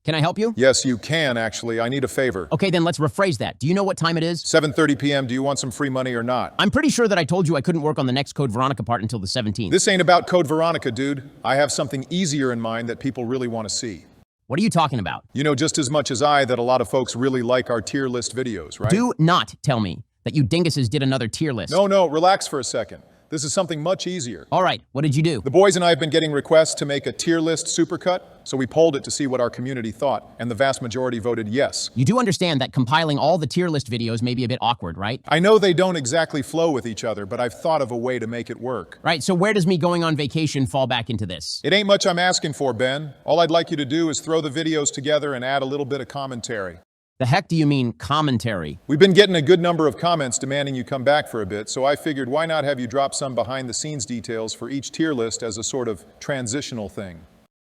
Can I help you? Yes, you can, actually. I need a favor. Okay, then let's rephrase that. Do you know what time it is? 7:30 p.m. Do you want some free money or not? I'm pretty sure that I told you I couldn't work on the next Code Veronica part until the 17th. This ain't about Code Veronica, dude. I have something easier in mind that people really want to see. What are you talking about? You know just as much as I that a lot of folks really like our tier list videos, right? Do not tell me that you dinguses did another tier list. No, relax for a second. This is something much easier. All right, what did you do? The boys and I have been getting requests to make a tier list supercut, so we polled it to see what our community thought, and the vast majority voted yes. You do understand that compiling all the tier list videos may be a bit awkward, right? I know they don't exactly flow with each other, but I've thought of a way to make it work. Right, so where does me going on vacation fall back into this? It ain't much I'm asking for, Ben. All I'd like you to do is throw the videos together and add a little bit of commentary. The heck do you mean, commentary? We've been getting a good number of comments demanding you come back for a bit, so I figured why not have you drop some behind-the-scenes details for each tier list as a sort of transitional thing.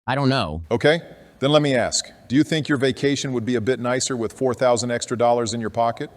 I don't know. Okay, then let me ask. Do you think your vacation would be a bit nicer with $4,000 extra in your pocket?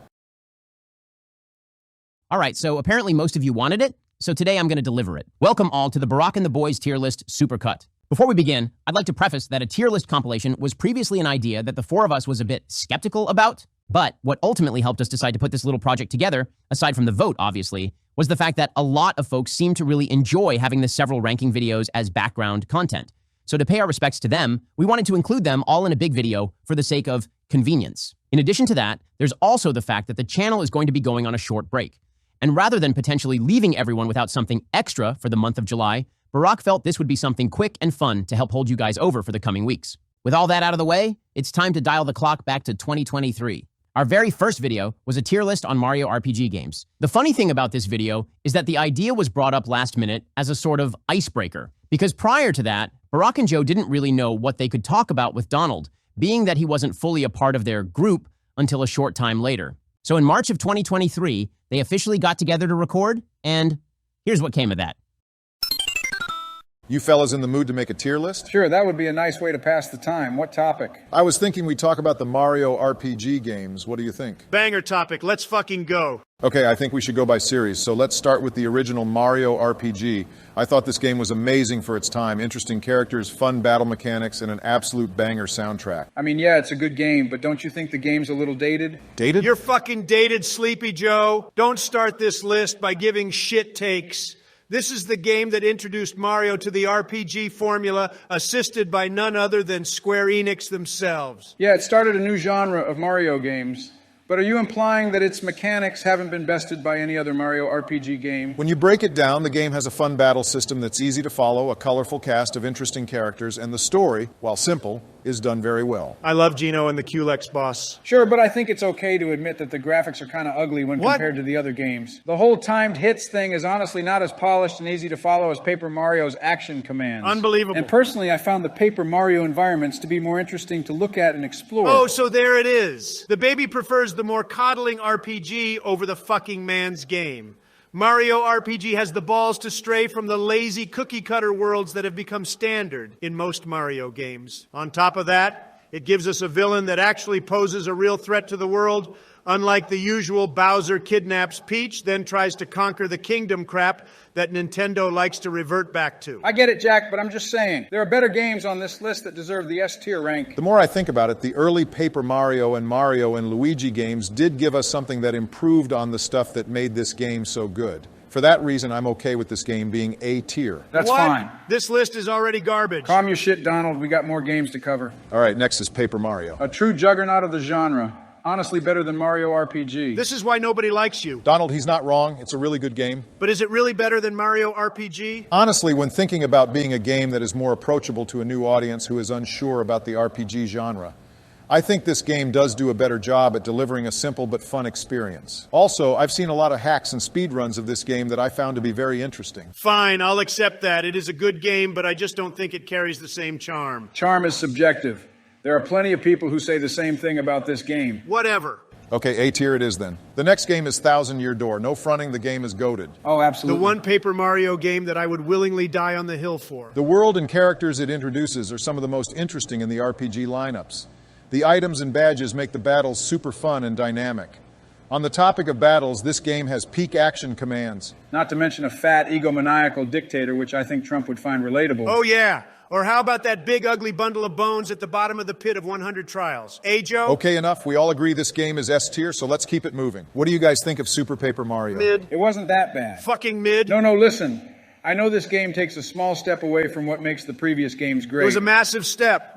All right, so apparently most of you wanted it, so today I'm going to deliver it. Welcome all to the Barack and the Boys tier list supercut. Before we begin, I'd like to preface that a tier list compilation was previously an idea that the four of us was a bit skeptical about, but what ultimately helped us decide to put this little project together, aside from the vote, obviously, was the fact that a lot of folks seem to really enjoy having the several ranking videos as background content. So to pay our respects to them, we wanted to include them all in a big video for the sake of convenience. In addition to that, there's also the fact that the channel is going to be going on a short break. And rather than potentially leaving everyone without something extra for the month of July, Barack felt this would be something quick and fun to help hold you guys over for the coming weeks. With all that out of the way, it's time to dial the clock back to 2023. Our very first video was a tier list on Mario RPG games. The funny thing about this video is that the idea was brought up last minute as a sort of icebreaker, because prior to that, Barack and Joe didn't really know what they could talk about with Donald, being that he wasn't fully a part of their group until a short time later. So in March of 2023, they officially got together to record, and here's what came of that. You fellas in the mood to make a tier list? Sure, that would be a nice way to pass the time. What topic? I was thinking we'd talk about the Mario RPG games. What do you think? Banger topic. Let's fucking go. Okay, I think we should go by series. So let's start with the original Mario RPG. I thought this game was amazing for its time. Interesting characters, fun battle mechanics, and an absolute banger soundtrack. I mean, yeah, it's a good game, but don't you think the game's a little dated? Dated? You're fucking dated, Sleepy Joe. Don't start this list by giving shit takes. This is the game that introduced Mario to the RPG formula, assisted by none other than Square Enix themselves. Yeah, it started a new genre of Mario games. But are you implying that its mechanics haven't been bested by any other Mario RPG game? When you break it down, the game has a fun battle system that's easy to follow, a colorful cast of interesting characters, and the story, while simple, is done very well. I love Gino and the Culex boss. Sure, but I think it's okay to admit that the graphics are kind of ugly when compared to the other games. The whole timed hits thing is honestly not as polished and easy to follow as Paper Mario's action commands. Unbelievable. And personally, I found the Paper Mario environments to be more interesting to look at and explore. Oh, so there it is. The baby prefers the more coddling RPG over the fucking man's game. Mario RPG has the balls to stray from the lazy cookie-cutter worlds that have become standard in most Mario games. On top of that, it gives us a villain that actually poses a real threat to the world, unlike the usual Bowser kidnaps Peach, then tries to conquer the kingdom crap that Nintendo likes to revert back to. I get it, Jack, but I'm just saying, there are better games on this list that deserve the S-tier rank. The more I think about it, the early Paper Mario and Luigi games did give us something that improved on the stuff that made this game so good. For that reason, I'm okay with this game being A tier. That's fine. This list is already garbage. Calm your shit, Donald. We got more games to cover. All right, next is Paper Mario. A true juggernaut of the genre. Honestly, better than Mario RPG. This is why nobody likes you. Donald, he's not wrong. It's a really good game. But is it really better than Mario RPG? Honestly, when thinking about being a game that is more approachable to a new audience who is unsure about the RPG genre, I think this game does do a better job at delivering a simple but fun experience. Also, I've seen a lot of hacks and speedruns of this game that I found to be very interesting. Fine, I'll accept that. It is a good game, but I just don't think it carries the same charm. Charm is subjective. There are plenty of people who say the same thing about this game. Whatever. Okay, A tier it is then. The next game is Thousand Year Door. No fronting, the game is goated. Oh, absolutely. The one Paper Mario game that I would willingly die on the hill for. The world and characters it introduces are some of the most interesting in the RPG lineups. The items and badges make the battles super fun and dynamic. On the topic of battles, this game has peak action commands. Not to mention a fat, egomaniacal dictator, which I think Trump would find relatable. Oh yeah, Or how about that big ugly bundle of bones at the bottom of the pit of 100 Trials? Eh, Joe? Okay, enough. We all agree this game is S tier, so let's keep it moving. What do you guys think of Super Paper Mario? Mid. It wasn't that bad. Fucking mid. No, listen. I know this game takes a small step away from what makes the previous games great. It was a massive step.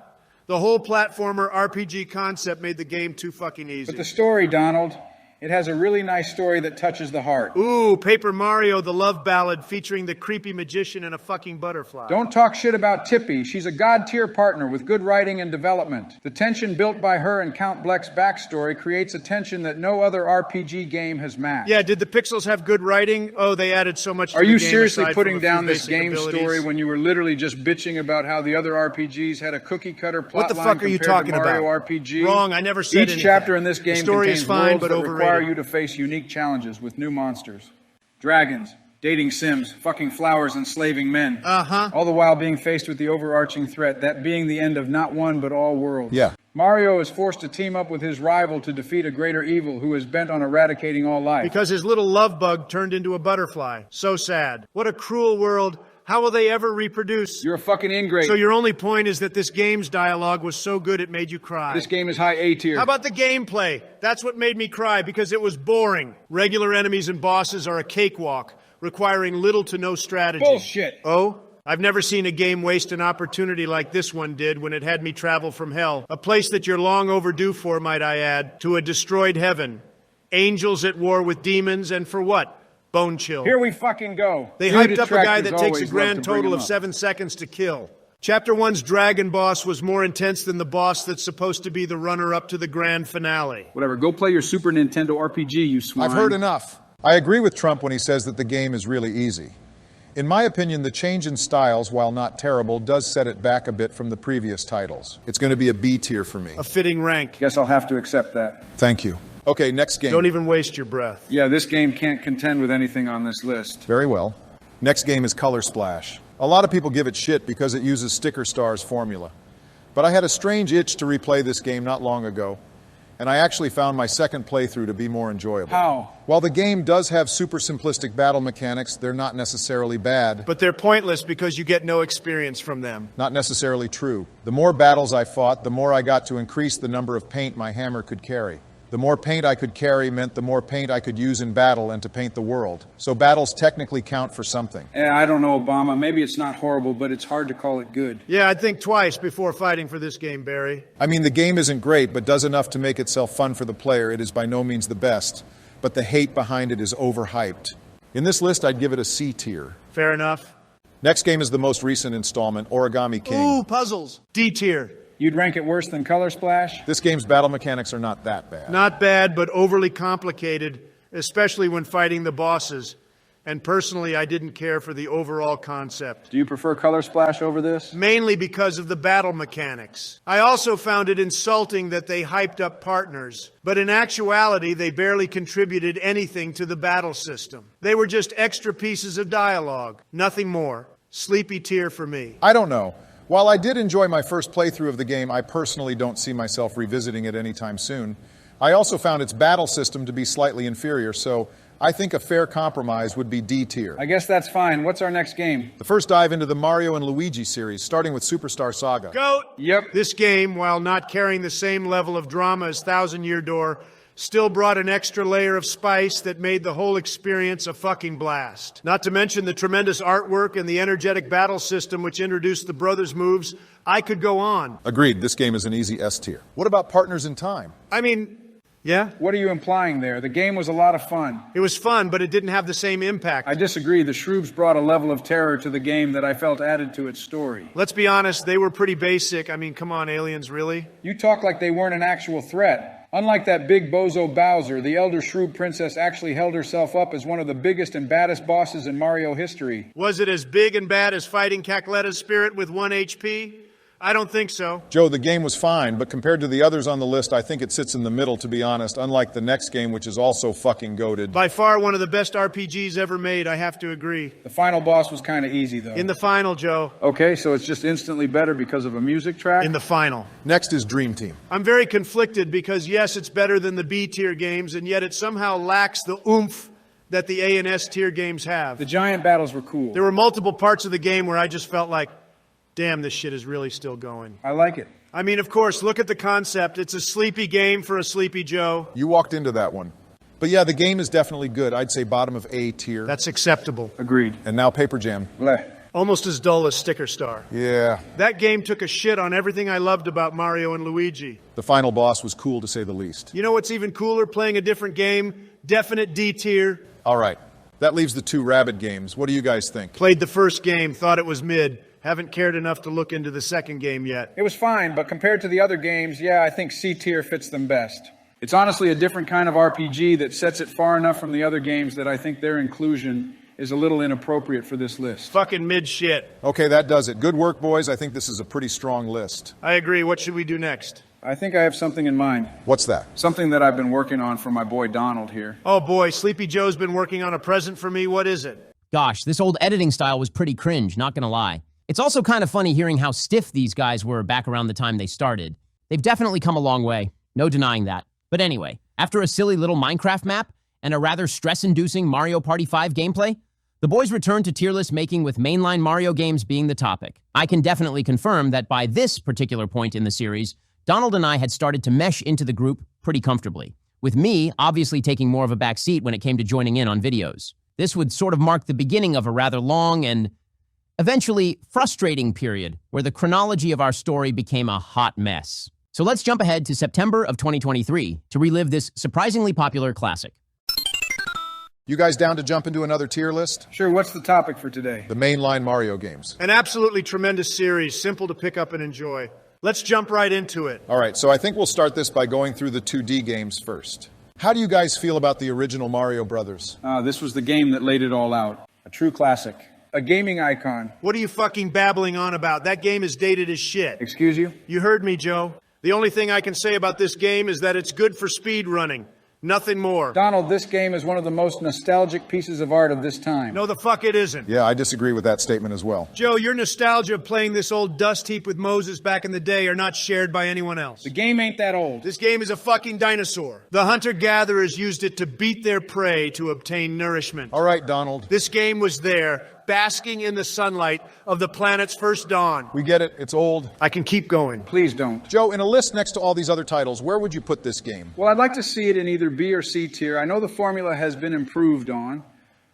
The whole platformer RPG concept made the game too fucking easy. But the story, Donald, it has a really nice story that touches the heart. Ooh, Paper Mario, the love ballad featuring the creepy magician and a fucking butterfly. Don't talk shit about Tippy. She's a god-tier partner with good writing and development. The tension built by her and Count Bleck's backstory creates a tension that no other RPG game has matched. Yeah, did the pixels have good writing? Oh, they added so much to Are the you game seriously aside putting from a few down this basic game abilities. story when you were literally just bitching about how the other RPGs had a cookie-cutter plot What the fuck are you talking Mario about? RPG? Wrong, I never said Each anything. chapter in this game The story contains is fine, worlds but that require overrated. you to face unique challenges with new monsters. Dragons, dating sims, fucking flowers, enslaving men. All the while being faced with the overarching threat, that being the end of not one but all worlds. Yeah. Mario is forced to team up with his rival to defeat a greater evil who is bent on eradicating all life. Because his little love bug turned into a butterfly. So sad. What a cruel world. How will they ever reproduce? You're a fucking ingrate. So your only point is that this game's dialogue was so good it made you cry. This game is high A tier. How about the gameplay? That's what made me cry because it was boring. Regular enemies and bosses are a cakewalk, requiring little to no strategy. Bullshit. Oh? I've never seen a game waste an opportunity like this one did when it had me travel from hell. A place that you're long overdue for, might I add, to a destroyed heaven. Angels at war with demons, and for what? Bone chill. Here we fucking go. They New hyped up a guy detractors that takes a always grand love to bring total him of up. 7 seconds to kill. Chapter 1's dragon boss was more intense than the boss that's supposed to be the runner-up to the grand finale. Whatever, go play your Super Nintendo RPG, you swine. I've heard enough. I agree with Trump when he says that the game is really easy. In my opinion, the change in styles, while not terrible, does set it back a bit from the previous titles. It's going to be a B tier for me. A fitting rank. Guess I'll have to accept that. Thank you. Okay, next game. Don't even waste your breath. Yeah, this game can't contend with anything on this list. Very well. Next game is Color Splash. A lot of people give it shit because it uses Sticker Star's formula. But I had a strange itch to replay this game not long ago, and I actually found my second playthrough to be more enjoyable. How? While the game does have super simplistic battle mechanics, they're not necessarily bad. But they're pointless because you get no experience from them. Not necessarily true. The more battles I fought, the more I got to increase the number of paint my hammer could carry. The more paint I could carry meant the more paint I could use in battle and to paint the world. So battles technically count for something. Yeah, I don't know, Obama. Maybe it's not horrible, but it's hard to call it good. Yeah, I'd think twice before fighting for this game, Barry. I mean, the game isn't great, but does enough to make itself fun for the player. It is by no means the best, but the hate behind it is overhyped. In this list, I'd give it a C tier. Fair enough. Next game is the most recent installment, Origami King. Ooh, puzzles. D tier. You'd rank it worse than Color Splash? This game's battle mechanics are not that bad. Not bad, but overly complicated, especially when fighting the bosses. And personally, I didn't care for the overall concept. Do you prefer Color Splash over this? Mainly because of the battle mechanics. I also found it insulting that they hyped up partners, but in actuality, they barely contributed anything to the battle system. They were just extra pieces of dialogue, nothing more. Sleepy tier for me. I don't know. While I did enjoy my first playthrough of the game, I personally don't see myself revisiting it anytime soon. I also found its battle system to be slightly inferior, so I think a fair compromise would be D tier. I guess that's fine. What's our next game? The first dive into the Mario and Luigi series, starting with Superstar Saga. Goat! Yep. This game, while not carrying the same level of drama as Thousand Year Door, still brought an extra layer of spice that made the whole experience a fucking blast. Not to mention the tremendous artwork and the energetic battle system which introduced the brothers' moves. I could go on. Agreed, this game is an easy S tier. What about Partners in Time? I mean, yeah, What are you implying there? The game was a lot of fun. it was fun, but it didn't have the same impact. I disagree. The Shroobs brought a level of terror to the game that I felt added to its story. Let's be honest, they were pretty basic. I mean, come on, aliens, really? You talk like they weren't an actual threat. Unlike that big bozo Bowser, the Elder Shroob Princess actually held herself up as one of the biggest and baddest bosses in Mario history. Was it as big and bad as fighting Cacletta's spirit with 1 HP? I don't think so. Joe, the game was fine, but compared to the others on the list, I think it sits in the middle, to be honest, unlike the next game, which is also fucking goated. By far one of the best RPGs ever made, I have to agree. The final boss was kind of easy, though. In the final, Joe. Okay, so it's just instantly better because of a music track? In the final. Next is Dream Team. I'm very conflicted because, yes, it's better than the B-tier games, and yet it somehow lacks the oomph that the A and S tier games have. The giant battles were cool. There were multiple parts of the game where I just felt like, Damn, this shit is really still going. I like it. I mean, of course, look at the concept. It's a sleepy game for a sleepy Joe. You walked into that one. But yeah, the game is definitely good. I'd say bottom of A tier. That's acceptable. Agreed. And now Paper Jam. Bleh. Almost as dull as Sticker Star. Yeah. That game took a shit on everything I loved about Mario and Luigi. The final boss was cool to say the least. You know what's even cooler? Playing a different game. Definite D tier. All right. That leaves the two Rabbit games. What do you guys think? Played the first game, thought it was mid. Haven't cared enough to look into the second game yet. It was fine, but compared to the other games, yeah, I think C tier fits them best. It's honestly a different kind of RPG that sets it far enough from the other games that I think their inclusion is a little inappropriate for this list. Fucking mid shit. Okay, that does it. Good work, boys. I think this is a pretty strong list. I agree. What should we do next? I think I have something in mind. What's that? Something that I've been working on for my boy Donald here. Oh boy, Sleepy Joe's been working on a present for me. What is it? Gosh, this old editing style was pretty cringe, not gonna lie. It's also kind of funny hearing how stiff these guys were back around the time they started. They've definitely come a long way, no denying that. But anyway, after a silly little Minecraft map and a rather stress-inducing Mario Party 5 gameplay, the boys returned to tier list making with mainline Mario games being the topic. I can definitely confirm that by this particular point in the series, Donald and I had started to mesh into the group pretty comfortably, with me obviously taking more of a back seat when it came to joining in on videos. This would sort of mark the beginning of a rather long and eventually frustrating period where the chronology of our story became a hot mess. So let's jump ahead to September of 2023 to relive this surprisingly popular classic. You guys down to jump into another tier list? Sure, what's the topic for today? The mainline Mario games. An absolutely tremendous series, simple to pick up and enjoy. Let's jump right into it. All right, so I think we'll start this by going through the 2D games first. How do you guys feel about the original Mario Brothers? This was the game that laid it all out. A true classic. A gaming icon. What are you fucking babbling on about? That game is dated as shit. Excuse you? You heard me, Joe. The only thing I can say about this game is that it's good for speed running. Nothing more. Donald, this game is one of the most nostalgic pieces of art of this time. No, the fuck it isn't. Yeah, I disagree with that statement as well. Joe, your nostalgia of playing this old dust heap with Moses back in the day are not shared by anyone else. The game ain't that old. This game is a fucking dinosaur. The hunter-gatherers used it to beat their prey to obtain nourishment. All right, Donald. This game was there, basking in the sunlight of the planet's first dawn. We get it. It's old. I can keep going. Please don't. Joe, in a list next to all these other titles, where would you put this game? Well, I'd like to see it in either B or C tier. I know the formula has been improved on,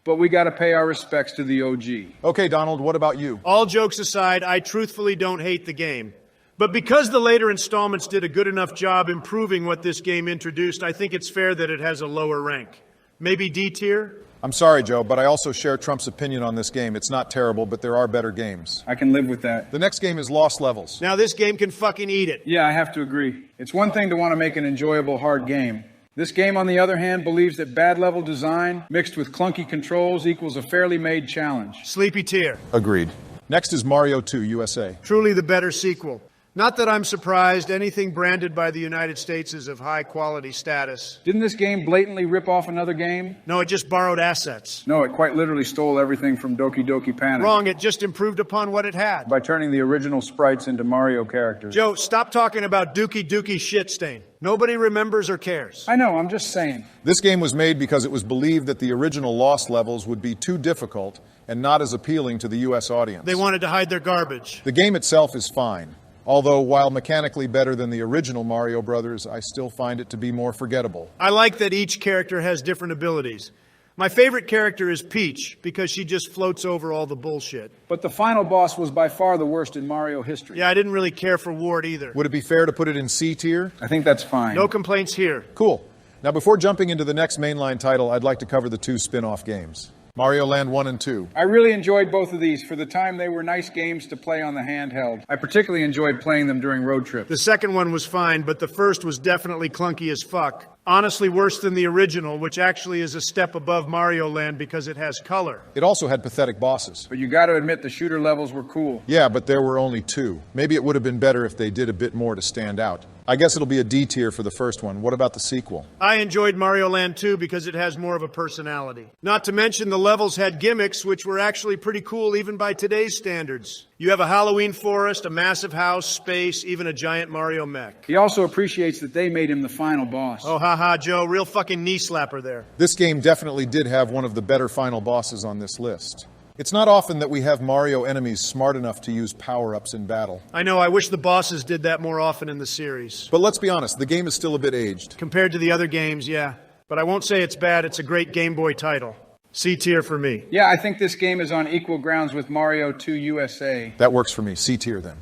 but we got to pay our respects to the OG. Okay, Donald, what about you? All jokes aside, I truthfully don't hate the game. But because the later installments did a good enough job improving what this game introduced, I think it's fair that it has a lower rank. Maybe D tier? I'm sorry, Joe, but I also share Trump's opinion on this game. It's not terrible, but there are better games. I can live with that. The next game is Lost Levels. Now this game can fucking eat it. Yeah, I have to agree. It's one thing to want to make an enjoyable hard game. This game, on the other hand, believes that bad level design mixed with clunky controls equals a fairly made challenge. Sleepy tier. Agreed. Next is Mario 2 USA. Truly the better sequel. Not that I'm surprised, anything branded by the United States is of high quality status. Didn't this game blatantly rip off another game? No, it just borrowed assets. No, it quite literally stole everything from Doki Doki Panic. Wrong, it just improved upon what it had. By turning the original sprites into Mario characters. Joe, stop talking about Dookie Dookie shitstain. Nobody remembers or cares. I know, I'm just saying. This game was made because it was believed that the original Lost Levels would be too difficult and not as appealing to the U.S. audience. They wanted to hide their garbage. The game itself is fine. Although, while mechanically better than the original Mario Brothers, I still find it to be more forgettable. I like that each character has different abilities. My favorite character is Peach, because she just floats over all the bullshit. But the final boss was by far the worst in Mario history. Yeah, I didn't really care for Ward either. Would it be fair to put it in C tier? I think that's fine. No complaints here. Cool. Now, before jumping into the next mainline title, I'd like to cover the two spin-off games. Mario Land 1 and 2. I really enjoyed both of these. For the time, they were nice games to play on the handheld. I particularly enjoyed playing them during road trips. The second one was fine, but the first was definitely clunky as fuck. Honestly worse than the original, which actually is a step above Mario Land because it has color. It also had pathetic bosses. But you got to admit the shooter levels were cool. Yeah, but there were only two. Maybe it would have been better if they did a bit more to stand out. I guess it'll be a D tier for the first one. What about the sequel? I enjoyed Mario Land 2 because it has more of a personality. Not to mention the levels had gimmicks which were actually pretty cool even by today's standards. You have a Halloween forest, a massive house, space, even a giant Mario mech. He also appreciates that they made him the final boss. Oh, haha, Joe, real fucking knee slapper there. This game definitely did have one of the better final bosses on this list. It's not often that we have Mario enemies smart enough to use power-ups in battle. I know, I wish the bosses did that more often in the series. But let's be honest, the game is still a bit aged. Compared to the other games, yeah. But I won't say it's bad, it's a great Game Boy title. C tier for me. Yeah, I think this game is on equal grounds with Mario 2 USA. That works for me. C tier then.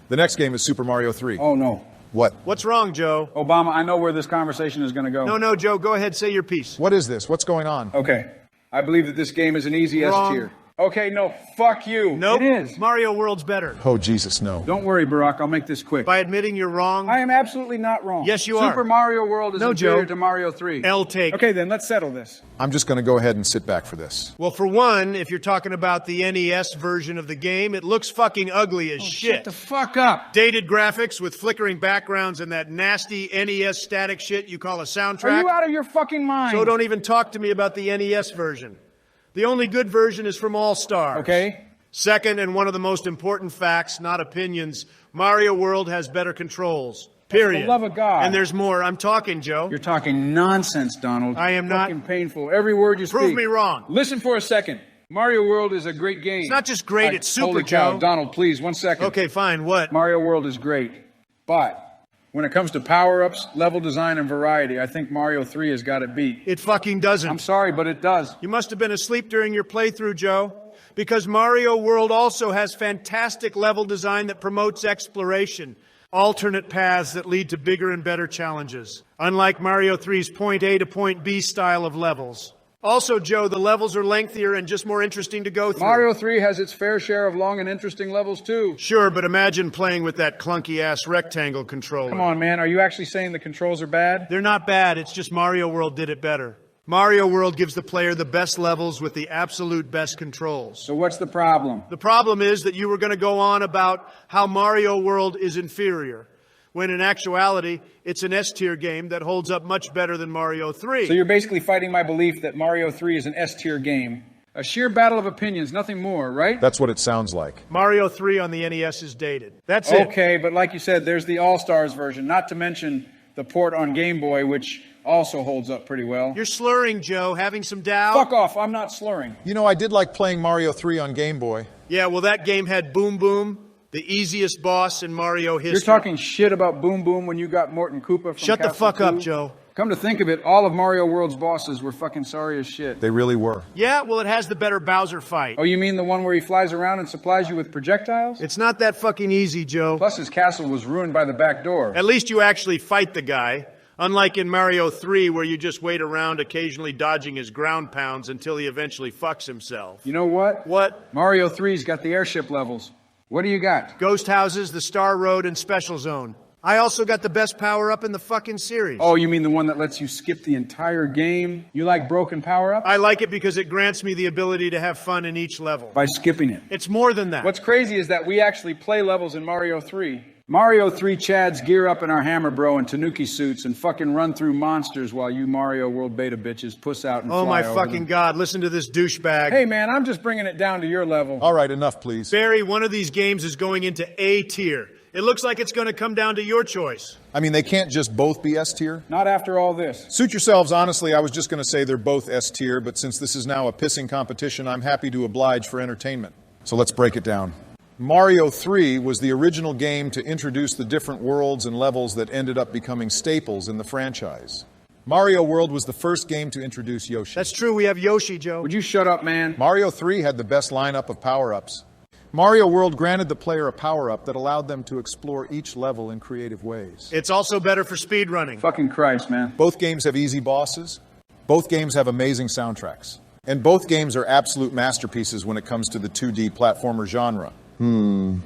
The next game is Super Mario 3. Oh, no. What? What's wrong, Joe? Obama, I know where this conversation is going to go. No, Joe, go ahead, say your piece. What is this? What's going on? Okay. I believe that this game is an easy Wrong. S tier. Okay, no, fuck you. Nope. It is. Mario World's better. Oh, Jesus, no. Don't worry, Barack, I'll make this quick. By admitting you're wrong, I am absolutely not wrong. Yes, you are. Super Mario World is No, inferior Joe. to Mario 3. L take. Okay, then let's settle this. I'm just going to go ahead and sit back for this. Well, for one, if you're talking about the NES version of the game, it looks fucking ugly as shit. Shut the fuck up. Dated graphics with flickering backgrounds and that nasty NES static shit you call a soundtrack. Are you out of your fucking mind? So don't even talk to me about the NES version. The only good version is from All Stars. Okay. Second, and one of the most important facts, not opinions, Mario World has better controls. Period. For the love of God. And there's more. I'm talking, Joe. You're talking nonsense, Donald. I am not. Fucking painful. Every word you speak. Prove me wrong. Listen for a second. Mario World is a great game. It's not just great, it's super, Holy cow, Joe. Donald, please, 1 second. Okay, fine. What? Mario World is great. But when it comes to power-ups, level design, and variety, I think Mario 3 has got it beat. It fucking doesn't. I'm sorry, but it does. You must have been asleep during your playthrough, Joe. Because Mario World also has fantastic level design that promotes exploration. Alternate paths that lead to bigger and better challenges. Unlike Mario 3's point A to point B style of levels. Also, Joe, the levels are lengthier and just more interesting to go through. Mario 3 has its fair share of long and interesting levels, too. Sure, but imagine playing with that clunky-ass rectangle controller. Come on, man. Are you actually saying the controls are bad? They're not bad. It's just Mario World did it better. Mario World gives the player the best levels with the absolute best controls. So what's the problem? The problem is that you were going to go on about how Mario World is inferior, when in actuality, it's an S-tier game that holds up much better than Mario 3. So you're basically fighting my belief that Mario 3 is an S-tier game. A sheer battle of opinions, nothing more, right? That's what it sounds like. Mario 3 on the NES is dated. That's it. Okay, but like you said, there's the All-Stars version, not to mention the port on Game Boy, which also holds up pretty well. You're slurring, Joe. Having some doubt? Fuck off, I'm not slurring. You know, I did like playing Mario 3 on Game Boy. Yeah, well, that game had Boom Boom, the easiest boss in Mario history. You're talking shit about Boom Boom when you got Morton Koopa from Shut the Castle fuck 2? up, Joe. Come to think of it, all of Mario World's bosses were fucking sorry as shit. They really were. Yeah, well, it has the better Bowser fight. Oh, you mean the one where he flies around and supplies you with projectiles? It's not that fucking easy, Joe. Plus his castle was ruined by the back door. At least you actually fight the guy. Unlike in Mario 3, where you just wait around occasionally dodging his ground pounds until he eventually fucks himself. You know what? What? Mario 3's got the airship levels. What do you got? Ghost Houses, the Star Road, and Special Zone. I also got the best power-up in the fucking series. Oh, you mean the one that lets you skip the entire game? You like broken power-ups? I like it because it grants me the ability to have fun in each level. By skipping it. It's more than that. What's crazy is that we actually play levels in Mario 3. Mario 3 Chads gear up in our Hammer Bro and Tanuki suits and fucking run through monsters while you Mario World beta bitches puss out and Oh fly my over fucking them. God, listen to this douchebag. Hey man, I'm just bringing it down to your level. All right, enough, please. Barry, one of these games is going into A tier. It looks like it's going to come down to your choice. I mean, they can't just both be S tier. Not after all this. Suit yourselves, honestly, I was just going to say they're both S tier, but since this is now a pissing competition, I'm happy to oblige for entertainment. So let's break it down. Mario 3 was the original game to introduce the different worlds and levels that ended up becoming staples in the franchise. Mario World was the first game to introduce Yoshi. That's true, we have Yoshi, Joe. Would you shut up, man? Mario 3 had the best lineup of power-ups. Mario World granted the player a power-up that allowed them to explore each level in creative ways. It's also better for speedrunning. Fucking Christ, man. Both games have easy bosses. Both games have amazing soundtracks. And both games are absolute masterpieces when it comes to the 2D platformer genre. In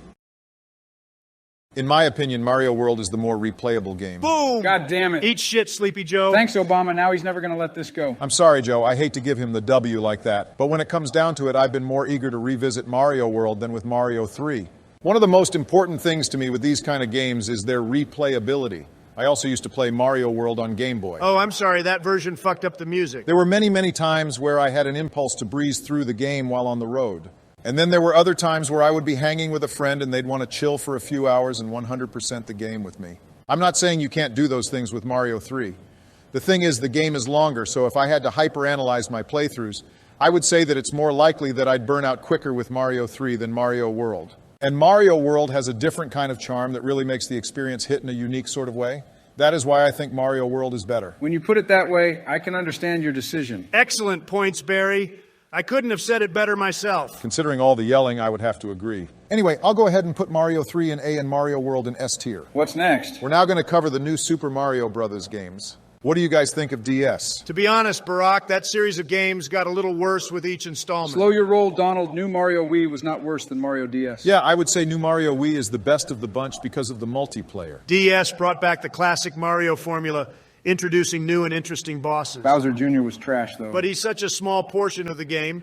my opinion, Mario World is the more replayable game. Boom! God damn it. Eat shit, Sleepy Joe. Thanks, Obama. Now he's never going to let this go. I'm sorry, Joe. I hate to give him the W like that. But when it comes down to it, I've been more eager to revisit Mario World than with Mario 3. One of the most important things to me with these kind of games is their replayability. I also used to play Mario World on Game Boy. Oh, I'm sorry, that version fucked up the music. There were many, many times where I had an impulse to breeze through the game while on the road. And then there were other times where I would be hanging with a friend and they'd want to chill for a few hours and 100% the game with me. I'm not saying you can't do those things with Mario 3. The thing is, the game is longer, so if I had to hyperanalyze my playthroughs, I would say that it's more likely that I'd burn out quicker with Mario 3 than Mario World. And Mario World has a different kind of charm that really makes the experience hit in a unique sort of way. That is why I think Mario World is better. When you put it that way, I can understand your decision. Excellent points, Barry. I couldn't have said it better myself. Considering all the yelling, I would have to agree. Anyway, I'll go ahead and put Mario 3 in A and Mario World in S tier. What's next? We're now going to cover the new Super Mario Bros. Games. What do you guys think of DS? To be honest, Barack, that series of games got a little worse with each installment. Slow your roll, Donald. New Mario Wii was not worse than Mario DS. Yeah, I would say New Mario Wii is the best of the bunch because of the multiplayer. DS brought back the classic Mario formula, introducing new and interesting bosses. Bowser Jr. was trash, though. But he's such a small portion of the game.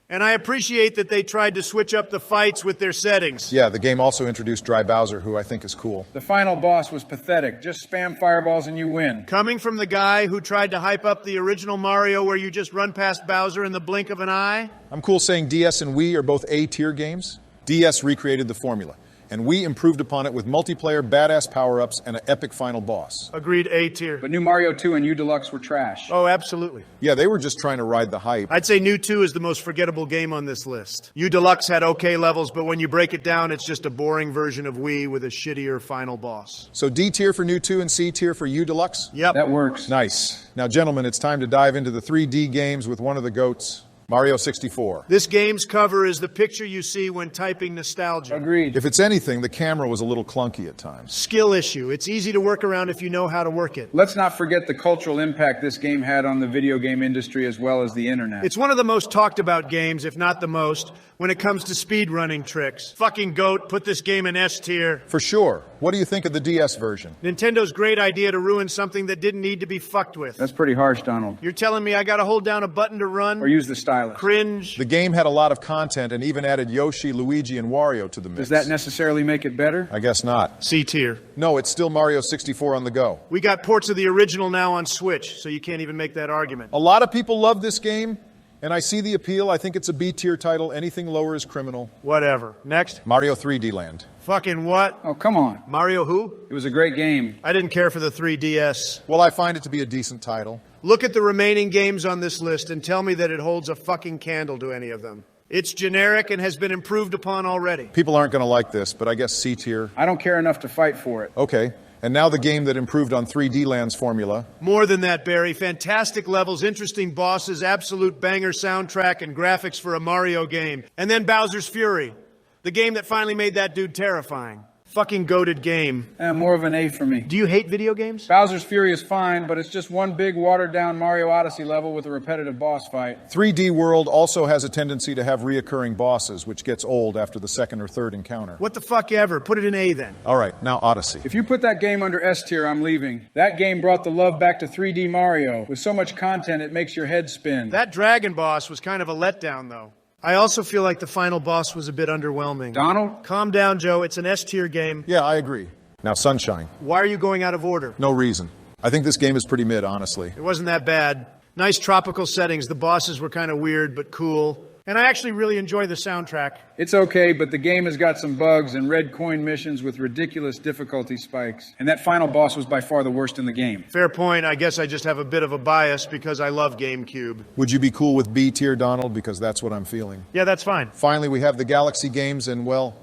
And I appreciate that they tried to switch up the fights with their settings. Yeah, the game also introduced Dry Bowser, who I think is cool. The final boss was pathetic. Just spam fireballs and you win. Coming from the guy who tried to hype up the original Mario where you just run past Bowser in the blink of an eye. I'm cool saying DS and Wii are both A-tier games. DS recreated the formula, and Wii improved upon it with multiplayer, badass power-ups, and an epic final boss. Agreed, A tier. But New Mario 2 and U Deluxe were trash. Oh, absolutely. Yeah, they were just trying to ride the hype. I'd say New 2 is the most forgettable game on this list. U Deluxe had okay levels, but when you break it down, it's just a boring version of Wii with a shittier final boss. So D tier for New 2 and C tier for U Deluxe? Yep. That works. Nice. Now, gentlemen, it's time to dive into the 3D games with one of the GOATs, Mario 64. This game's cover is the picture you see when typing nostalgia. Agreed. If it's anything, the camera was a little clunky at times. Skill issue. It's easy to work around if you know how to work it. Let's not forget the cultural impact this game had on the video game industry as well as the internet. It's one of the most talked about games, if not the most, when it comes to speedrunning tricks. Fucking GOAT, put this game in S tier. For sure. What do you think of the DS version? Nintendo's great idea to ruin something that didn't need to be fucked with. That's pretty harsh, Donald. You're telling me I gotta hold down a button to run? Or use the stylus. Cringe. The game had a lot of content and even added Yoshi, Luigi, and Wario to the mix. Does that necessarily make it better? I guess not. C tier. No, it's still Mario 64 on the go. We got ports of the original now on Switch, so you can't even make that argument. A lot of people love this game, and I see the appeal. I think it's a B-tier title. Anything lower is criminal. Whatever. Next. Mario 3D Land. Fucking what? Oh, come on. Mario who? It was a great game. I didn't care for the 3DS. Well, I find it to be a decent title. Look at the remaining games on this list and tell me that it holds a fucking candle to any of them. It's generic and has been improved upon already. People aren't going to like this, but I guess C-tier. I don't care enough to fight for it. Okay. And now the game that improved on 3D Land's formula. More than that, Barry. Fantastic levels, interesting bosses, absolute banger soundtrack, and graphics for a Mario game. And then Bowser's Fury, the game that finally made that dude terrifying. Fucking goated game. More of an A for me. Do you hate video games? Bowser's Fury is fine, but it's just one big watered-down Mario Odyssey level with a repetitive boss fight. 3D World also has a tendency to have reoccurring bosses, which gets old after the second or third encounter. What the fuck ever? Put it in A then. All right, now Odyssey. If you put that game under S tier, I'm leaving. That game brought the love back to 3D Mario. With so much content, it makes your head spin. That dragon boss was kind of a letdown, though. I also feel like the final boss was a bit underwhelming. Donald? Calm down, Joe. It's an S-tier game. Yeah, I agree. Now Sunshine. Why are you going out of order? No reason. I think this game is pretty mid, honestly. It wasn't that bad. Nice tropical settings. The bosses were kind of weird, but cool. And I actually really enjoy the soundtrack. It's okay, but the game has got some bugs and red coin missions with ridiculous difficulty spikes. And that final boss was by far the worst in the game. Fair point. I guess I just have a bit of a bias because I love GameCube. Would you be cool with B tier, Donald? Because that's what I'm feeling. Yeah, that's fine. Finally, we have the Galaxy games, and well,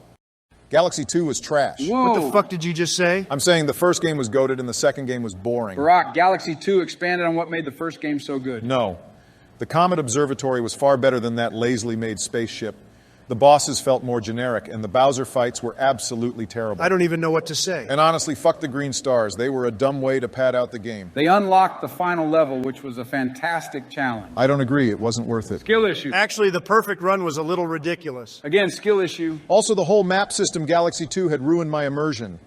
Galaxy 2 was trash. Whoa. What the fuck did you just say? I'm saying the first game was goated and the second game was boring. Barack, Galaxy 2 expanded on what made the first game so good. No. The Comet Observatory was far better than that lazily made spaceship. The bosses felt more generic, and the Bowser fights were absolutely terrible. I don't even know what to say. And honestly, fuck the green stars. They were a dumb way to pad out the game. They unlocked the final level, which was a fantastic challenge. I don't agree. It wasn't worth it. Skill issue. Actually, the perfect run was a little ridiculous. Again, skill issue. Also, the whole map system Galaxy 2 had ruined my immersion.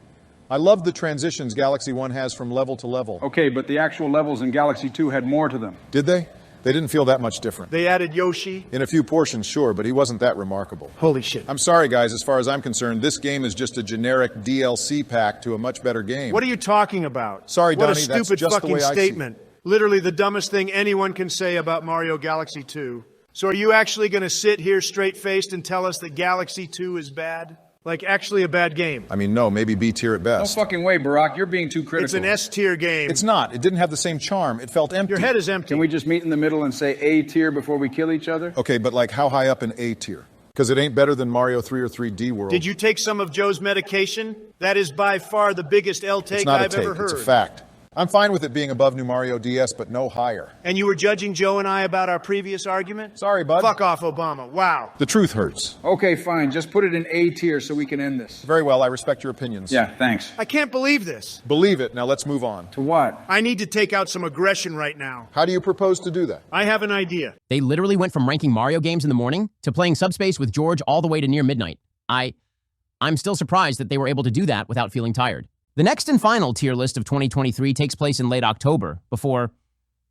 I loved the transitions Galaxy 1 has from level to level. Okay, but the actual levels in Galaxy 2 had more to them. Did they? They didn't feel that much different. They added Yoshi. In a few portions, sure, but he wasn't that remarkable. Holy shit. I'm sorry, guys. As far as I'm concerned, this game is just a generic DLC pack to a much better game. What are you talking about? Sorry, what Donnie, a that's stupid just the fucking way I see it. statement. Literally the dumbest thing anyone can say about Mario Galaxy 2. So are you actually going to sit here straight-faced and tell us that Galaxy 2 is bad? Like actually a bad game. I mean, no, maybe B tier at No best. fucking way, Barack. You're being too critical. It's an S tier game. It's not. It didn't have the same charm. It felt empty. Your head is empty. Can we just meet in the middle and say A tier before we kill each other? Okay, but like how high up in A tier? Because it ain't better than Mario 3 or 3D World. Did you take some of Joe's medication? That is by far the biggest L take It's not I've a take. ever heard. It's a fact. I'm fine with it being above New Mario DS, but no higher. And you were judging Joe and I about our previous argument? Sorry, bud. Fuck off, Obama. Wow. The truth hurts. Okay, fine. Just put it in A tier so we can end this. Very well, I respect your opinions. Yeah, thanks. I can't believe this. Believe it. Now let's move on. To what? I need to take out some aggression right now. How do you propose to do that? I have an idea. They literally went from ranking Mario games in the morning to playing Subspace with George all the way to near midnight. I'm still surprised that they were able to do that without feeling tired. The next and final tier list of 2023 takes place in late October, before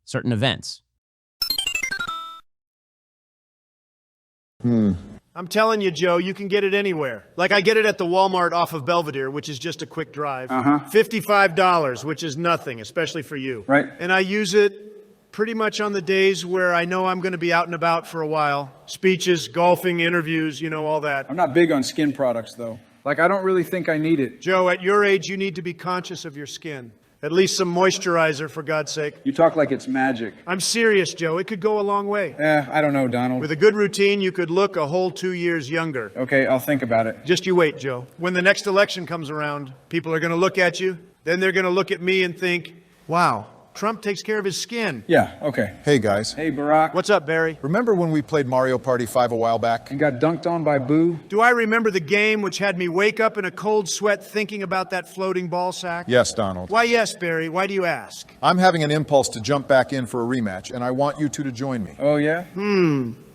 certain events. I'm telling you, Joe, you can get it anywhere. Like I get it at the Walmart off of Belvedere, which is just a quick drive. $55, which is nothing, especially for you. Right. And I use it pretty much on the days where I know I'm going to be out and about for a while. Speeches, golfing, interviews, you know, all that. I'm not big on skin products, though. Like, I don't really think I need it. Joe, at your age, you need to be conscious of your skin. At least some moisturizer, for God's sake. You talk like it's magic. I'm serious, Joe. It could go a long way. I don't know, Donald. With a good routine, you could look a whole 2 years younger. Okay, I'll think about it. Just you wait, Joe. When the next election comes around, people are going to look at you. Then they're going to look at me and think, wow, Trump takes care of his skin. Yeah, okay. Hey, guys. Hey, Barack. What's up, Barry? Remember when we played Mario Party 5 a while back? You got dunked on by Boo? Do I remember the game which had me wake up in a cold sweat thinking about that floating ball sack? Yes, Donald. Why, yes, Barry. Why do you ask? I'm having an impulse to jump back in for a rematch, and I want you two to join me. Oh, yeah?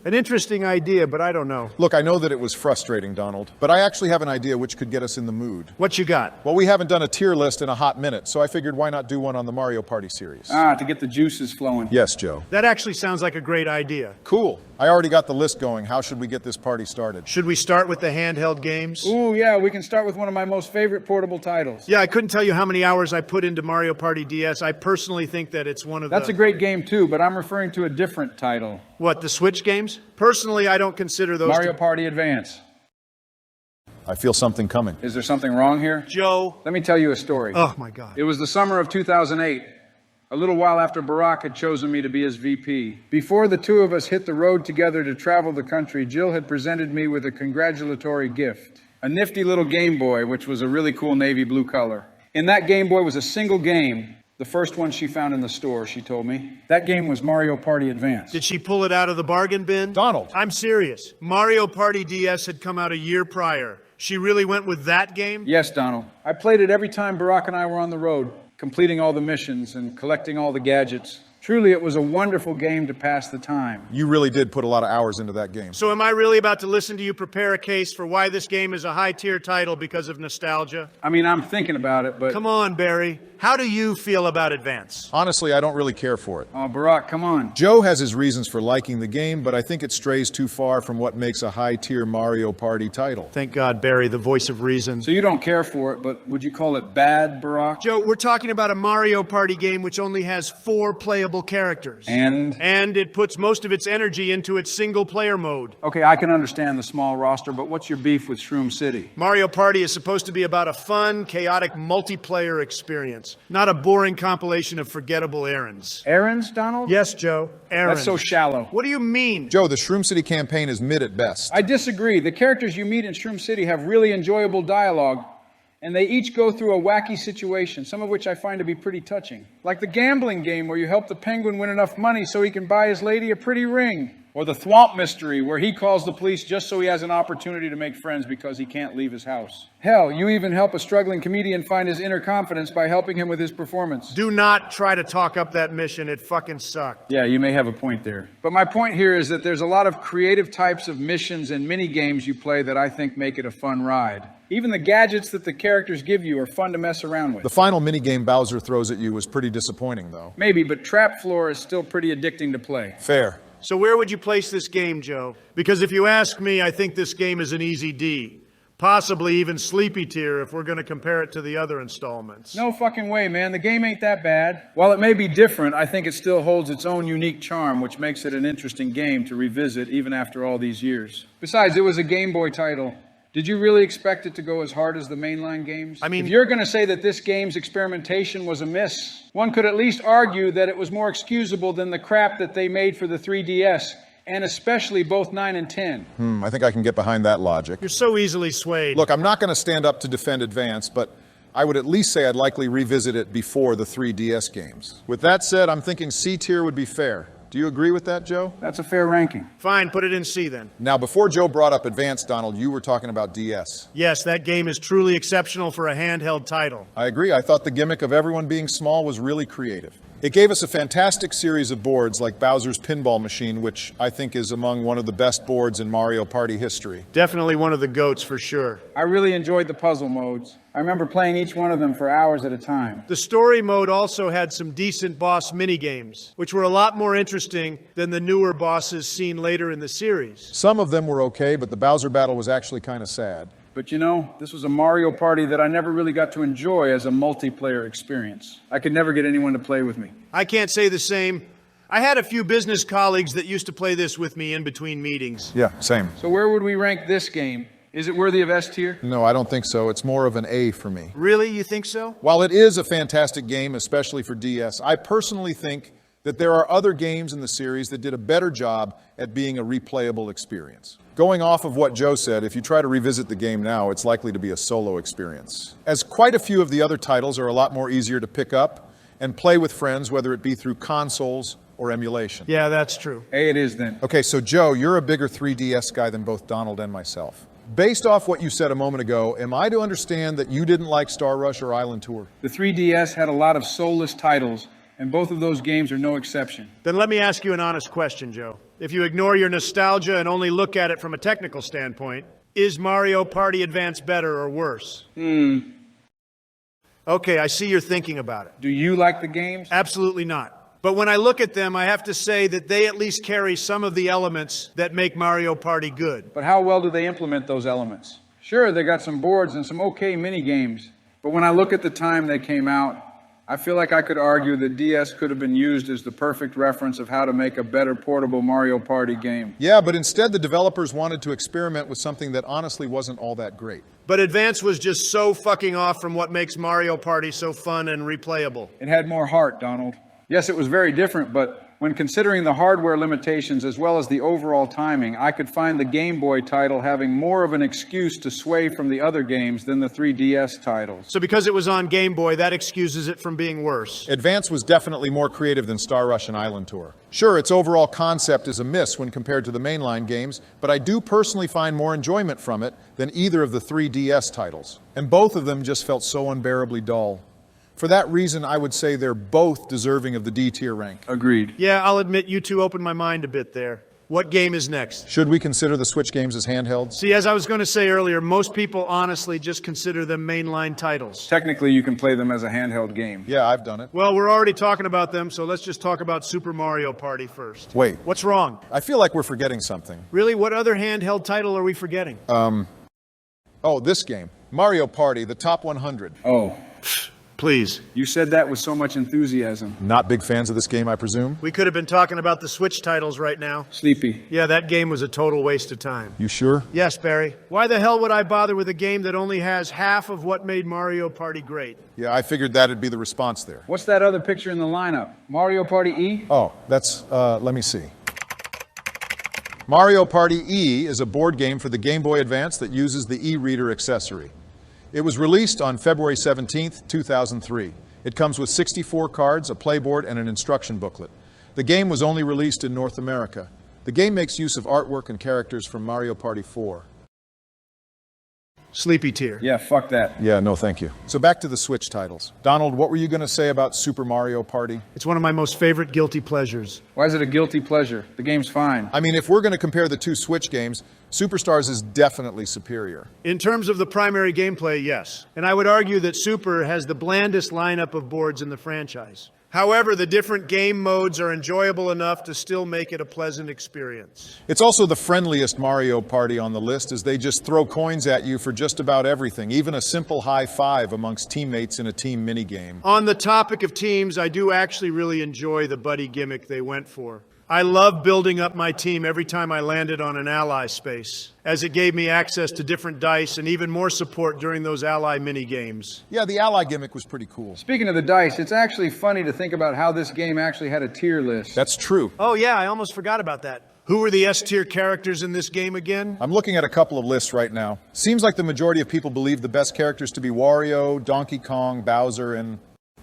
An interesting idea, but I don't know. Look, I know that it was frustrating, Donald, but I actually have an idea which could get us in the mood. What you got? Well, we haven't done a tier list in a hot minute, so I figured why not do one on the Mario Party series? To get the juices flowing. Yes, Joe. That actually sounds like a great idea. Cool. I already got the list going. How should we get this party started? Should we start with the handheld games? Ooh, yeah, we can start with one of my most favorite portable titles. Yeah, I couldn't tell you how many hours I put into Mario Party DS. I personally think that it's one of That's a great game, too, but I'm referring to a different title. What, the Switch games? Personally, I don't consider those Mario Party Advance. I feel something coming. Is there something wrong here? Joe. Let me tell you a story. Oh, my God. It was the summer of 2008, a little while after Barack had chosen me to be his VP. Before the two of us hit the road together to travel the country, Jill had presented me with a congratulatory gift. A nifty little Game Boy, which was a really cool navy blue color. In that Game Boy was a single game, the first one she found in the store, she told me. That game was Mario Party Advance. Did she pull it out of the bargain bin? Donald. I'm serious. Mario Party DS had come out a year prior. She really went with that game? Yes, Donald. I played it every time Barack and I were on the road, completing all the missions and collecting all the gadgets. Truly, it was a wonderful game to pass the time. You really did put a lot of hours into that game. So am I really about to listen to you prepare a case for why this game is a high-tier title because of nostalgia? I mean, I'm thinking about it, but... Come on, Barry. How do you feel about Advance? Honestly, I don't really care for it. Oh, Barack, come on. Joe has his reasons for liking the game, but I think it strays too far from what makes a high-tier Mario Party title. Thank God, Barry, the voice of reason. So you don't care for it, but would you call it bad, Barack? Joe, we're talking about a Mario Party game which only has 4 playable characters. And it puts most of its energy into its single-player mode. Okay, I can understand the small roster, but what's your beef with Shroom City? Mario Party is supposed to be about a fun, chaotic multiplayer experience, not a boring compilation of forgettable errands. Errands, Donald? Yes, Joe, errands. That's so shallow. What do you mean? Joe, the Shroom City campaign is mid at best. I disagree. The characters you meet in Shroom City have really enjoyable dialogue, and they each go through a wacky situation, some of which I find to be pretty touching. Like the gambling game where you help the penguin win enough money so he can buy his lady a pretty ring. Or the Thwomp mystery where he calls the police just so he has an opportunity to make friends because he can't leave his house. Hell, you even help a struggling comedian find his inner confidence by helping him with his performance. Do not try to talk up that mission. It fucking sucked. Yeah, you may have a point there. But my point here is that there's a lot of creative types of missions and mini games you play that I think make it a fun ride. Even the gadgets that the characters give you are fun to mess around with. The final minigame Bowser throws at you was pretty disappointing, though. Maybe, but Trap Floor is still pretty addicting to play. Fair. So where would you place this game, Joe? Because if you ask me, I think this game is an easy D. Possibly even sleepy tier if we're going to compare it to the other installments. No fucking way, man. The game ain't that bad. While it may be different, I think it still holds its own unique charm, which makes it an interesting game to revisit even after all these years. Besides, it was a Game Boy title, Did you really expect it to go as hard as the mainline games? I mean, if you're going to say that this game's experimentation was a miss, one could at least argue that it was more excusable than the crap that they made for the 3DS, and especially both 9 and 10. I think I can get behind that logic. you're so easily swayed. Look, I'm not going to stand up to defend Advance, but I would at least say I'd likely revisit it before the 3DS games. With that said, I'm thinking C tier would be fair. Do you agree with that, Joe? That's a fair ranking. Fine, put it in C then. Now, before Joe brought up Advance, Donald, you were talking about DS. Yes, that game is truly exceptional for a handheld title. I agree. I thought the gimmick of everyone being small was really creative. It gave us a fantastic series of boards like Bowser's Pinball Machine, which I think is among one of the best boards in Mario Party history. Definitely one of the GOATs for sure. I really enjoyed the puzzle modes. I remember playing each one of them for hours at a time. The story mode also had some decent boss minigames, which were a lot more interesting than the newer bosses seen later in the series. Some of them were okay, but the Bowser battle was actually kind of sad. But you know, this was a Mario Party that I never really got to enjoy as a multiplayer experience. I could never get anyone to play with me. I can't say the same. I had a few business colleagues that used to play this with me in between meetings. Yeah, same. So where would we rank this game? Is it worthy of S tier? No, I don't think so. It's more of an A for me. Really? You think so? While it is a fantastic game, especially for DS, I personally think that there are other games in the series that did a better job at being a replayable experience. Going off of what Joe said, if you try to revisit the game now, it's likely to be a solo experience, as quite a few of the other titles are a lot more easier to pick up and play with friends, whether it be through consoles or emulation. Yeah, that's true. A it is then. Okay, so Joe, you're a bigger 3DS guy than both Donald and myself. Based off what you said a moment ago, am I to understand that you didn't like Star Rush or Island Tour? The 3DS had a lot of soulless titles, and both of those games are no exception. Then let me ask you an honest question, Joe. If you ignore your nostalgia and only look at it from a technical standpoint, is Mario Party Advance better or worse? Okay, I see you're thinking about it. Do you like the games? Absolutely not. But when I look at them, I have to say that they at least carry some of the elements that make Mario Party good. But how well do they implement those elements? Sure, they got some boards and some okay mini games, but when I look at the time they came out, I feel like I could argue that DS could have been used as the perfect reference of how to make a better portable Mario Party game. Yeah, but instead the developers wanted to experiment with something that honestly wasn't all that great. But Advance was just so fucking off from what makes Mario Party so fun and replayable. It had more heart, Donald. Yes, it was very different, but when considering the hardware limitations as well as the overall timing, I could find the Game Boy title having more of an excuse to sway from the other games than the 3DS titles. So because it was on Game Boy, that excuses it from being worse. Advance was definitely more creative than Star Rush and Island Tour. Sure, its overall concept is a miss when compared to the mainline games, but I do personally find more enjoyment from it than either of the 3DS titles. And both of them just felt so unbearably dull. For that reason, I would say they're both deserving of the D tier rank. Agreed. Yeah, I'll admit you two opened my mind a bit there. What game is next? Should we consider the Switch games as handhelds? See, as I was going to say earlier, most people honestly just consider them mainline titles. Technically, you can play them as a handheld game. Yeah, I've done it. Well, we're already talking about them, so let's just talk about Super Mario Party first. Wait. What's wrong? I feel like we're forgetting something. Really? What other handheld title are we forgetting? Oh, this game. Mario Party, the top 100. Oh, Please. you said that with so much enthusiasm. Not big fans of this game, I presume? We could have been talking about the Switch titles right now. Sleepy. Yeah, that game was a total waste of time. You sure? Yes, Barry. Why the hell would I bother with a game that only has half of what made Mario Party great? Yeah, I figured that'd be the response there. What's that other picture in the lineup? Mario Party E? Oh, that's, let me see. Mario Party E is a board game for the Game Boy Advance that uses the e-reader accessory. It was released on February 17th, 2003. It comes with 64 cards, a playboard, and an instruction booklet. The game was only released in North America. The game makes use of artwork and characters from Mario Party 4. Sleepy tier. Yeah, fuck that. Yeah, no thank you. So back to the Switch titles. Donald, what were you going to say about Super Mario Party? It's one of my most favorite guilty pleasures. Why is it a guilty pleasure? The game's fine. I mean, if we're going to compare the two Switch games, Superstars is definitely superior. In terms of the primary gameplay, yes. And I would argue that Super has the blandest lineup of boards in the franchise. However, the different game modes are enjoyable enough to still make it a pleasant experience. It's also the friendliest Mario Party on the list, as they just throw coins at you for just about everything, even a simple high five amongst teammates in a team minigame. On the topic of teams, I do actually really enjoy the buddy gimmick they went for. I love building up my team every time I landed on an ally space, as it gave me access to different dice and even more support during those ally mini-games. Yeah, the ally gimmick was pretty cool. Speaking of the dice, it's actually funny to think about how this game actually had a tier list. That's true. Oh yeah, I almost forgot about that. Who were the S-tier characters in this game again? I'm looking at a couple of lists right now. Seems like the majority of people believe the best characters to be Wario, Donkey Kong, Bowser, and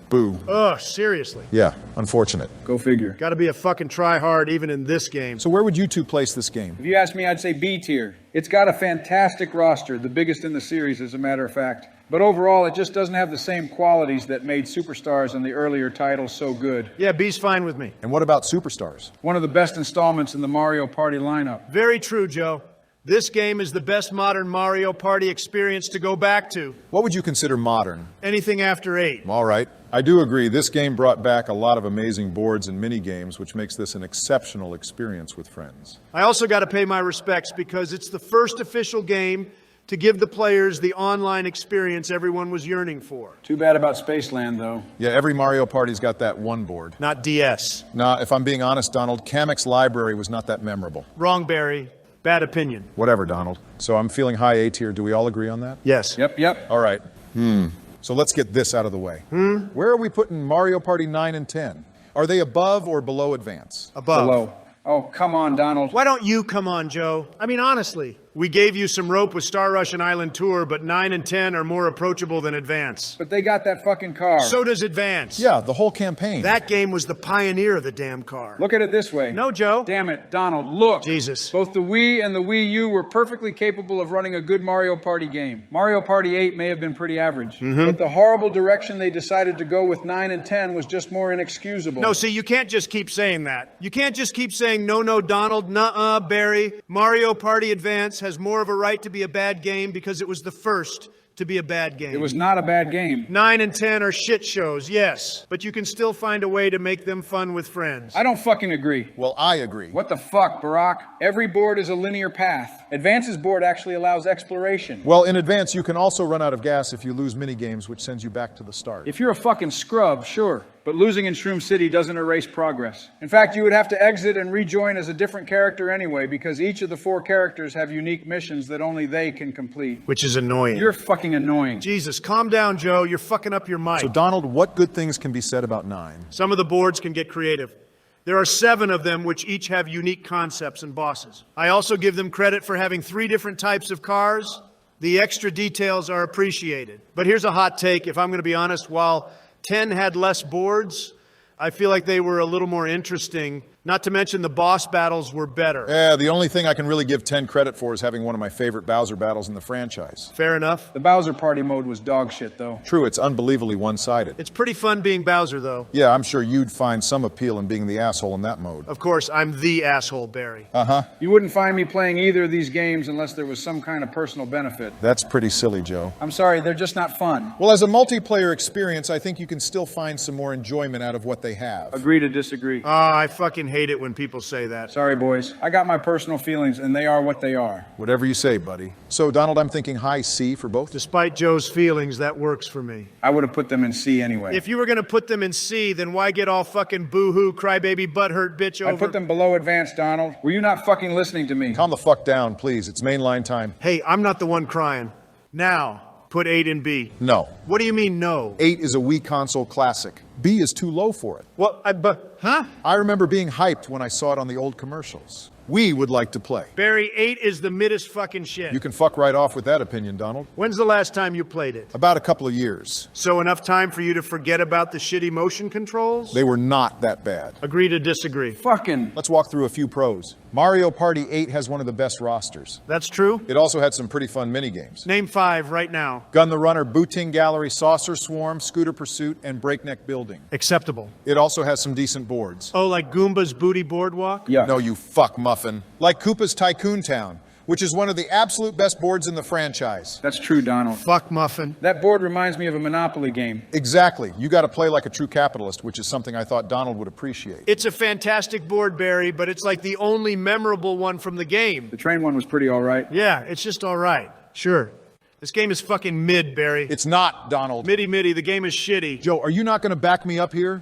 Boo. Ugh, seriously. Yeah, unfortunate. Go figure. Gotta be a fucking try-hard even in this game. So where would you two place this game? If you ask me, I'd say B tier. It's got a fantastic roster, the biggest in the series, as a matter of fact. But overall, it just doesn't have the same qualities that made Superstars and the earlier titles so good. Yeah, B's fine with me. And what about Superstars? One of the best installments in the Mario Party lineup. Very true, Joe. This game is the best modern Mario Party experience to go back to. What would you consider modern? Anything after 8. All right. I do agree. This game brought back a lot of amazing boards and mini games, which makes this an exceptional experience with friends. I also got to pay my respects because it's the first official game to give the players the online experience everyone was yearning for. Too bad about Spaceland, though. Yeah, every Mario Party's got that one board. Not DS. Nah, if I'm being honest, Donald, Kamek's library was not that memorable. Wrong, Barry. Bad opinion. Whatever, Donald. So I'm feeling high A tier. Do we all agree on that? Yes. Yep. All right. So let's get this out of the way. Where are we putting Mario Party 9 and 10? Are they above or below Advance? Above. Below. Oh, come on, Donald. Why don't you come on, Joe? I mean, honestly. We gave you some rope with Star Rush and Island Tour, but 9 and 10 are more approachable than Advance. But they got that fucking car. So does Advance. Yeah, the whole campaign. That game was the pioneer of the damn car. Look at it this way. No, Joe. Damn it, Donald, look. Jesus. Both the Wii and the Wii U were perfectly capable of running a good Mario Party game. Mario Party 8 may have been pretty average. But the horrible direction they decided to go with 9 and 10 was just more inexcusable. No, see, you can't just keep saying that. You can't just keep saying, no, Donald, nuh-uh, Barry. Mario Party Advance has more of a right to be a bad game because it was the first to be a bad game. It was not a bad game. 9 and 10 are shit shows, yes. But you can still find a way to make them fun with friends. I don't fucking agree. Well, I agree. What the fuck, Barack? Every board is a linear path. Advance's board actually allows exploration. Well, in Advance, you can also run out of gas if you lose mini-games, which sends you back to the start. If you're a fucking scrub, sure. But losing in Shroom City doesn't erase progress. In fact, you would have to exit and rejoin as a different character anyway, because each of the 4 characters have unique missions that only they can complete. Which is annoying. You're fucking annoying. Jesus, calm down, Joe. You're fucking up your mic. So, Donald, what good things can be said about 9? Some of the boards can get creative. There are 7 of them which each have unique concepts and bosses. I also give them credit for having 3 different types of cars. The extra details are appreciated. But here's a hot take, if I'm going to be honest, while 10 had less boards, I feel like they were a little more interesting. Not to mention the boss battles were better. Yeah, the only thing I can really give 10 credit for is having one of my favorite Bowser battles in the franchise. Fair enough. The Bowser Party mode was dog shit, though. True, it's unbelievably one-sided. It's pretty fun being Bowser, though. Yeah, I'm sure you'd find some appeal in being the asshole in that mode. Of course, I'm the asshole, Barry. You wouldn't find me playing either of these games unless there was some kind of personal benefit. That's pretty silly, Joe. I'm sorry, they're just not fun. Well, as a multiplayer experience, I think you can still find some more enjoyment out of what they have. Agree to disagree. I fucking hate it when people say that. Sorry, boys. I got my personal feelings, and they are what they are. Whatever you say, buddy. So, Donald, I'm thinking high C for both. Despite Joe's feelings, that works for me. I would have put them in C anyway. If you were going to put them in C, then why get all fucking boo-hoo, crybaby, butthurt bitch over? I put them below Advance, Donald. Were you not fucking listening to me? Calm the fuck down, please. It's mainline time. Hey, I'm not the one crying. Now, put 8 in B. No. What do you mean, no? 8 is a Wii console classic. B is too low for it. What? Huh? I remember being hyped when I saw it on the old commercials. We would like to play. Barry, 8 is the middest fucking shit. You can fuck right off with that opinion, Donald. When's the last time you played it? About a couple of years. So enough time for you to forget about the shitty motion controls? They were not that bad. Agree to disagree. Fucking. Let's walk through a few pros. Mario Party 8 has one of the best rosters. That's true? It also had some pretty fun minigames. Name 5 right now. Gun the Runner, Booting Gallery, Saucer Swarm, Scooter Pursuit, and Breakneck Building. Acceptable. It also has some decent boards. Oh, like Goomba's Booty Boardwalk? Yeah. No, you fuck muffin. Like Koopa's Tycoon Town, which is one of the absolute best boards in the franchise. That's true, Donald. Fuck Muffin. That board reminds me of a Monopoly game. Exactly. You got to play like a true capitalist, which is something I thought Donald would appreciate. It's a fantastic board, Barry, but it's like the only memorable one from the game. The train one was pretty all right. Yeah, it's just all right. Sure. This game is fucking mid, Barry. It's not, Donald. Mitty, the game is shitty. Joe, are you not going to back me up here?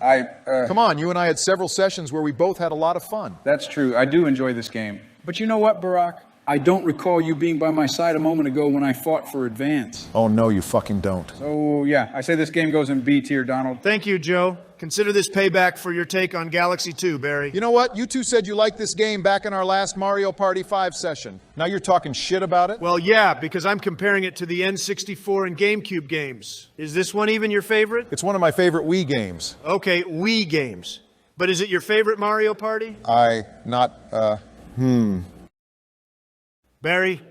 Come on, you and I had several sessions where we both had a lot of fun. That's true. I do enjoy this game. But you know what, Barack? I don't recall you being by my side a moment ago when I fought for advance. Oh, no, you fucking don't. So, yeah, I say this game goes in B tier, Donald. Thank you, Joe. Consider this payback for your take on Galaxy 2, Barry. You know what? You two said you liked this game back in our last Mario Party 5 session. Now you're talking shit about it? Well, yeah, because I'm comparing it to the N64 and GameCube games. Is this one even your favorite? It's one of my favorite Wii games. Okay, Wii games. But is it your favorite Mario Party? Barry?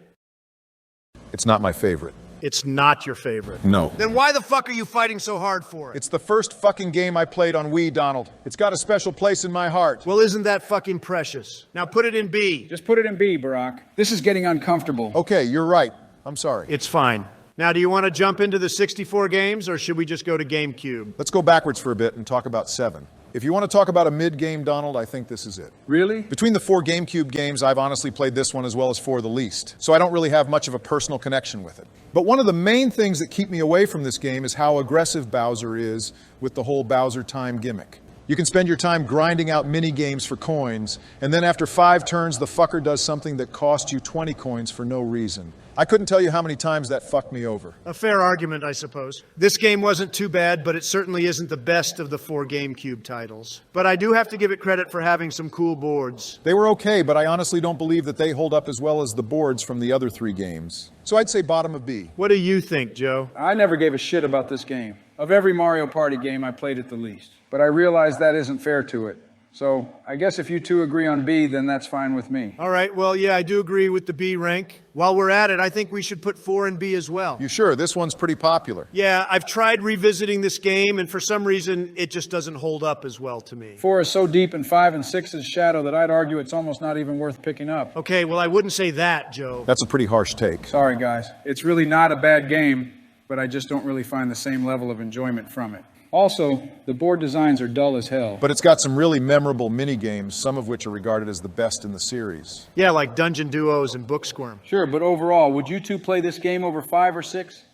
It's not my favorite. It's not your favorite. No. Then why the fuck are you fighting so hard for it? It's the first fucking game I played on Wii, Donald. It's got a special place in my heart. Well, isn't that fucking precious? Now put it in B. Just put it in B, Barack. This is getting uncomfortable. Okay, you're right. I'm sorry. It's fine. Now, do you want to jump into the 64 games, or should we just go to GameCube? Let's go backwards for a bit and talk about 7. If you want to talk about a mid-game, Donald, I think this is it. Really? Between the 4 GameCube games, I've honestly played this one as well as 4 the least, so I don't really have much of a personal connection with it. But one of the main things that keep me away from this game is how aggressive Bowser is with the whole Bowser time gimmick. You can spend your time grinding out mini-games for coins, and then after 5 turns, the fucker does something that costs you 20 coins for no reason. I couldn't tell you how many times that fucked me over. A fair argument, I suppose. This game wasn't too bad, but it certainly isn't the best of the 4 GameCube titles. But I do have to give it credit for having some cool boards. They were okay, but I honestly don't believe that they hold up as well as the boards from the other 3 games. So I'd say bottom of B. What do you think, Joe? I never gave a shit about this game. Of every Mario Party game, I played it the least. But I realize that isn't fair to it. So I guess if you two agree on B, then that's fine with me. All right, well, yeah, I do agree with the B rank. While we're at it, I think we should put 4 in B as well. You sure? This one's pretty popular. Yeah, I've tried revisiting this game, and for some reason, it just doesn't hold up as well to me. 4 is so deep in 5 and 6's shadow that I'd argue it's almost not even worth picking up. Okay, well, I wouldn't say that, Joe. That's a pretty harsh take. Sorry, guys. It's really not a bad game, but I just don't really find the same level of enjoyment from it. Also, the board designs are dull as hell. But it's got some really memorable mini-games, some of which are regarded as the best in the series. Yeah, like Dungeon Duos and Book Squirm. Sure, but overall, would you two play this game over 5 or 6?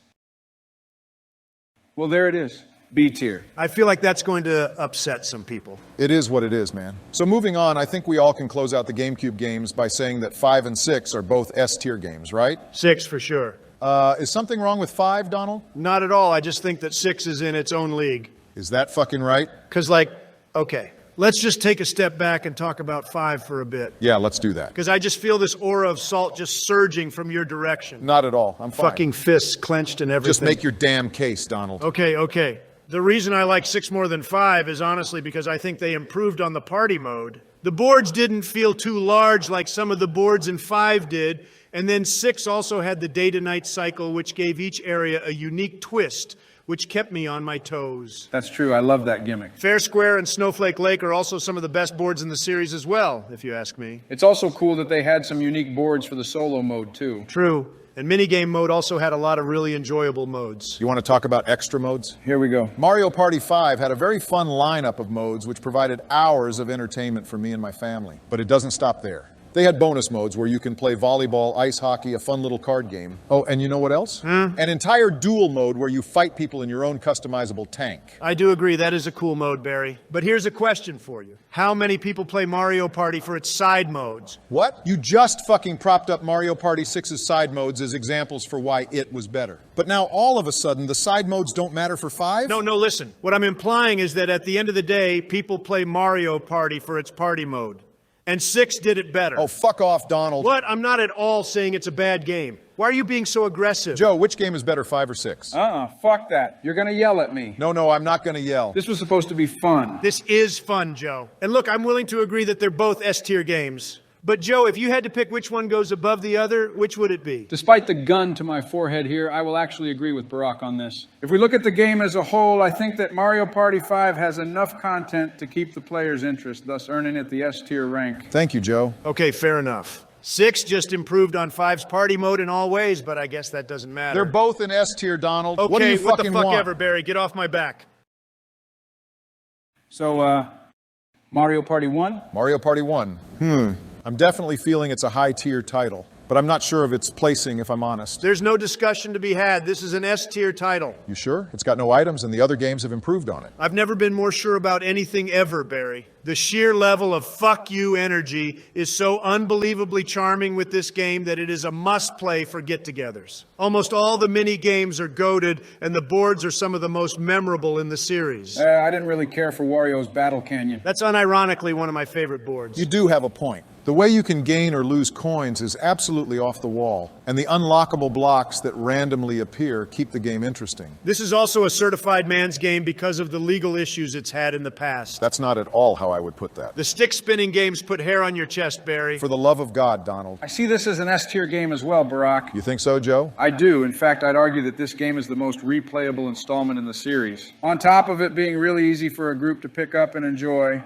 Well, there it is. B tier. I feel like that's going to upset some people. It is what it is, man. So moving on, I think we all can close out the GameCube games by saying that 5 and 6 are both S-tier games, right? 6 for sure. Is something wrong with 5, Donald? Not at all. I just think that 6 is in its own league. Is that fucking right? Because, okay, let's just take a step back and talk about 5 for a bit. Yeah, let's do that. Because I just feel this aura of salt just surging from your direction. Not at all. I'm fine. Fucking fists clenched and everything. Just make your damn case, Donald. Okay. The reason I like 6 more than 5 is honestly because I think they improved on the party mode. The boards didn't feel too large like some of the boards in 5 did, and then 6 also had the day-to-night cycle, which gave each area a unique twist, which kept me on my toes. That's true. I love that gimmick. Fair Square and Snowflake Lake are also some of the best boards in the series as well, if you ask me. It's also cool that they had some unique boards for the solo mode, too. True. And minigame mode also had a lot of really enjoyable modes. You want to talk about extra modes? Here we go. Mario Party 5 had a very fun lineup of modes which provided hours of entertainment for me and my family. But it doesn't stop there. They had bonus modes where you can play volleyball, ice hockey, a fun little card game. Oh, and you know what else? An entire duel mode where you fight people in your own customizable tank. I do agree, that is a cool mode, Barry. But here's a question for you. How many people play Mario Party for its side modes? What? You just fucking propped up Mario Party 6's side modes as examples for why it was better. But now all of a sudden, the side modes don't matter for 5? No, listen. What I'm implying is that at the end of the day, people play Mario Party for its party mode. And 6 did it better. Oh, fuck off, Donald. What? I'm not at all saying it's a bad game. Why are you being so aggressive? Joe, which game is better, 5 or 6? Fuck that. You're gonna yell at me. No, I'm not gonna yell. This was supposed to be fun. This is fun, Joe. And look, I'm willing to agree that they're both S-tier games. But Joe, if you had to pick which one goes above the other, which would it be? Despite the gun to my forehead here, I will actually agree with Barack on this. If we look at the game as a whole, I think that Mario Party 5 has enough content to keep the player's interest, thus earning it the S-tier rank. Thank you, Joe. Okay, fair enough. 6 just improved on 5's party mode in all ways, but I guess that doesn't matter. They're both in S-tier, Donald. Okay, what do you what fucking the fuck want? ever, Barry. Get off my back. So, Mario Party 1? Mario Party 1. I'm definitely feeling it's a high-tier title. but I'm not sure of its placing if I'm honest. There's no discussion to be had. This is an S-tier title. You sure? It's got no items and the other games have improved on it. I've never been more sure about anything ever, Barry. The sheer level of fuck you energy is so unbelievably charming with this game that it is a must-play for get-togethers. Almost all the mini-games are goated, and the boards are some of the most memorable in the series. I didn't really care for Wario's Battle Canyon. That's unironically one of my favorite boards. You do have a point. The way you can gain or lose coins is absolutely off the wall, and the unlockable blocks that randomly appear keep the game interesting. This is also a certified man's game because of the legal issues it's had in the past. That's not at all how I would put that. The stick-spinning games put hair on your chest, Barry. For the love of God, Donald. I see this as an S-tier game as well, Barack. You think so, Joe? I do. In fact, I'd argue that this game is the most replayable installment in the series. On top of it being really easy for a group to pick up and enjoy,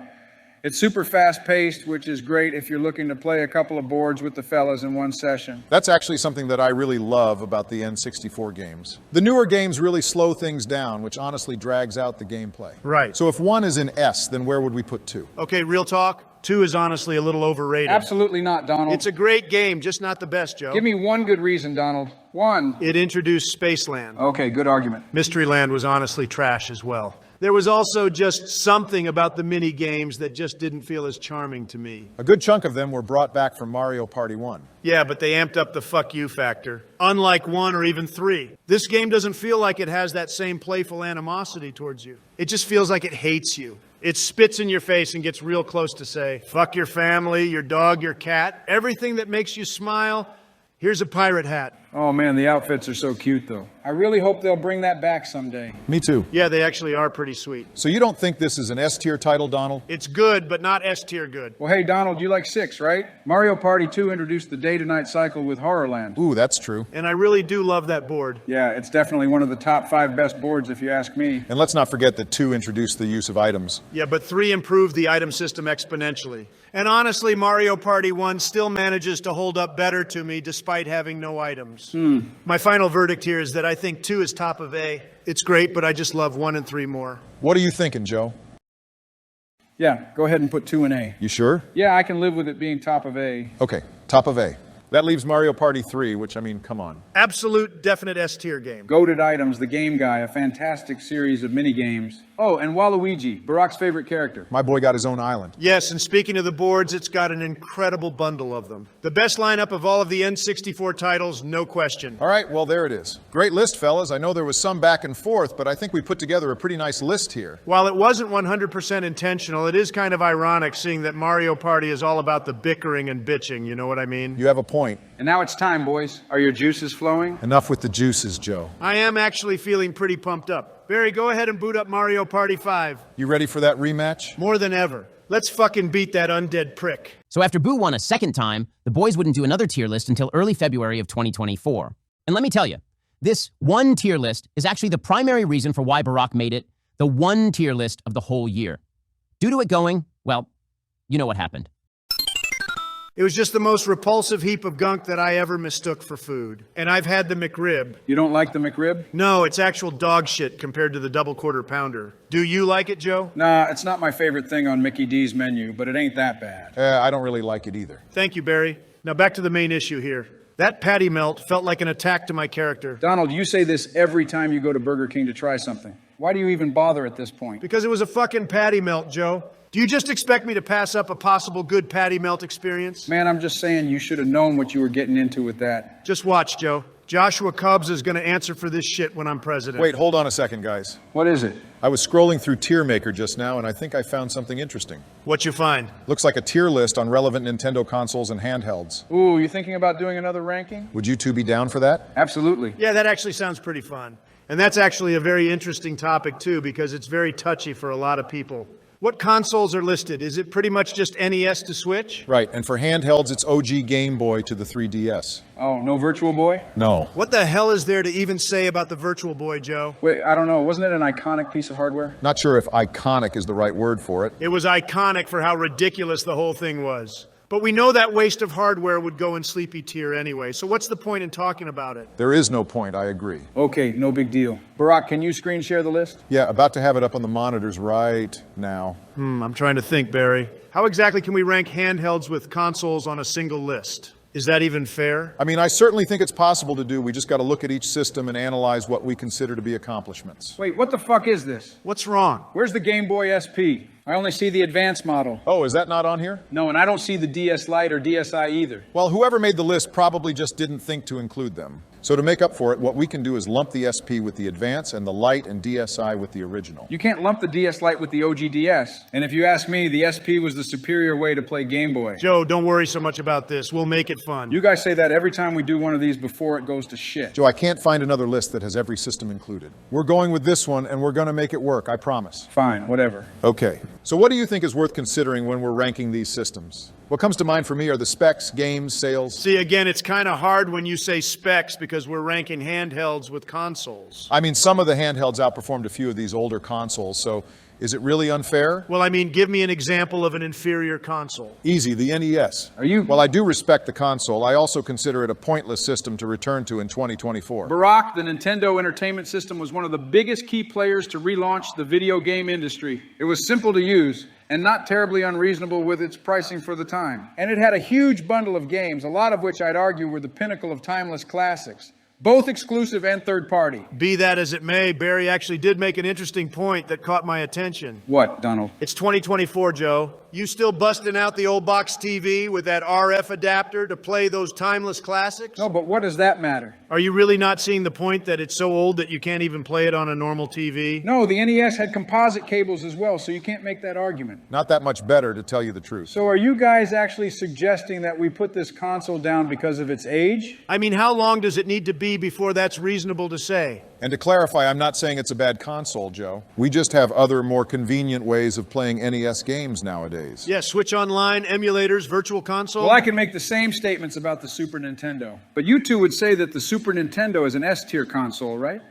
it's super fast-paced, which is great if you're looking to play a couple of boards with the fellas in one session. That's actually something that I really love about the N64 games. The newer games really slow things down, which honestly drags out the gameplay. Right. So if 1 is in S, then where would we put 2? Okay, real talk. 2 is honestly a little overrated. Absolutely not, Donald. It's a great game, just not the best, Joe. Give me one good reason, Donald. One. It introduced Spaceland. Okay, good argument. Mysteryland was honestly trash as well. There was also just something about the mini games that just didn't feel as charming to me. A good chunk of them were brought back from Mario Party 1. Yeah, but they amped up the fuck you factor. Unlike 1 or even 3. This game doesn't feel like it has that same playful animosity towards you. It just feels like it hates you. It spits in your face and gets real close to say, fuck your family, your dog, your cat, everything that makes you smile. Here's a pirate hat. Oh man, the outfits are so cute though. I really hope they'll bring that back someday. Me too. Yeah, they actually are pretty sweet. So you don't think this is an S-tier title, Donald? It's good, but not S-tier good. Well, hey Donald, you like 6, right? Mario Party 2 introduced the day-to-night cycle with Horrorland. Ooh, that's true. And I really do love that board. Yeah, it's definitely one of the top 5 best boards if you ask me. And let's not forget that 2 introduced the use of items. Yeah, but 3 improved the item system exponentially. And honestly, Mario Party 1 still manages to hold up better to me despite having no items. My final verdict here is that I think 2 is top of A. It's great, but I just love 1 and 3 more. What are you thinking, Joe? Yeah, go ahead and put 2 in A. You sure? Yeah, I can live with it being top of A. Okay, top of A. That leaves Mario Party 3, which, I mean, come on. Absolute, definite S-tier game. Goated Items, The Game Guy, a fantastic series of mini-games. Oh, and Waluigi, Barack's favorite character. My boy got his own island. Yes, and speaking of the boards, it's got an incredible bundle of them. The best lineup of all of the N64 titles, no question. All right, well, there it is. Great list, fellas. I know there was some back and forth, but I think we put together a pretty nice list here. While it wasn't 100% intentional, it is kind of ironic seeing that Mario Party is all about the bickering and bitching, you know what I mean? You have a point. And now it's time, boys. Are your juices flowing? Enough with the juices, Joe. I am actually feeling pretty pumped up. Barry, go ahead and boot up Mario Party 5. You ready for that rematch? More than ever. Let's fucking beat that undead prick. So after Boo won a second time, the boys wouldn't do another tier list until early February of 2024. And let me tell you, this one tier list is actually the primary reason for why Barack made it the one tier list of the whole year. Due to it going, well, you know what happened. It was just the most repulsive heap of gunk that I ever mistook for food. And I've had the McRib. You don't like the McRib? No, it's actual dog shit compared to the double quarter pounder. Do you like it, Joe? Nah, it's not my favorite thing on Mickey D's menu, but it ain't that bad. I don't really like it either. Thank you, Barry. Now back to the main issue here. That patty melt felt like an attack to my character. Donald, you say this every time you go to Burger King to try something. Why do you even bother at this point? Because it was a fucking patty melt, Joe. Do you just expect me to pass up a possible good patty melt experience? Man, I'm just saying you should have known what you were getting into with that. Just watch, Joe. Joshua Cubs is going to answer for this shit when I'm president. Wait, hold on a second, guys. What is it? I was scrolling through Tier Maker just now, and I think I found something interesting. What you find? Looks like a tier list on relevant Nintendo consoles and handhelds. Ooh, you thinking about doing another ranking? Would you two be down for that? Absolutely. Yeah, that actually sounds pretty fun. And that's actually a very interesting topic, too, because it's very touchy for a lot of people. What consoles are listed? Is it pretty much just NES to Switch? Right, and for handhelds, it's OG Game Boy to the 3DS. Oh, no Virtual Boy? No. What the hell is there to even say about the Virtual Boy, Joe? Wait, I don't know. Wasn't it an iconic piece of hardware? Not sure if iconic is the right word for it. It was iconic for how ridiculous the whole thing was. But we know that waste of hardware would go in sleepy tier anyway, so what's the point in talking about it? There is no point, I agree. Okay, no big deal. Barack, can you screen share the list? Yeah, about to have it up on the monitors right now. I'm trying to think, Barry. How exactly can we rank handhelds with consoles on a single list? Is that even fair? I mean, I certainly think it's possible to do. We just got to look at each system and analyze what we consider to be accomplishments. Wait, what the fuck is this? What's wrong? Where's the Game Boy SP? I only see the advanced model. Oh, is that not on here? No, and I don't see the DS Lite or DSi either. Well, whoever made the list probably just didn't think to include them. So to make up for it, what we can do is lump the SP with the Advance and the Lite and DSi with the original. You can't lump the DS Lite with the OG DS. And if you ask me, the SP was the superior way to play Game Boy. Joe, don't worry so much about this. We'll make it fun. You guys say that every time we do one of these before it goes to shit. Joe, I can't find another list that has every system included. We're going with this one, and we're going to make it work, I promise. Fine, whatever. Okay, so what do you think is worth considering when we're ranking these systems? What comes to mind for me are the specs, games, sales. See, again, it's kind of hard when you say specs because we're ranking handhelds with consoles. I mean, some of the handhelds outperformed a few of these older consoles, so is it really unfair? Well, I mean, give me an example of an inferior console. Easy, the NES. Are you... While I do respect the console, I also consider it a pointless system to return to in 2024. Barack, the Nintendo Entertainment System was one of the biggest key players to relaunch the video game industry. It was simple to use and not terribly unreasonable with its pricing for the time. And it had a huge bundle of games, a lot of which I'd argue were the pinnacle of timeless classics, both exclusive and third party. Be that as it may, Barry actually did make an interesting point that caught my attention. What, Donald? It's 2024, Joe. You still busting out the old box TV with that RF adapter to play those timeless classics? No, but what does that matter? Are you really not seeing the point that it's so old that you can't even play it on a normal TV? No, the NES had composite cables as well, so you can't make that argument. Not that much better, to tell you the truth. So are you guys actually suggesting that we put this console down because of its age? I mean, how long does it need to be before that's reasonable to say? And to clarify, I'm not saying it's a bad console, Joe. We just have other, more convenient ways of playing NES games nowadays. Yeah, Switch Online, emulators, virtual console. Well, I can make the same statements about the Super Nintendo. But you two would say that the Super Nintendo is an S-tier console, right?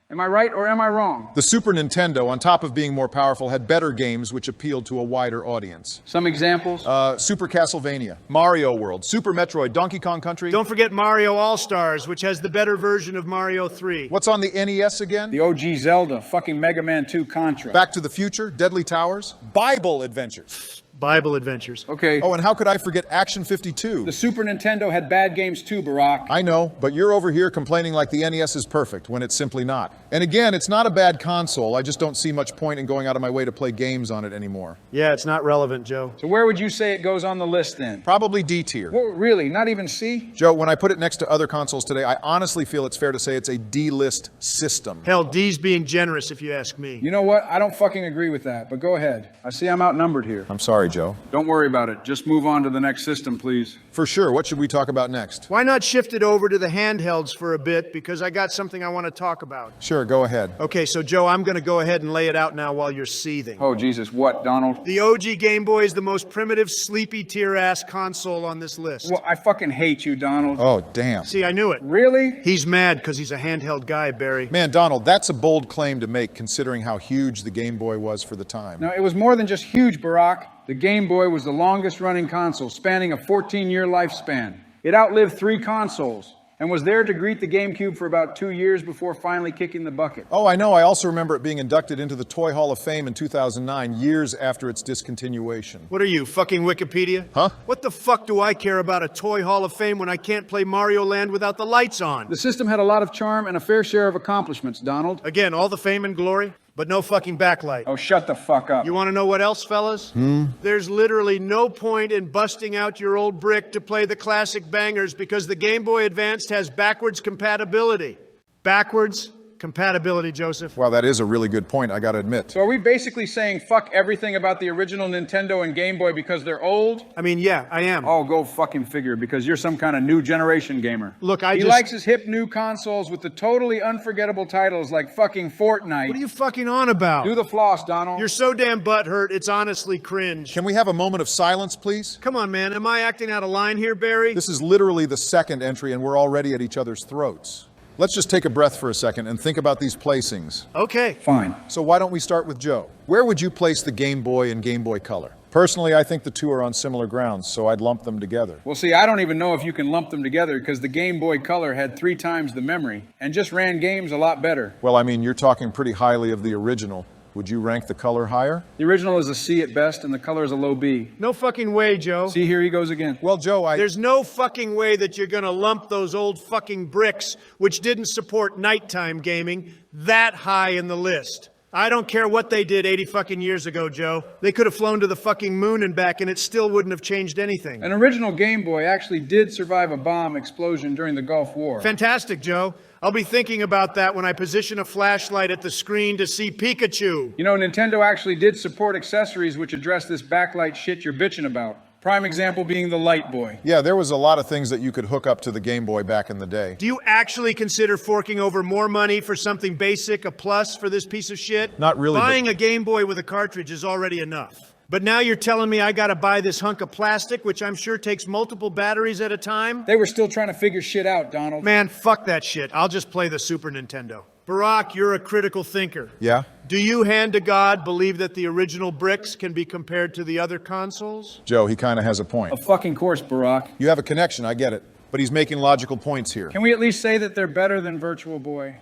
Am I right or am I wrong? The Super Nintendo, on top of being more powerful, had better games which appealed to a wider audience. Some examples? Super Castlevania, Mario World, Super Metroid, Donkey Kong Country. Don't forget Mario All-Stars, which has the better version of Mario 3. What's on the NES again? The OG Zelda, fucking Mega Man 2 Contra. Back to the Future, Deadly Towers, Bible Adventures. Bible Adventures. Okay. Oh, and how could I forget Action 52? The Super Nintendo had bad games too, Barack. I know, but you're over here complaining like the NES is perfect, when it's simply not. And again, it's not a bad console, I just don't see much point in going out of my way to play games on it anymore. Yeah, it's not relevant, Joe. So where would you say it goes on the list then? Probably D tier. Well, really? Not even C? Joe, when I put it next to other consoles today, I honestly feel it's fair to say it's a D-list system. Hell, D's being generous if you ask me. You know what? I don't fucking agree with that, but go ahead. I see I'm outnumbered here. I'm sorry, Joe. Don't worry about it. Just move on to the next system, please. For sure. What should we talk about next? Why not shift it over to the handhelds for a bit, because I got something I want to talk about. Sure, go ahead. Okay, so Joe, I'm going to go ahead and lay it out now while you're seething. Oh, Jesus. What, Donald? The OG Game Boy is the most primitive, sleepy tier-ass console on this list. Well, I fucking hate you, Donald. Oh, damn. See, I knew it. Really? He's mad because he's a handheld guy, Barry. Man, Donald, that's a bold claim to make considering how huge the Game Boy was for the time. No, it was more than just huge, Barack. The Game Boy was the longest-running console, spanning a 14-year lifespan. It outlived 3 consoles and was there to greet the GameCube for about 2 years before finally kicking the bucket. Oh, I know. I also remember it being inducted into the Toy Hall of Fame in 2009, years after its discontinuation. What are you, fucking Wikipedia? Huh? What the fuck do I care about a Toy Hall of Fame when I can't play Mario Land without the lights on? The system had a lot of charm and a fair share of accomplishments, Donald. Again, all the fame and glory, but no fucking backlight. Oh, shut the fuck up. You want to know what else, fellas? There's literally no point in busting out your old brick to play the classic bangers because the Game Boy Advance has backwards compatibility. Backwards compatibility, Joseph. Wow, that is a really good point, I gotta admit. So are we basically saying fuck everything about the original Nintendo and Game Boy because they're old? I mean, yeah, I am. Oh, go fucking figure, because you're some kind of new generation gamer. Look, He likes his hip new consoles with the totally unforgettable titles like fucking Fortnite. What are you fucking on about? Do the floss, Donald. You're so damn butthurt, it's honestly cringe. Can we have a moment of silence, please? Come on, man, am I acting out of line here, Barry? This is literally the second entry and we're already at each other's throats. Let's just take a breath for a second and think about these placings. Okay. Fine. So why don't we start with Joe? Where would you place the Game Boy and Game Boy Color? Personally, I think the two are on similar grounds, so I'd lump them together. Well, see, I don't even know if you can lump them together because the Game Boy Color had 3 times the memory and just ran games a lot better. Well, I mean, you're talking pretty highly of the original. Would you rank the color higher? The original is a C at best, and the color is a low B. No fucking way, Joe. See, here he goes again. Well, Joe, There's no fucking way that you're gonna lump those old fucking bricks, which didn't support nighttime gaming, that high in the list. I don't care what they did 80 fucking years ago, Joe. They could have flown to the fucking moon and back and it still wouldn't have changed anything. An original Game Boy actually did survive a bomb explosion during the Gulf War. Fantastic, Joe. I'll be thinking about that when I position a flashlight at the screen to see Pikachu. You know, Nintendo actually did support accessories which address this backlight shit you're bitching about. Prime example being the Light Boy. Yeah, there was a lot of things that you could hook up to the Game Boy back in the day. Do you actually consider forking over more money for something basic a plus for this piece of shit? Not really. Buying a Game Boy with a cartridge is already enough. But now you're telling me I gotta buy this hunk of plastic, which I'm sure takes multiple batteries at a time? They were still trying to figure shit out, Donald. Man, fuck that shit. I'll just play the Super Nintendo. Barack, you're a critical thinker. Yeah? Do you, hand to God, believe that the original bricks can be compared to the other consoles? Joe, he kind of has a point. Of fucking course, Barack. You have a connection, I get it. But he's making logical points here. Can we at least say that they're better than Virtual Boy?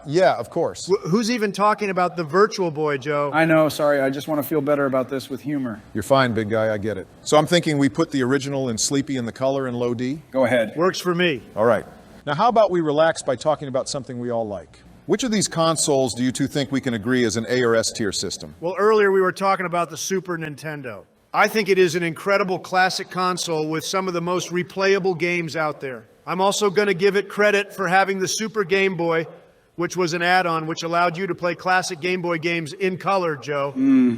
Yeah, of course. Who's even talking about the Virtual Boy, Joe? I know, sorry, I just want to feel better about this with humor. You're fine, big guy, I get it. So I'm thinking we put the original in Sleepy in the color and low D? Go ahead. Works for me. All right. Now how about we relax by talking about something we all like? Which of these consoles do you two think we can agree is an A or S tier system? Well, earlier we were talking about the Super Nintendo. I think it is an incredible classic console with some of the most replayable games out there. I'm also going to give it credit for having the Super Game Boy, which was an add-on which allowed you to play classic Game Boy games in color, Joe.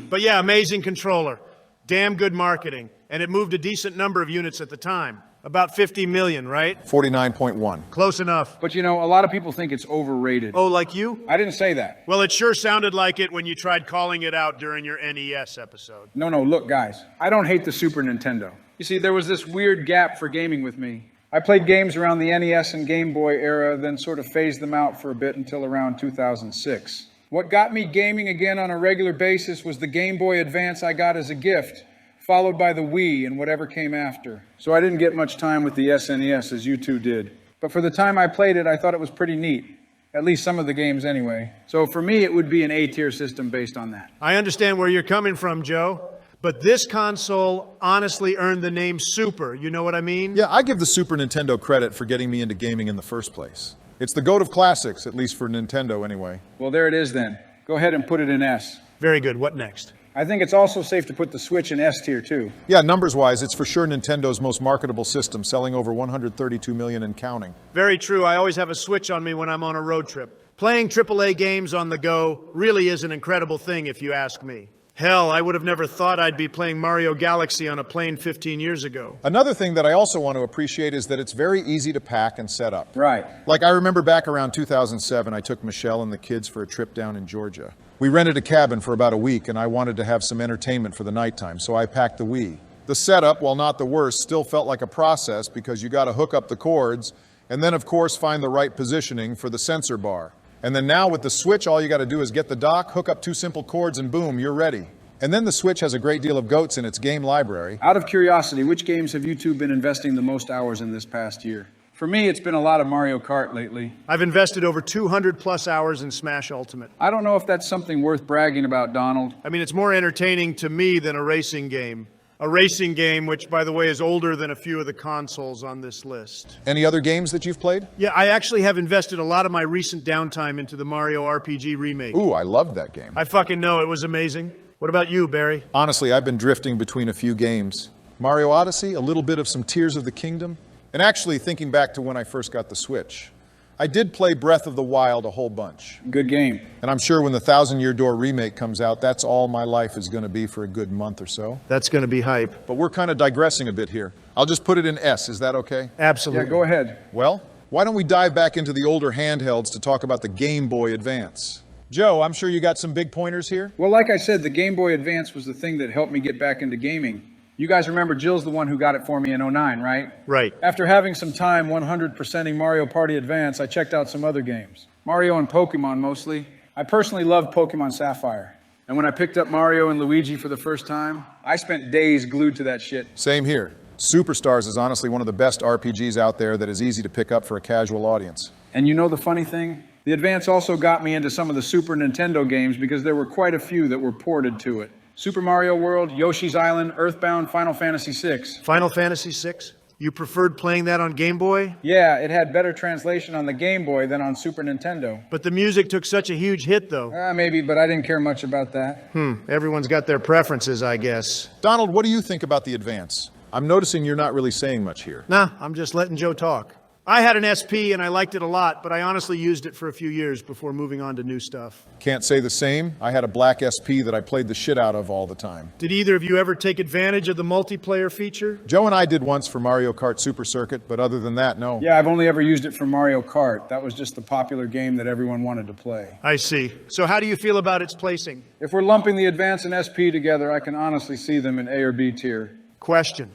But yeah, amazing controller. Damn good marketing. And it moved a decent number of units at the time. About 50 million, right? 49.1. Close enough. But you know, a lot of people think it's overrated. Oh, like you? I didn't say that. Well, it sure sounded like it when you tried calling it out during your NES episode. No, look, guys. I don't hate the Super Nintendo. You see, there was this weird gap for gaming with me. I played games around the NES and Game Boy era, then sort of phased them out for a bit until around 2006. What got me gaming again on a regular basis was the Game Boy Advance I got as a gift, followed by the Wii and whatever came after. So I didn't get much time with the SNES as you two did. But for the time I played it, I thought it was pretty neat. At least some of the games anyway. So for me, it would be an A-tier system based on that. I understand where you're coming from, Joe. But this console honestly earned the name Super. You know what I mean? Yeah, I give the Super Nintendo credit for getting me into gaming in the first place. It's the GOAT of classics, at least for Nintendo anyway. Well, there it is then. Go ahead and put it in S. Very good. What next? I think it's also safe to put the Switch in S tier too. Yeah, numbers-wise, it's for sure Nintendo's most marketable system, selling over 132 million and counting. Very true. I always have a Switch on me when I'm on a road trip. Playing AAA games on the go really is an incredible thing, if you ask me. Hell, I would have never thought I'd be playing Mario Galaxy on a plane 15 years ago. Another thing that I also want to appreciate is that it's very easy to pack and set up. Right. Like I remember back around 2007, I took Michelle and the kids for a trip down in Georgia. We rented a cabin for about a week and I wanted to have some entertainment for the nighttime, so I packed the Wii. The setup, while not the worst, still felt like a process because you got to hook up the cords and then of course find the right positioning for the sensor bar. And then now with the Switch, all you got to do is get the dock, hook up two simple cords, and boom, you're ready. And then the Switch has a great deal of GOATs in its game library. Out of curiosity, which games have you two been investing the most hours in this past year? For me, it's been a lot of Mario Kart lately. I've invested over 200 plus hours in Smash Ultimate. I don't know if that's something worth bragging about, Donald. I mean, it's more entertaining to me than a racing game. A racing game, which, by the way, is older than a few of the consoles on this list. Any other games that you've played? Yeah, I actually have invested a lot of my recent downtime into the Mario RPG remake. Ooh, I loved that game. I fucking know, it was amazing. What about you, Barry? Honestly, I've been drifting between a few games. Mario Odyssey, a little bit of some Tears of the Kingdom, and actually thinking back to when I first got the Switch. I did play Breath of the Wild a whole bunch. Good game. And I'm sure when the Thousand Year Door remake comes out, that's all my life is going to be for a good month or so. That's going to be hype. But we're kind of digressing a bit here. I'll just put it in S. Is that okay? Absolutely. Yeah, go ahead. Well, why don't we dive back into the older handhelds to talk about the Game Boy Advance? Joe, I'm sure you got some big pointers here? Well, like I said, the Game Boy Advance was the thing that helped me get back into gaming. You guys remember Jill's the one who got it for me in '09, right? Right. After having some time 100%ing Mario Party Advance, I checked out some other games. Mario and Pokemon mostly. I personally loved Pokemon Sapphire. And when I picked up Mario and Luigi for the first time, I spent days glued to that shit. Same here. Superstars is honestly one of the best RPGs out there that is easy to pick up for a casual audience. And you know the funny thing? The Advance also got me into some of the Super Nintendo games because there were quite a few that were ported to it. Super Mario World, Yoshi's Island, Earthbound, Final Fantasy VI. Final Fantasy VI? You preferred playing that on Game Boy? Yeah, it had better translation on the Game Boy than on Super Nintendo. But the music took such a huge hit, though. Maybe, but I didn't care much about that. Everyone's got their preferences, I guess. Donald, what do you think about the Advance? I'm noticing you're not really saying much here. Nah, I'm just letting Joe talk. I had an SP and I liked it a lot, but I honestly used it for a few years before moving on to new stuff. Can't say the same. I had a black SP that I played the shit out of all the time. Did either of you ever take advantage of the multiplayer feature? Joe and I did once for Mario Kart Super Circuit, but other than that, no. Yeah, I've only ever used it for Mario Kart. That was just the popular game that everyone wanted to play. I see. So how do you feel about its placing? If we're lumping the Advance and SP together, I can honestly see them in A or B tier. Question.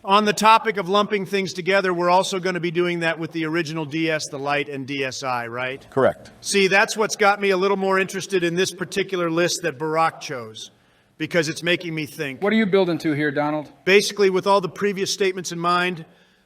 On the topic of lumping things together, we're also going to be doing that with the original DS, the Lite, and DSi, right? Correct. See, that's what's got me a little more interested in this particular list that Barack chose, because it's making me think. What are you building to here, Donald? Basically, with all the previous statements in mind,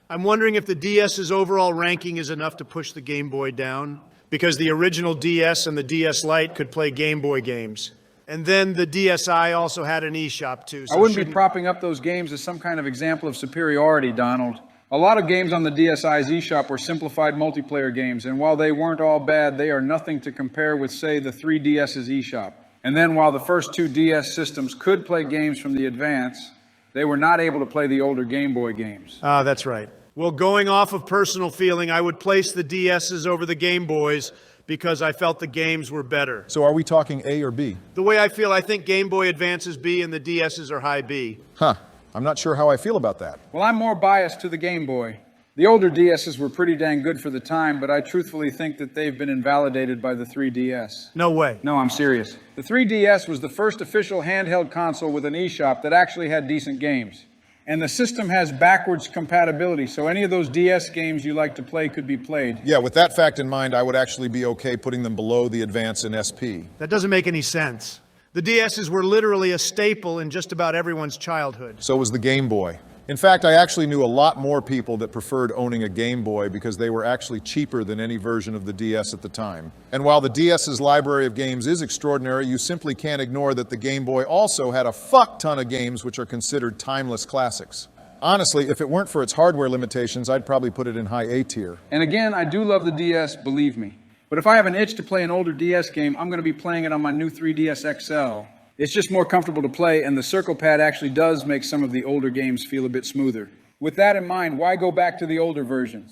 I'm wondering if the DS's overall ranking is enough to push the Game Boy down, because the original DS and the DS Lite could play Game Boy games. And then the DSi also had an eShop, too. So I wouldn't be propping up those games as some kind of example of superiority, Donald. A lot of games on the DSi's eShop were simplified multiplayer games, and while they weren't all bad, they are nothing to compare with, say, the 3DS's eShop. And then while the first two DS systems could play games from the Advance, they were not able to play the older Game Boy games. Ah, that's right. Well, going off of personal feeling, I would place the DSs over the Game Boys, because I felt the games were better. So are we talking A or B? The way I feel, I think Game Boy Advance is B and the DSs are high B. Huh. I'm not sure how I feel about that. Well, I'm more biased to the Game Boy. The older DSs were pretty dang good for the time, but I truthfully think that they've been invalidated by the 3DS. No way. No, I'm serious. The 3DS was the first official handheld console with an eShop that actually had decent games. And the system has backwards compatibility, so any of those DS games you like to play could be played. Yeah, with that fact in mind, I would actually be okay putting them below the Advance and SP. That doesn't make any sense. The DSs were literally a staple in just about everyone's childhood. So was the Game Boy. In fact, I actually knew a lot more people that preferred owning a Game Boy because they were actually cheaper than any version of the DS at the time. And while the DS's library of games is extraordinary, you simply can't ignore that the Game Boy also had a fuck ton of games which are considered timeless classics. Honestly, if it weren't for its hardware limitations, I'd probably put it in high A tier. And again, I do love the DS, believe me. But if I have an itch to play an older DS game, I'm going to be playing it on my new 3DS XL. It's just more comfortable to play, and the circle pad actually does make some of the older games feel a bit smoother. With that in mind, why go back to the older versions?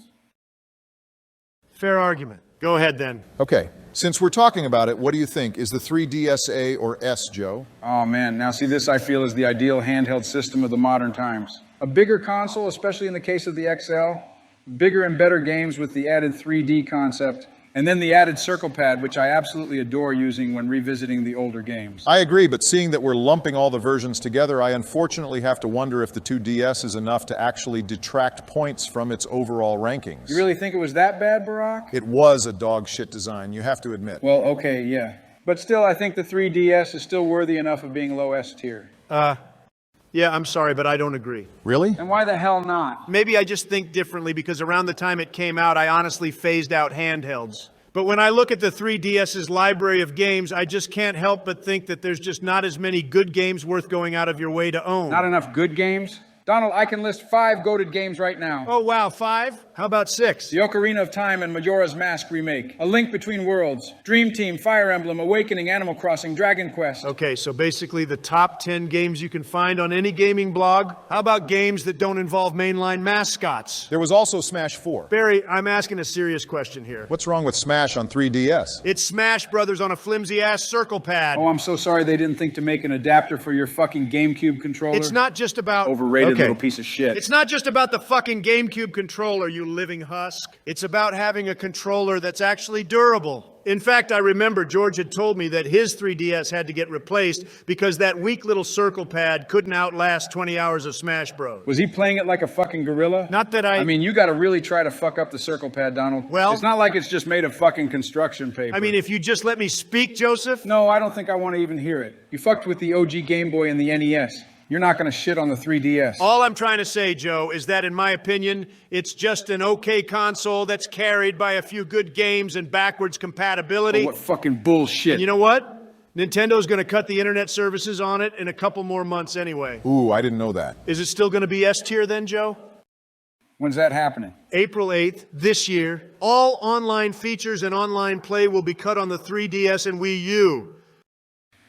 Fair argument. Go ahead, then. Okay, since we're talking about it, what do you think? Is the 3DS A or S, Joe? Oh man, now see, this I feel is the ideal handheld system of the modern times. A bigger console, especially in the case of the XL, bigger and better games with the added 3D concept, and then the added circle pad, which I absolutely adore using when revisiting the older games. I agree, but seeing that we're lumping all the versions together, I unfortunately have to wonder if the 2DS is enough to actually detract points from its overall rankings. You really think it was that bad, Barack? It was a dog shit design, you have to admit. Well, okay, yeah. But still, I think the 3DS is still worthy enough of being low S tier. Yeah, I'm sorry, but I don't agree. Really? And why the hell not? Maybe I just think differently because around the time it came out, I honestly phased out handhelds. But when I look at the 3DS's library of games, I just can't help but think that there's just not as many good games worth going out of your way to own. Not enough good games? Donald, I can list 5 goated games right now. Oh, wow, 5? How about 6? The Ocarina of Time and Majora's Mask remake. A Link Between Worlds. Dream Team, Fire Emblem, Awakening, Animal Crossing, Dragon Quest. Okay, so basically the top 10 games you can find on any gaming blog. How about games that don't involve mainline mascots? There was also Smash 4. Barry, I'm asking a serious question here. What's wrong with Smash on 3DS? It's Smash Brothers on a flimsy-ass circle pad. Oh, I'm so sorry they didn't think to make an adapter for your fucking GameCube controller. It's not just about... Overrated little piece of shit. It's not just about the fucking GameCube controller, you living husk. It's about having a controller that's actually durable. In fact, I remember George had told me that his 3DS had to get replaced because that weak little circle pad couldn't outlast 20 hours of Smash Bros. Was he playing it like a fucking gorilla? Not that I mean, you gotta really try to fuck up the circle pad, Donald. Well... It's not like it's just made of fucking construction paper. I mean, if you just let me speak, Joseph? No, I don't think I want to even hear it. You fucked with the OG Game Boy and the NES. You're not going to shit on the 3DS. All I'm trying to say, Joe, is that in my opinion, it's just an okay console that's carried by a few good games and backwards compatibility. Oh, what fucking bullshit. And you know what? Nintendo's going to cut the internet services on it in a couple more months anyway. Ooh, I didn't know that. Is it still going to be S tier then, Joe? When's that happening? April 8th, this year. All online features and online play will be cut on the 3DS and Wii U.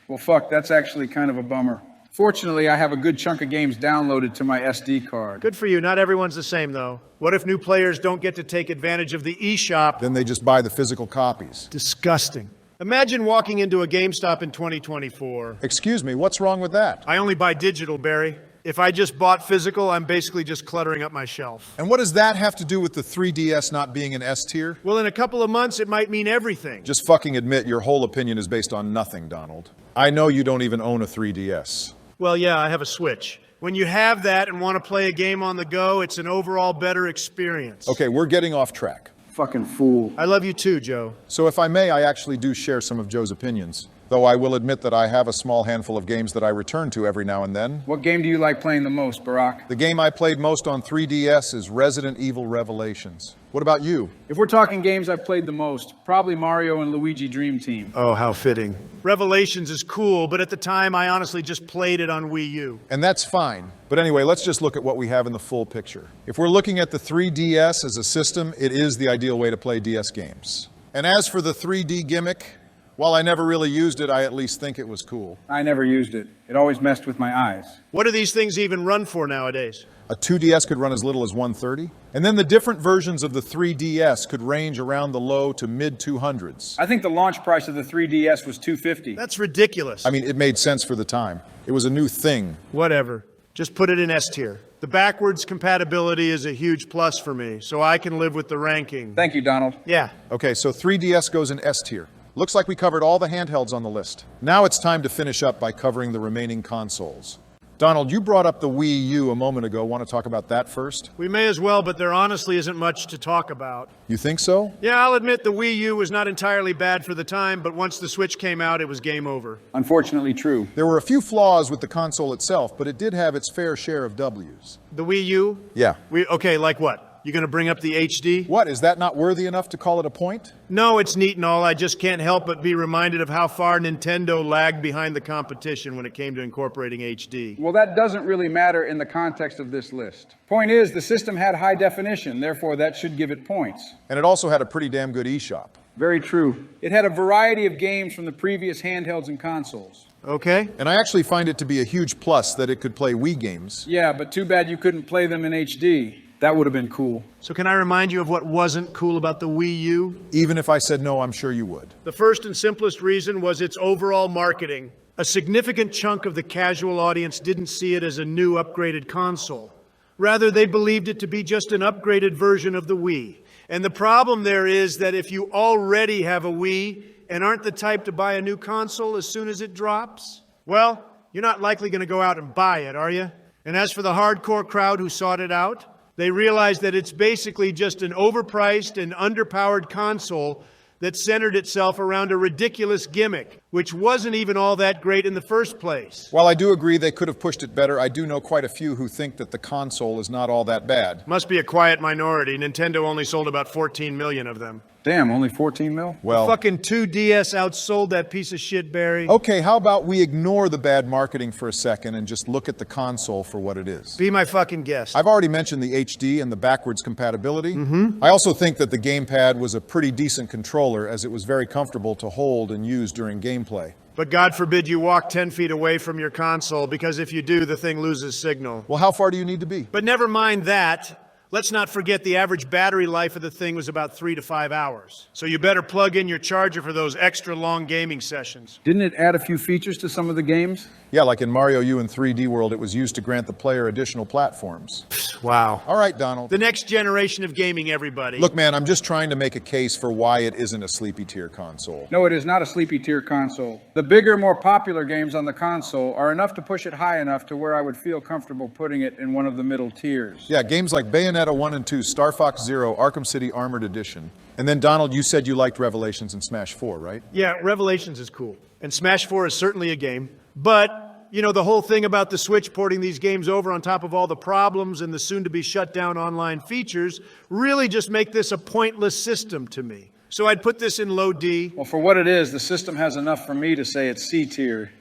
Well, fuck, that's actually kind of a bummer. Fortunately, I have a good chunk of games downloaded to my SD card. Good for you. Not everyone's the same, though. What if new players don't get to take advantage of the eShop? Then they just buy the physical copies. Disgusting. Imagine walking into a GameStop in 2024. Excuse me, what's wrong with that? I only buy digital, Barry. If I just bought physical, I'm basically just cluttering up my shelf. And what does that have to do with the 3DS not being an S tier? Well, in a couple of months, it might mean everything. Just fucking admit your whole opinion is based on nothing, Donald. I know you don't even own a 3DS. Well, yeah, I have a Switch. When you have that and want to play a game on the go, it's an overall better experience. Okay, we're getting off track. Fucking fool. I love you too, Joe. So if I may, I actually do share some of Joe's opinions. Though I will admit that I have a small handful of games that I return to every now and then. What game do you like playing the most, Barack? The game I played most on 3DS is Resident Evil Revelations. What about you? If we're talking games I've played the most, probably Mario and Luigi Dream Team. Oh, how fitting. Revelations is cool, but at the time, I honestly just played it on Wii U. And that's fine. But anyway, let's just look at what we have in the full picture. If we're looking at the 3DS as a system, it is the ideal way to play DS games. And as for the 3D gimmick, while I never really used it, I at least think it was cool. I never used it. It always messed with my eyes. What do these things even run for nowadays? A 2DS could run as little as 130. And then the different versions of the 3DS could range around the low to mid 200s. I think the launch price of the 3DS was $250. That's ridiculous. I mean, it made sense for the time. It was a new thing. Whatever. Just put it in S tier. The backwards compatibility is a huge plus for me, so I can live with the ranking. Thank you, Donald. Yeah. Okay, so 3DS goes in S tier. Looks like we covered all the handhelds on the list. Now it's time to finish up by covering the remaining consoles. Donald, you brought up the Wii U a moment ago. Want to talk about that first? We may as well, but there honestly isn't much to talk about. You think so? Yeah, I'll admit the Wii U was not entirely bad for the time, but once the Switch came out, it was game over. Unfortunately true. There were a few flaws with the console itself, but it did have its fair share of W's. The Wii U? Yeah. Okay, like what? You gonna bring up the HD? What, is that not worthy enough to call it a point? No, it's neat and all. I just can't help but be reminded of how far Nintendo lagged behind the competition when it came to incorporating HD. Well, that doesn't really matter in the context of this list. Point is, the system had high definition, therefore that should give it points. And it also had a pretty damn good eShop. Very true. It had a variety of games from the previous handhelds and consoles. Okay. And I actually find it to be a huge plus that it could play Wii games. Yeah, but too bad you couldn't play them in HD. That would have been cool. So can I remind you of what wasn't cool about the Wii U? Even if I said no, I'm sure you would. The first and simplest reason was its overall marketing. A significant chunk of the casual audience didn't see it as a new upgraded console. Rather, they believed it to be just an upgraded version of the Wii. And the problem there is that if you already have a Wii and aren't the type to buy a new console as soon as it drops, well, you're not likely going to go out and buy it, are you? And as for the hardcore crowd who sought it out, they realized that it's basically just an overpriced and underpowered console that centered itself around a ridiculous gimmick, which wasn't even all that great in the first place. While I do agree they could have pushed it better, I do know quite a few who think that the console is not all that bad. Must be a quiet minority. Nintendo only sold about 14 million of them. Damn, only 14 mil? Well, Fucking 2DS outsold that piece of shit, Barry. okay, how about we ignore the bad marketing for a second and just look at the console for what it is? Be my fucking guest. I've already mentioned the HD and the backwards compatibility. I also think that the gamepad was a pretty decent controller, as it was very comfortable to hold and use during gameplay. But God forbid you walk 10 feet away from your console, because if you do, the thing loses signal. Well, how far do you need to be? But never mind that. Let's not forget the average battery life of the thing was about 3 to 5 hours. So you better plug in your charger for those extra long gaming sessions. Didn't it add a few features to some of the games? Yeah, like in Mario U and 3D World, it was used to grant the player additional platforms. Wow. All right, Donald. The next generation of gaming, everybody. Look, man, I'm just trying to make a case for why it isn't a sleepy tier console. No, it is not a sleepy tier console. The bigger, more popular games on the console are enough to push it high enough to where I would feel comfortable putting it in one of the middle tiers. Yeah, games like Bayonetta 1 and 2, Star Fox Zero, Arkham City Armored Edition. And then, Donald, you said you liked Revelations and Smash 4, right? Yeah, Revelations is cool. And Smash 4 is certainly a game. But You know, the whole thing about the Switch porting these games over on top of all the problems and the soon-to-be shut-down online features really just make this a pointless system to me. So I'd put this in low D. Well, for what it is, the system has enough for me to say it's C tier.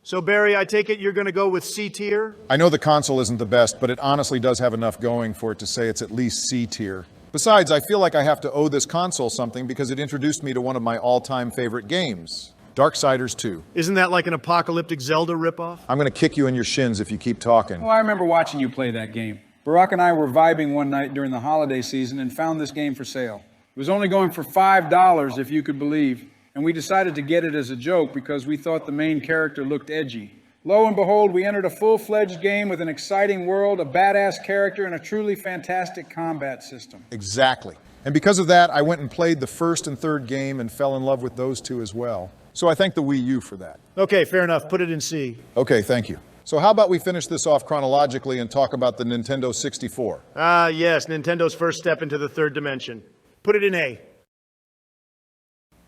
So Barry, I take it you're going to go with C tier? I know the console isn't the best, but it honestly does have enough going for it to say it's at least C tier. Besides, I feel like I have to owe this console something because it introduced me to one of my all-time favorite games, Darksiders 2. Isn't that like an apocalyptic Zelda ripoff? I'm going to kick you in your shins if you keep talking. Oh, I remember watching you play that game. Barack and I were vibing one night during the holiday season and found this game for sale. It was only going for $5, if you could believe, and we decided to get it as a joke because we thought the main character looked edgy. Lo and behold, we entered a full-fledged game with an exciting world, a badass character, and a truly fantastic combat system. Exactly. And because of that, I went and played the first and third game and fell in love with those two as well. So I thank the Wii U for that. Okay, fair enough. Put it in C. Okay, thank you. So how about we finish this off chronologically and talk about the Nintendo 64? Ah, yes, Nintendo's first step into the third dimension. Put it in A.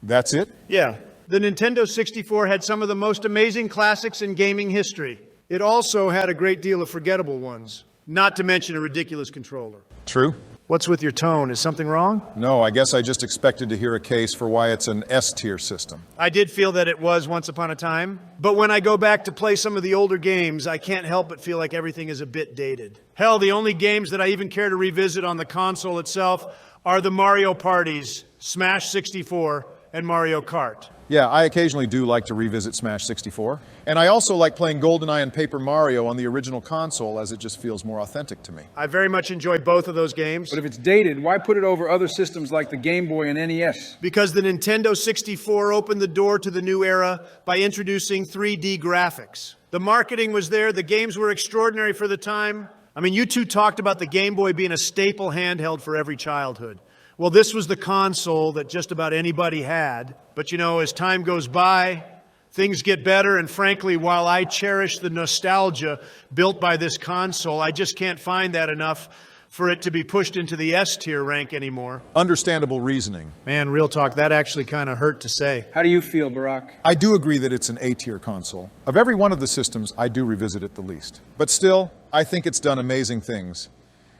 That's it? Yeah. The Nintendo 64 had some of the most amazing classics in gaming history. It also had a great deal of forgettable ones, not to mention a ridiculous controller. True. What's with your tone? Is something wrong? No, I guess I just expected to hear a case for why it's an S-tier system. I did feel that it was once upon a time, but when I go back to play some of the older games, I can't help but feel like everything is a bit dated. Hell, the only games that I even care to revisit on the console itself are the Mario Parties, Smash 64, and Mario Kart. Yeah, I occasionally do like to revisit Smash 64. And I also like playing GoldenEye and Paper Mario on the original console as it just feels more authentic to me. I very much enjoy both of those games. But if it's dated, why put it over other systems like the Game Boy and NES? Because the Nintendo 64 opened the door to the new era by introducing 3D graphics. The marketing was there, the games were extraordinary for the time. I mean, you two talked about the Game Boy being a staple handheld for every childhood. Well, this was the console that just about anybody had. But you know, as time goes by, things get better, and frankly, while I cherish the nostalgia built by this console, I just can't find that enough for it to be pushed into the S-tier rank anymore. Understandable reasoning. Man, real talk, that actually kind of hurt to say. How do you feel, Barack? I do agree that it's an A-tier console. Of every one of the systems, I do revisit it the least. But still, I think it's done amazing things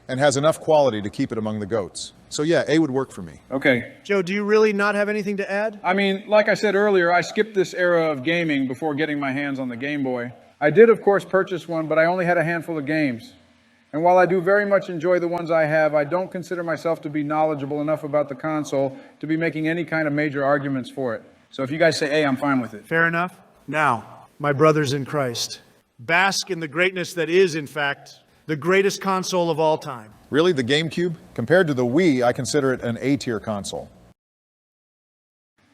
and has enough quality to keep it among the GOATs. So yeah, A would work for me. Okay. Joe, do you really not have anything to add? I mean, like I said earlier, I skipped this era of gaming before getting my hands on the Game Boy. I did, of course, purchase one, but I only had a handful of games. And while I do very much enjoy the ones I have, I don't consider myself to be knowledgeable enough about the console to be making any kind of major arguments for it. So if you guys say A, I'm fine with it. Fair enough. Now, my brothers in Christ, bask in the greatness that is, in fact, the greatest console of all time. Really, the GameCube? Compared to the Wii, I consider it an A-tier console.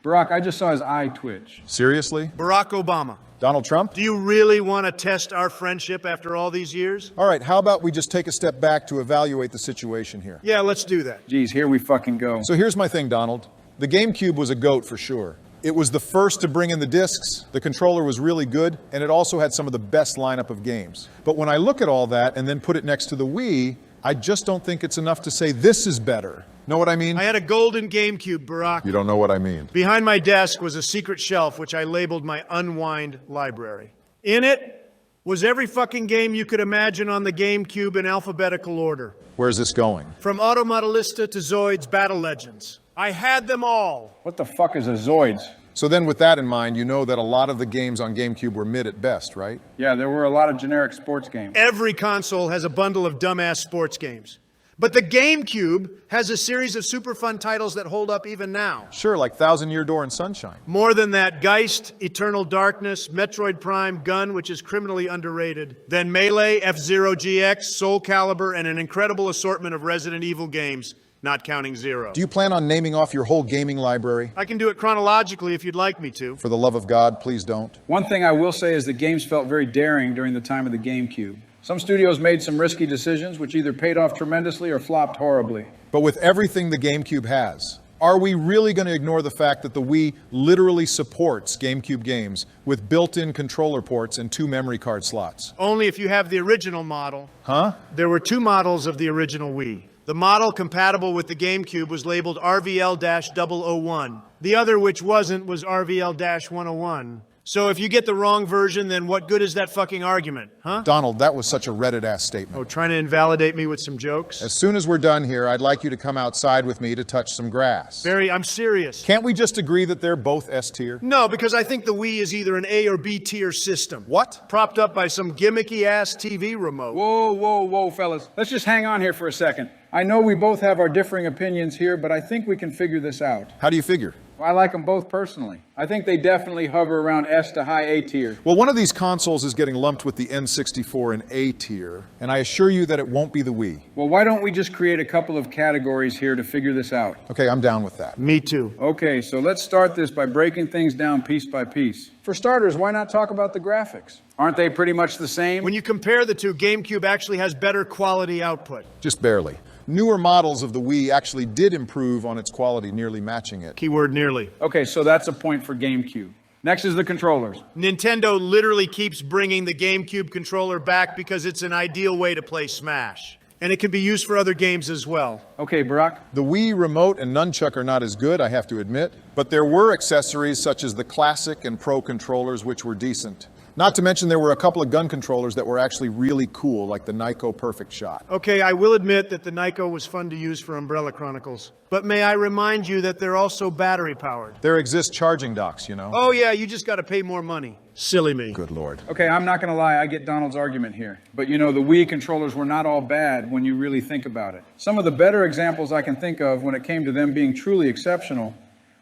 Barack, I just saw his eye twitch. Seriously? Barack Obama. Donald Trump? Do you really want to test our friendship after all these years? All right, how about we just take a step back to evaluate the situation here? Yeah, let's do that. Geez, here we fucking go. So here's my thing, Donald. The GameCube was a GOAT for sure. It was the first to bring in the discs, the controller was really good, and it also had some of the best lineup of games. But when I look at all that and then put it next to the Wii, I just don't think it's enough to say this is better. Know what I mean? I had a golden GameCube, Barack. You don't know what I mean. Behind my desk was a secret shelf which I labeled my Unwind library. In it was every fucking game you could imagine on the GameCube in alphabetical order. Where's this going? From Automodelista to Zoid's Battle Legends. I had them all. What the fuck is a Zoids? So then with that in mind, you know that a lot of the games on GameCube were mid at best, right? Yeah, there were a lot of generic sports games. Every console has a bundle of dumbass sports games. But the GameCube has a series of super fun titles that hold up even now. Sure, like Thousand Year Door and Sunshine. More than that, Geist, Eternal Darkness, Metroid Prime, Gun, which is criminally underrated, then Melee, F-Zero GX, Soul Calibur, and an incredible assortment of Resident Evil games, not counting Zero. Do you plan on naming off your whole gaming library? I can do it chronologically if you'd like me to. For the love of God, please don't. One thing I will say is that games felt very daring during the time of the GameCube. Some studios made some risky decisions which either paid off tremendously or flopped horribly. But with everything the GameCube has, are we really going to ignore the fact that the Wii literally supports GameCube games with built-in controller ports and 2 memory card slots? Only if you have the original model. Huh? There were 2 models of the original Wii. The model compatible with the GameCube was labeled RVL-001. The other, which wasn't, was RVL-101. So if you get the wrong version, then what good is that fucking argument, huh? Donald, that was such a Reddit-ass statement. Oh, trying to invalidate me with some jokes? As soon as we're done here, I'd like you to come outside with me to touch some grass. Barry, I'm serious. Can't we just agree that they're both S tier? No, because I think the Wii is either an A or B tier system. What? Propped up by some gimmicky-ass TV remote. Whoa, fellas. Let's just hang on here for a second. I know we both have our differing opinions here, but I think we can figure this out. How do you figure? Well, I like them both personally. I think they definitely hover around S to high A tier. Well, one of these consoles is getting lumped with the N64 in A tier, and I assure you that it won't be the Wii. Well, why don't we just create a couple of categories here to figure this out? Okay, I'm down with that. Me too. Okay, so let's start this by breaking things down piece by piece. For starters, why not talk about the graphics? Aren't they pretty much the same? When you compare the two, GameCube actually has better quality output. Just barely. Newer models of the Wii actually did improve on its quality, nearly matching it. Keyword nearly. Okay, so that's a point for GameCube. Next is the controllers. Nintendo literally keeps bringing the GameCube controller back because it's an ideal way to play Smash. And it can be used for other games as well. Okay, Barack. The Wii remote and nunchuck are not as good, I have to admit, but there were accessories such as the Classic and Pro controllers which were decent. Not to mention there were a couple of gun controllers that were actually really cool, like the Nyko Perfect Shot. Okay, I will admit that the Nyko was fun to use for Umbrella Chronicles. But may I remind you that they're also battery powered. There exist charging docks, you know. Oh yeah, you just gotta pay more money. Silly me. Good Lord. Okay, I'm not gonna lie, I get Donald's argument here. But you know, the Wii controllers were not all bad when you really think about it. Some of the better examples I can think of when it came to them being truly exceptional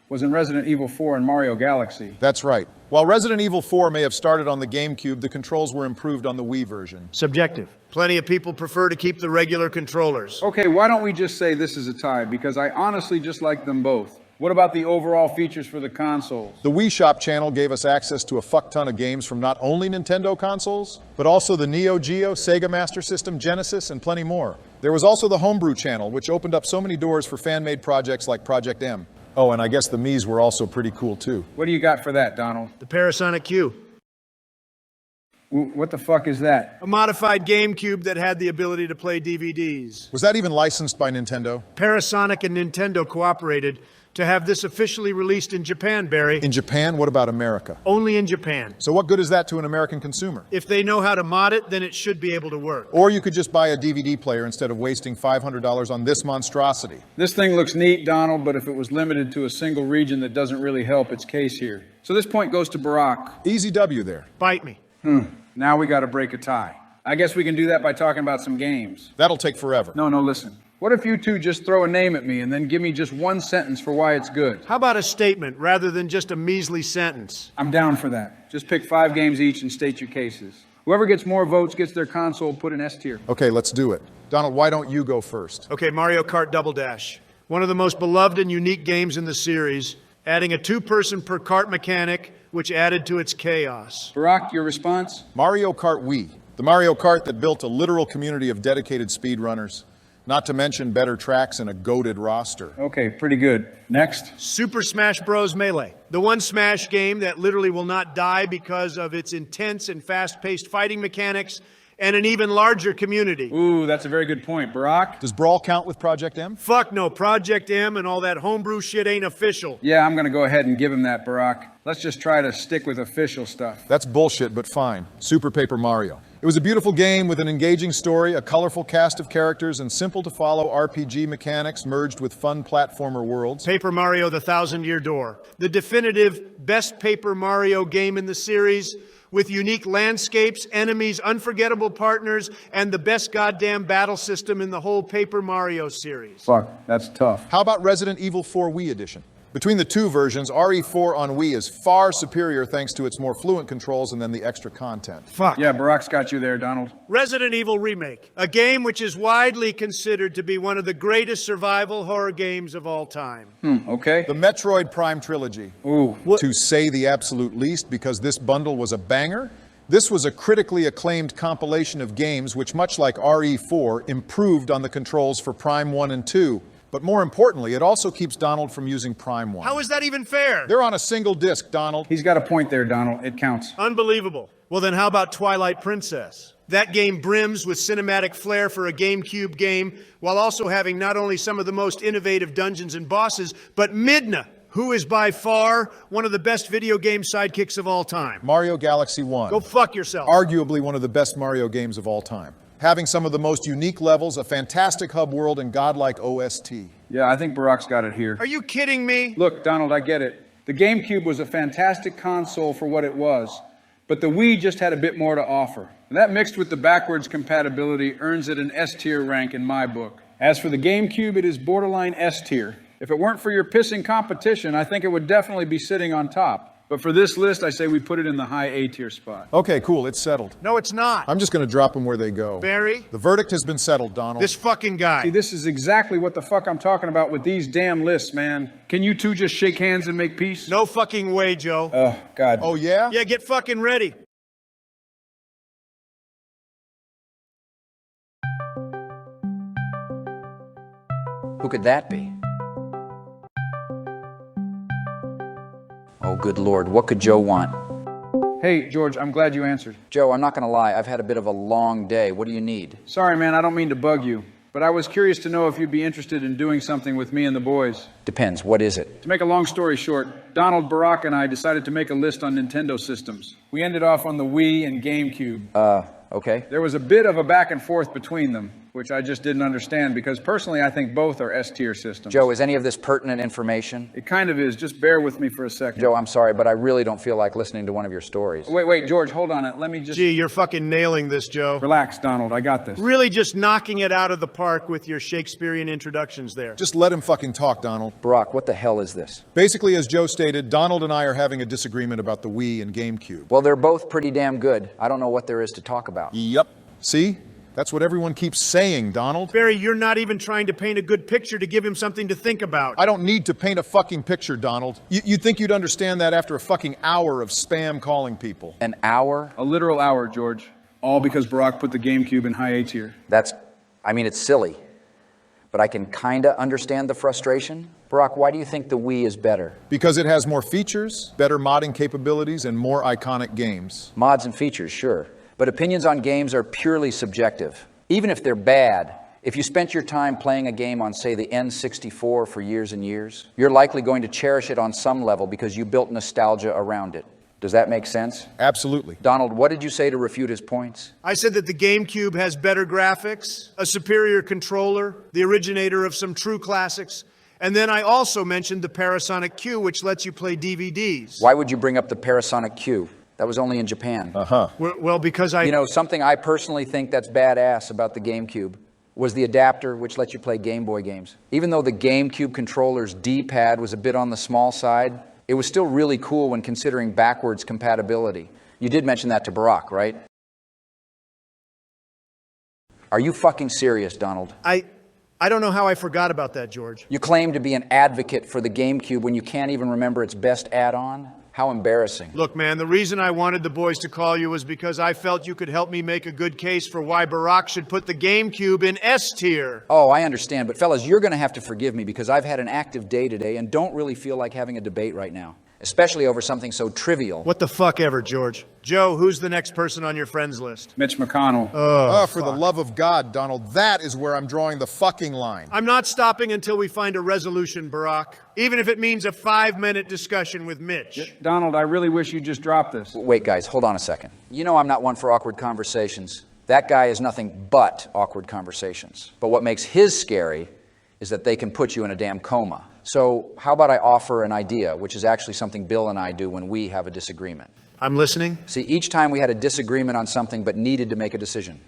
was in Resident Evil 4 and Mario Galaxy. That's right. While Resident Evil 4 may have started on the GameCube, the controls were improved on the Wii version. Subjective. Plenty of people prefer to keep the regular controllers. Okay, why don't we just say this is a tie, because I honestly just like them both. What about the overall features for the consoles? The Wii Shop channel gave us access to a fuck ton of games from not only Nintendo consoles, but also the Neo Geo, Sega Master System, Genesis, and plenty more. There was also the Homebrew channel, which opened up so many doors for fan-made projects like Project M. Oh, and I guess the Miis were also pretty cool too. What do you got for that, Donald? The Parasonic Q. What the fuck is that? A modified GameCube that had the ability to play DVDs. Was that even licensed by Nintendo? Parasonic and Nintendo cooperated to have this officially released in Japan, Barry. In Japan? What about America? Only in Japan. So what good is that to an American consumer? If they know how to mod it, then it should be able to work. Or you could just buy a DVD player instead of wasting $500 on this monstrosity. This thing looks neat, Donald, but if it was limited to a single region, that doesn't really help its case here. So this point goes to Barack. Easy W there. Bite me. Now we gotta break a tie. I guess we can do that by talking about some games. That'll take forever. No, listen. What if you two just throw a name at me and then give me just one sentence for why it's good? How about a statement rather than just a measly sentence? I'm down for that. Just pick 5 games each and state your cases. Whoever gets more votes gets their console put in S tier. Okay, let's do it. Donald, why don't you go first? Okay, Mario Kart Double Dash. One of the most beloved and unique games in the series, adding a 2-person per kart mechanic, which added to its chaos. Barack, your response? Mario Kart Wii. The Mario Kart that built a literal community of dedicated speedrunners. Not to mention better tracks and a goated roster. Okay, pretty good. Next. Super Smash Bros. Melee. The one Smash game that literally will not die because of its intense and fast-paced fighting mechanics and an even larger community. Ooh, that's a very good point. Barack? Does Brawl count with Project M? Fuck no, Project M and all that homebrew shit ain't official. Yeah, I'm gonna go ahead and give him that, Barack. Let's just try to stick with official stuff. That's bullshit, but fine. Super Paper Mario. It was a beautiful game with an engaging story, a colorful cast of characters, and simple-to-follow RPG mechanics merged with fun platformer worlds. Paper Mario: The Thousand-Year Door. The definitive best Paper Mario game in the series, with unique landscapes, enemies, unforgettable partners, and the best goddamn battle system in the whole Paper Mario series. Fuck, that's tough. How about Resident Evil 4 Wii Edition? Between the two versions, RE4 on Wii is far superior thanks to its more fluent controls and then the extra content. Fuck. Yeah, Barack's got you there, Donald. Resident Evil Remake, a game which is widely considered to be one of the greatest survival horror games of all time. Okay. The Metroid Prime Trilogy. Ooh. To say the absolute least, because this bundle was a banger. This was a critically acclaimed compilation of games which, much like RE4, improved on the controls for Prime 1 and 2. But more importantly, it also keeps Donald from using Prime 1. How is that even fair? They're on a single disc, Donald. He's got a point there, Donald. It counts. Unbelievable. Well, then how about Twilight Princess? That game brims with cinematic flair for a GameCube game, while also having not only some of the most innovative dungeons and bosses, but Midna, Who is by far one of the best video game sidekicks of all time? Mario Galaxy 1. Go fuck yourself. Arguably one of the best Mario games of all time. Having some of the most unique levels, a fantastic hub world, and godlike OST. Yeah, I think Barack's got it here. Are you kidding me? Look, Donald, I get it. The GameCube was a fantastic console for what it was, but the Wii just had a bit more to offer. And that mixed with the backwards compatibility earns it an S-tier rank in my book. As for the GameCube, it is borderline S-tier. If it weren't for your pissing competition, I think it would definitely be sitting on top. But for this list, I say we put it in the high A-tier spot. Okay, cool, it's settled. No, it's not. I'm just gonna drop them where they go. Barry? The verdict has been settled, Donald. This fucking guy. See, this is exactly what the fuck I'm talking about with these damn lists, man. Can you two just shake hands and make peace? No fucking way, Joe. Oh, God. Oh, yeah? Yeah, get fucking ready. Who could that be? Oh, good Lord, what could Joe want? Hey, George, I'm glad you answered. Joe, I'm not gonna lie, I've had a bit of a long day. What do you need? Sorry, man, I don't mean to bug you, but I was curious to know if you'd be interested in doing something with me and the boys. Depends, what is it? To make a long story short, Donald, Barack, and I decided to make a list on Nintendo systems. We ended off on the Wii and GameCube. Okay. There was a bit of a back and forth between them, which I just didn't understand because personally I think both are S-tier systems. Joe, is any of this pertinent information? It kind of is. Just bear with me for a second. Joe, I'm sorry, but I really don't feel like listening to one of your stories. Wait, George, hold on. Let me just... Gee, you're fucking nailing this, Joe. Relax, Donald. I got this. Really just knocking it out of the park with your Shakespearean introductions there. Just let him fucking talk, Donald. Barack, what the hell is this? Basically, as Joe stated, Donald and I are having a disagreement about the Wii and GameCube. Well, they're both pretty damn good. I don't know what there is to talk about. Yep. See? That's what everyone keeps saying, Donald. Barry, you're not even trying to paint a good picture to give him something to think about. I don't need to paint a fucking picture, Donald. You'd think you'd understand that after a fucking hour of spam calling people. An hour? A literal hour, George. All because Barack put the GameCube in high A tier. It's silly. But I can kinda understand the frustration. Barack, why do you think the Wii is better? Because it has more features, better modding capabilities, and more iconic games. Mods and features, sure. But opinions on games are purely subjective. Even if they're bad, if you spent your time playing a game on, say, the N64 for years and years, you're likely going to cherish it on some level because you built nostalgia around it. Does that make sense? Absolutely. Donald, what did you say to refute his points? I said that the GameCube has better graphics, a superior controller, the originator of some true classics, and then I also mentioned the Parasonic Q, which lets you play DVDs. Why would you bring up the Parasonic Q? That was only in Japan. Well, because You know, something I personally think that's badass about the GameCube was the adapter which lets you play Game Boy games. Even though the GameCube controller's D-pad was a bit on the small side, it was still really cool when considering backwards compatibility. You did mention that to Barack, right? Are you fucking serious, Donald? I don't know how I forgot about that, George. You claim to be an advocate for the GameCube when you can't even remember its best add-on? How embarrassing. Look, man, the reason I wanted the boys to call you was because I felt you could help me make a good case for why Barack should put the GameCube in S tier. Oh, I understand, but fellas, you're going to have to forgive me because I've had an active day today and don't really feel like having a debate right now, especially over something so trivial. What the fuck ever, George. Joe, who's the next person on your friends list? Mitch McConnell. Oh, for the love of God, Donald, that is where I'm drawing the fucking line. I'm not stopping until we find a resolution, Barack, even if it means a 5-minute discussion with Mitch. Donald, I really wish you'd just drop this. Wait, guys, hold on a second. You know I'm not one for awkward conversations. That guy is nothing but awkward conversations. But what makes his scary is that they can put you in a damn coma. So how about I offer an idea, which is actually something Bill and I do when we have a disagreement. I'm listening. See, each time we had a disagreement on something but needed to make a decision,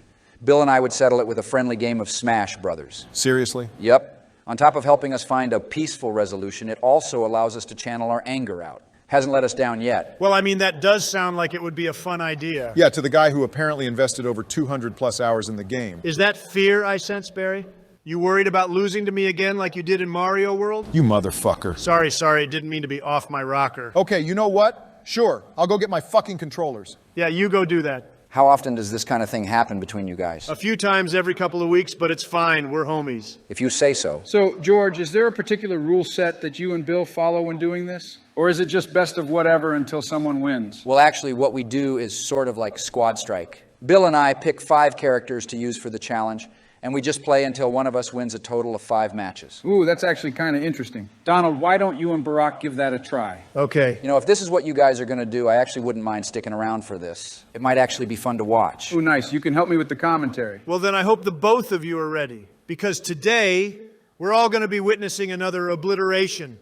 Bill and I would settle it with a friendly game of Smash Brothers. Seriously? Yep. On top of helping us find a peaceful resolution, it also allows us to channel our anger out. Hasn't let us down yet. Well, I mean, that does sound like it would be a fun idea. Yeah, to the guy who apparently invested over 200 plus hours in the game. Is that fear I sense, Barry? You worried about losing to me again like you did in Mario World? You motherfucker. Sorry, didn't mean to be off my rocker. Okay, you know what? Sure, I'll go get my fucking controllers. Yeah, you go do that. How often does this kind of thing happen between you guys? A few times every couple of weeks, but it's fine. We're homies. If you say so. So, George, is there a particular rule set that you and Bill follow when doing this? Or is it just best of whatever until someone wins? Well, actually, what we do is sort of like Squad Strike. Bill and I pick 5 characters to use for the challenge, and we just play until one of us wins a total of 5 matches. Ooh, that's actually kind of interesting. Donald, why don't you and Barack give that a try? Okay. You know, if this is what you guys are going to do, I actually wouldn't mind sticking around for this. It might actually be fun to watch. Ooh, nice. You can help me with the commentary. Well, then I hope the both of you are ready. Because today, we're all going to be witnessing another obliteration.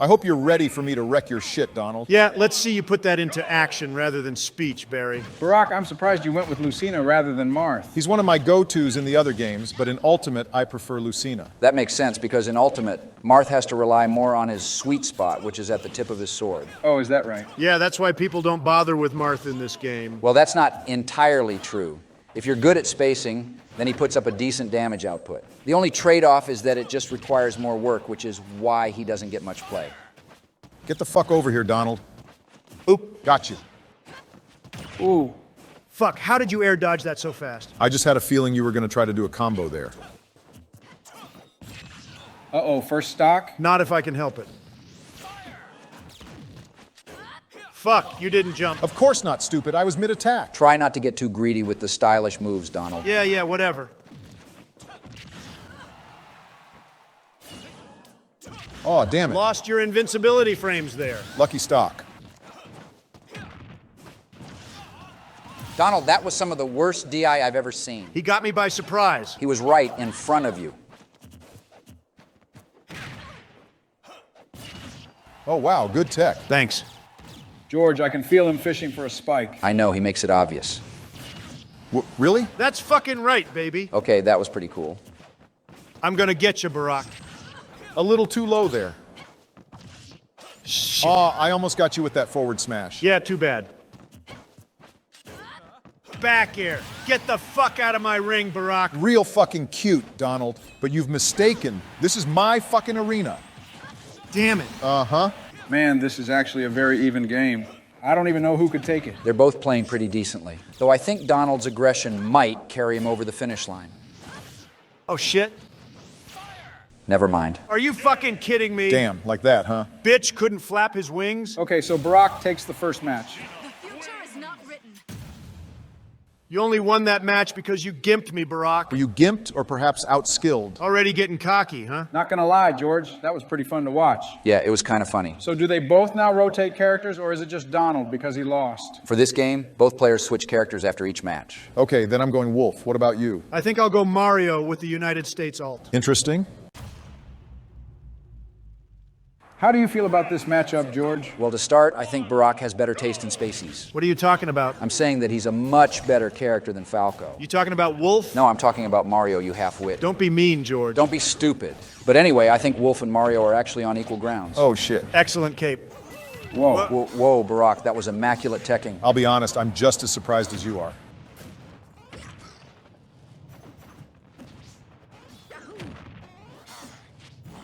I hope you're ready for me to wreck your shit, Donald. Yeah, let's see you put that into action rather than speech, Barry. Barack, I'm surprised you went with Lucina rather than Marth. He's one of my go-tos in the other games, but in Ultimate, I prefer Lucina. That makes sense because in Ultimate, Marth has to rely more on his sweet spot, which is at the tip of his sword. Oh, is that right? Yeah, that's why people don't bother with Marth in this game. Well, that's not entirely true. If you're good at spacing, then he puts up a decent damage output. The only trade-off is that it just requires more work, which is why he doesn't get much play. Get the fuck over here, Donald. Oop, got you. Ooh. Fuck, how did you air dodge that so fast? I just had a feeling you were going to try to do a combo there. Uh-oh, first stock? Not if I can help it. Fuck, you didn't jump. Of course not, stupid. I was mid-attack. Try not to get too greedy with the stylish moves, Donald. Yeah, whatever. Oh, damn it. Lost your invincibility frames there. Lucky stock. Donald, that was some of the worst DI I've ever seen. He got me by surprise. He was right in front of you. Oh, wow, good tech. Thanks. George, I can feel him fishing for a spike. I know, he makes it obvious. Really? That's fucking right, baby. Okay, that was pretty cool. I'm gonna get you, Barack. A little too low there. Shit. Oh, I almost got you with that forward smash. Yeah, too bad. Back air. Get the fuck out of my ring, Barack. Real fucking cute, Donald. But you've mistaken. This is my fucking arena. Damn it. Uh-huh. Man, this is actually a very even game. I don't even know who could take it. They're both playing pretty decently. Though I think Donald's aggression might carry him over the finish line. Oh, shit. Never mind. Are you fucking kidding me? Damn, like that, huh? Bitch couldn't flap his wings? Okay, so Barack takes the first match. The future is not written. You only won that match because you gimped me, Barack. Were you gimped or perhaps outskilled? Already getting cocky, huh? Not gonna lie, George, that was pretty fun to watch. Yeah, it was kind of funny. So do they both now rotate characters, or is it just Donald because he lost? For this game, both players switch characters after each match. Okay, then I'm going Wolf. What about you? I think I'll go Mario with the United States alt. Interesting. How do you feel about this matchup, George? Well, to start, I think Barack has better taste in spacies. What are you talking about? I'm saying that he's a much better character than Falco. You talking about Wolf? No, I'm talking about Mario, you half-wit. Don't be mean, George. Don't be stupid. But anyway, I think Wolf and Mario are actually on equal grounds. Oh, shit. Excellent cape. Whoa. Whoa, Barack, that was immaculate teching. I'll be honest, I'm just as surprised as you are.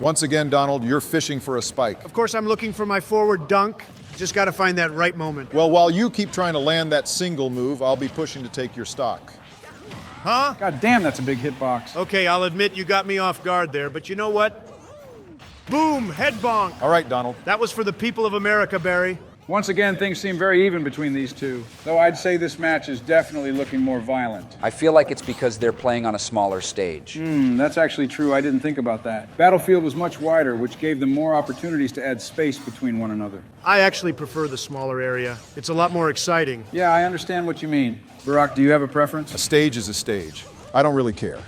Once again, Donald, you're fishing for a spike. Of course, I'm looking for my forward dunk. Just gotta find that right moment. Well, while you keep trying to land that single move, I'll be pushing to take your stock. Huh? God damn, that's a big hitbox. Okay, I'll admit you got me off guard there, but you know what? Boom! Head bonk! All right, Donald. That was for the people of America, Barry. Once again, things seem very even between these two, though I'd say this match is definitely looking more violent. I feel like it's because they're playing on a smaller stage. That's actually true. I didn't think about that. Battlefield was much wider, which gave them more opportunities to add space between one another. I actually prefer the smaller area. It's a lot more exciting. Yeah, I understand what you mean. Barack, do you have a preference? A stage is a stage. I don't really care.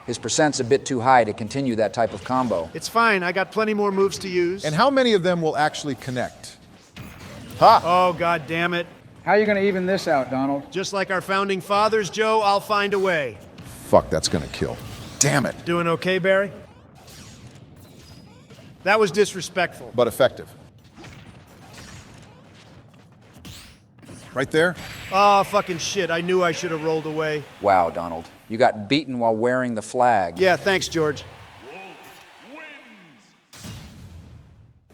His percent's a bit too high to continue that type of combo. It's fine. I got plenty more moves to use. And how many of them will actually connect? Ha! Oh, God damn it. How are you going to even this out, Donald? Just like our founding fathers, Joe, I'll find a way. Fuck, that's gonna kill. Damn it. Doing okay, Barry? That was disrespectful. But effective. Right there? Oh, fucking shit. I knew I should have rolled away. Wow, Donald. You got beaten while wearing the flag. Yeah, thanks, George.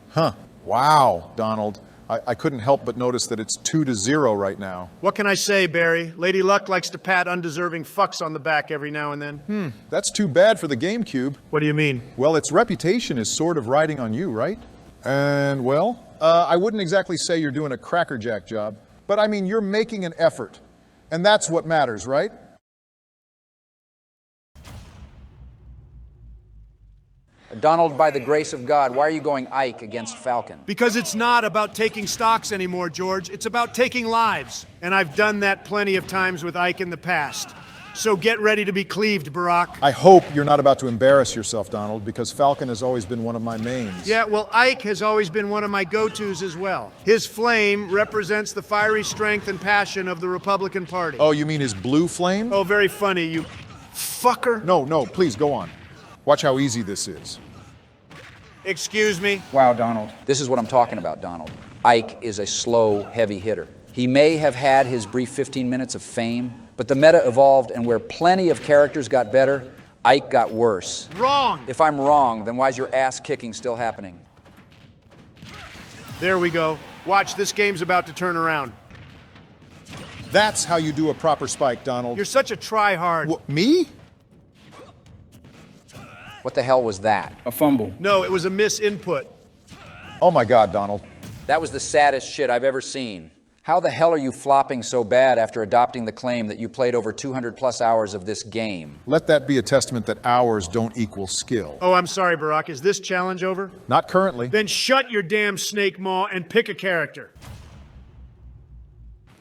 Huh. Wow, Donald. I couldn't help but notice that it's 2-0 right now. What can I say, Barry? Lady Luck likes to pat undeserving fucks on the back every now and then. That's too bad for the GameCube. What do you mean? Well, its reputation is sort of riding on you, right? And, well, I wouldn't exactly say you're doing a crackerjack job, but I mean, you're making an effort. And that's what matters, right? Donald, by the grace of God, why are you going Ike against Falcon? Because it's not about taking stocks anymore, George. It's about taking lives. And I've done that plenty of times with Ike in the past. So get ready to be cleaved, Barack. I hope you're not about to embarrass yourself, Donald, because Falcon has always been one of my mains. Yeah, well, Ike has always been one of my go-tos as well. His flame represents the fiery strength and passion of the Republican Party. Oh, you mean his blue flame? Oh, very funny, you fucker. No, please, go on. Watch how easy this is. Excuse me? Wow, Donald. This is what I'm talking about, Donald. Ike is a slow, heavy hitter. He may have had his brief 15 minutes of fame, but the meta evolved, and where plenty of characters got better, Ike got worse. Wrong! If I'm wrong, then why's your ass kicking still happening? There we go. Watch, this game's about to turn around. That's how you do a proper spike, Donald. You're such a try-hard. Me? What the hell was that? A fumble. No, it was a misinput. Oh my God, Donald. That was the saddest shit I've ever seen. How the hell are you flopping so bad after adopting the claim that you played over 200 plus hours of this game? Let that be a testament that hours don't equal skill. Oh, I'm sorry, Barack. Is this challenge over? Not currently. Then shut your damn snake maw and pick a character.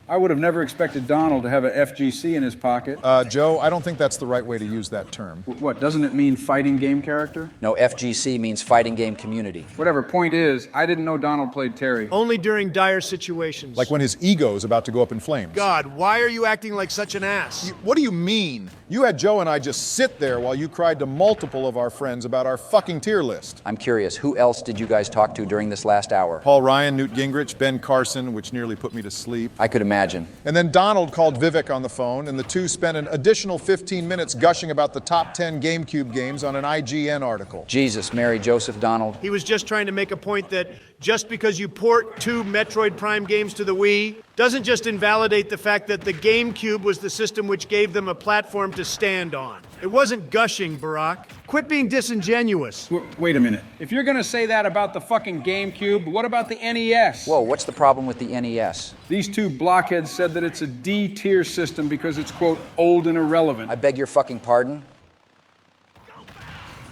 I would have never expected Donald to have a FGC in his pocket. Joe, I don't think that's the right way to use that term. What, doesn't it mean fighting game character? No, FGC means fighting game community. Whatever, point is, I didn't know Donald played Terry. Only during dire situations. Like when his ego is about to go up in flames. God, why are you acting like such an ass? What do you mean? You had Joe and I just sit there while you cried to multiple of our friends about our fucking tier list. I'm curious, who else did you guys talk to during this last hour? Paul Ryan, Newt Gingrich, Ben Carson, which nearly put me to sleep. I could imagine. And then Donald called Vivek on the phone, and the two spent an additional 15 minutes gushing about the top 10 GameCube games on an IGN article. Jesus, Mary, Joseph, Donald. He was just trying to make a point that just because you port 2 Metroid Prime games to the Wii doesn't just invalidate the fact that the GameCube was the system which gave them a platform to stand on. It wasn't gushing, Barack. Quit being disingenuous. Wait a minute. If you're gonna say that about the fucking GameCube, what about the NES? Whoa, what's the problem with the NES? These two blockheads said that it's a D-tier system because it's, quote, old and irrelevant. I beg your fucking pardon?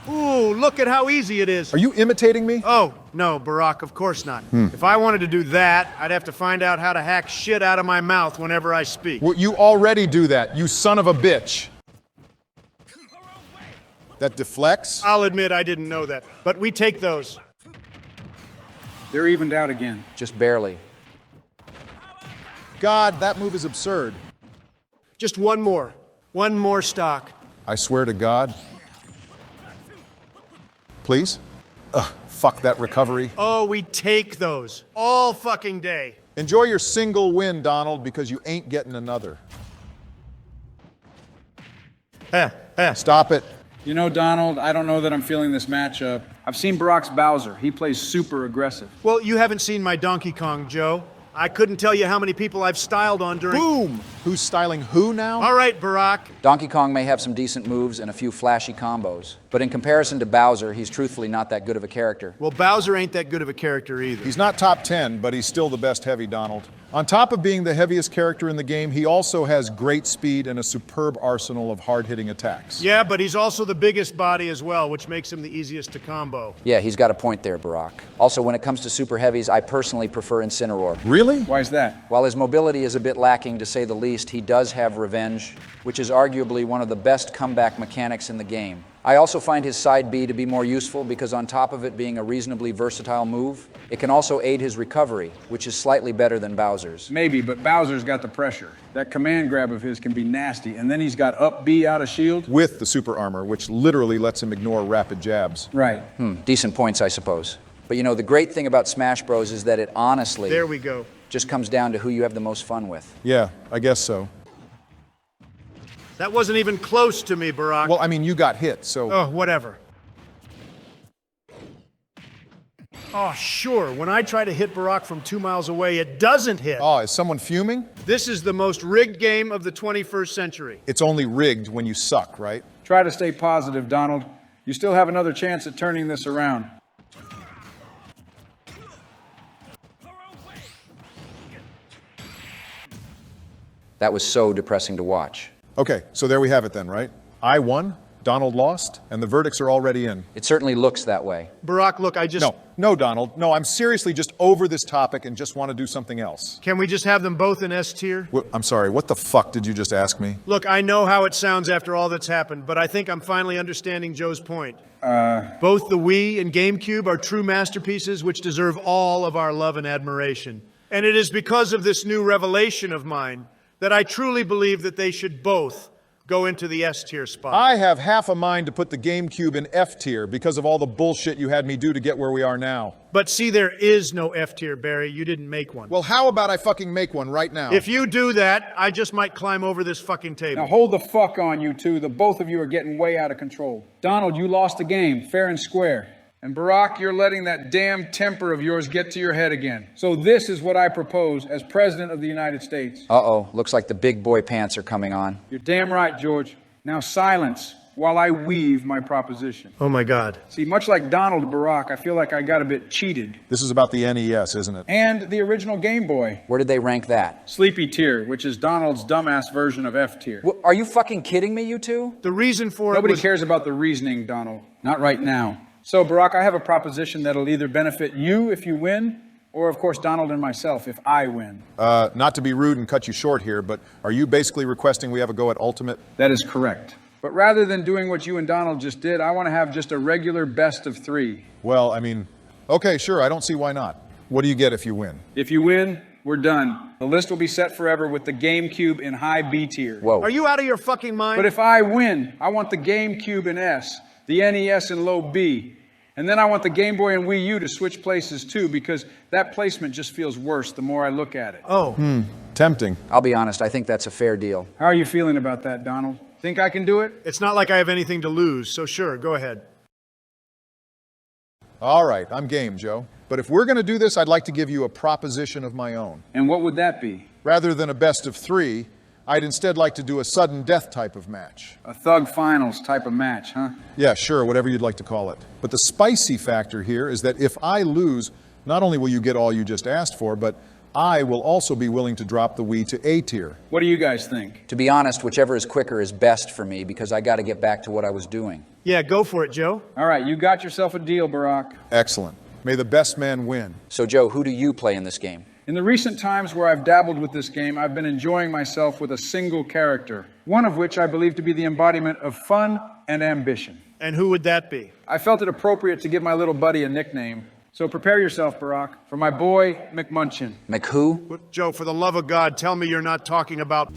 Ooh, look at how easy it is. Are you imitating me? Oh, no, Barack, of course not. If I wanted to do that, I'd have to find out how to hack shit out of my mouth whenever I speak. Well, you already do that, you son of a bitch. That deflects? I'll admit I didn't know that, but we take those. They're evened out again. Just barely. God, that move is absurd. Just one more. One more stock. I swear to God. Please? Ugh, fuck that recovery. Oh, we take those. All fucking day. Enjoy your single win, Donald, because you ain't getting another. Stop it. You know, Donald, I don't know that I'm feeling this matchup. I've seen Barack's Bowser. He plays super aggressive. Well, you haven't seen my Donkey Kong, Joe. I couldn't tell you how many people I've styled on during... Boom! Who's styling who now? All right, Barack. Donkey Kong may have some decent moves and a few flashy combos, but in comparison to Bowser, he's truthfully not that good of a character. Well, Bowser ain't that good of a character either. He's not top 10, but he's still the best heavy, Donald. On top of being the heaviest character in the game, he also has great speed and a superb arsenal of hard-hitting attacks. Yeah, but he's also the biggest body as well, which makes him the easiest to combo. Yeah, he's got a point there, Barack. Also, when it comes to super heavies, I personally prefer Incineroar. Really? Why is that? While his mobility is a bit lacking, to say the least, he does have revenge, which is arguably one of the best comeback mechanics in the game. I also find his side B to be more useful because on top of it being a reasonably versatile move, it can also aid his recovery, which is slightly better than Bowser's. Maybe, but Bowser's got the pressure. That command grab of his can be nasty, and then he's got up B out of shield. With the super armor, which literally lets him ignore rapid jabs. Right. Decent points, I suppose. But you know, the great thing about Smash Bros. Is that it honestly There we go. just comes down to who you have the most fun with. Yeah, I guess so. That wasn't even close to me, Barack. Well, I mean, you got hit, so... Oh, whatever. Oh, sure. When I try to hit Barack from 2 miles away, it doesn't hit. Oh, is someone fuming? This is the most rigged game of the 21st century. It's only rigged when you suck, right? Try to stay positive, Donald. You still have another chance at turning this around. That was so depressing to watch. Okay, so there we have it then, right? I won, Donald lost, and the verdicts are already in. It certainly looks that way. Barack, look, No, Donald. No, I'm seriously just over this topic and just want to do something else. Can we just have them both in S tier? I'm sorry, what the fuck did you just ask me? Look, I know how it sounds after all that's happened, but I think I'm finally understanding Joe's point. Both the Wii and GameCube are true masterpieces which deserve all of our love and admiration. And it is because of this new revelation of mine that I truly believe that they should both go into the S tier spot. I have half a mind to put the GameCube in F tier because of all the bullshit you had me do to get where we are now. But see, there is no F tier, Barry. You didn't make one. Well, how about I fucking make one right now? If you do that, I just might climb over this fucking table. Now hold the fuck on, you two. The both of you are getting way out of control. Donald, you lost the game, fair and square. And Barack, you're letting that damn temper of yours get to your head again. So this is what I propose as President of the United States. Uh-oh, looks like the big boy pants are coming on. You're damn right, George. Now silence while I weave my proposition. Oh my God. See, much like Donald Barack, I feel like I got a bit cheated. This is about the NES, isn't it? And the original Game Boy. Where did they rank that? Sleepy tier, which is Donald's dumbass version of F tier. Are you fucking kidding me, you two? The reason for Nobody it was... cares about the reasoning, Donald. Not right now. So, Barack, I have a proposition that'll either benefit you if you win, or, of course, Donald and myself if I win. Not to be rude and cut you short here, but are you basically requesting we have a go at Ultimate? That is correct. But rather than doing what you and Donald just did, I want to have just a regular best of 3. Well, I mean, okay, sure, I don't see why not. What do you get if you win? If you win, we're done. The list will be set forever with the GameCube in high B tier. Whoa. Are you out of your fucking mind? But if I win, I want the GameCube in S, the NES in low B. And then I want the Game Boy and Wii U to switch places too, because that placement just feels worse the more I look at it. Oh. Tempting. I'll be honest, I think that's a fair deal. How are you feeling about that, Donald? Think I can do it? It's not like I have anything to lose, so sure, go ahead. All right, I'm game, Joe. But if we're going to do this, I'd like to give you a proposition of my own. And what would that be? Rather than a best of 3, I'd instead like to do a sudden death type of match. A Thug Finals type of match, huh? Yeah, sure, whatever you'd like to call it. But the spicy factor here is that if I lose, not only will you get all you just asked for, but I will also be willing to drop the Wii to A tier. What do you guys think? To be honest, whichever is quicker is best for me because I got to get back to what I was doing. Yeah, go for it, Joe. All right, you got yourself a deal, Barack. Excellent. May the best man win. So, Joe, who do you play in this game? In the recent times where I've dabbled with this game, I've been enjoying myself with a single character, one of which I believe to be the embodiment of fun and ambition. And who would that be? I felt it appropriate to give my little buddy a nickname. So prepare yourself, Barack, for my boy, McMunchin. McWho? Joe, for the love of God, tell me you're not talking about...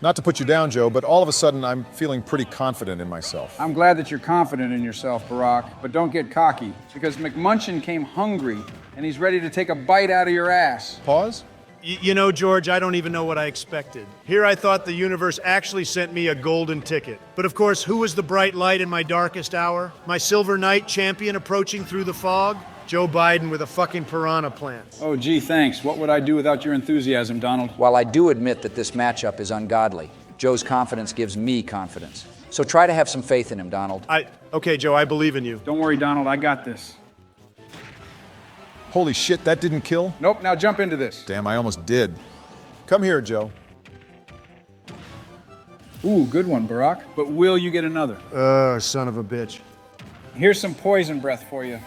Not to put you down, Joe, but all of a sudden I'm feeling pretty confident in myself. I'm glad that you're confident in yourself, Barack, but don't get cocky, because McMunchin came hungry, and he's ready to take a bite out of your ass. Pause? You know, George, I don't even know what I expected. Here I thought the universe actually sent me a golden ticket. But of course, who was the bright light in my darkest hour? My Silver Knight champion approaching through the fog? Joe Biden with a fucking piranha plant. Oh, gee, thanks. What would I do without your enthusiasm, Donald? While I do admit that this matchup is ungodly, Joe's confidence gives me confidence. So try to have some faith in him, Donald. Okay, Joe, I believe in you. Don't worry, Donald, I got this. Holy shit, that didn't kill? Nope, now jump into this. Damn, I almost did. Come here, Joe. Ooh, good one, Barack. But will you get another? Son of a bitch. Here's some poison breath for you.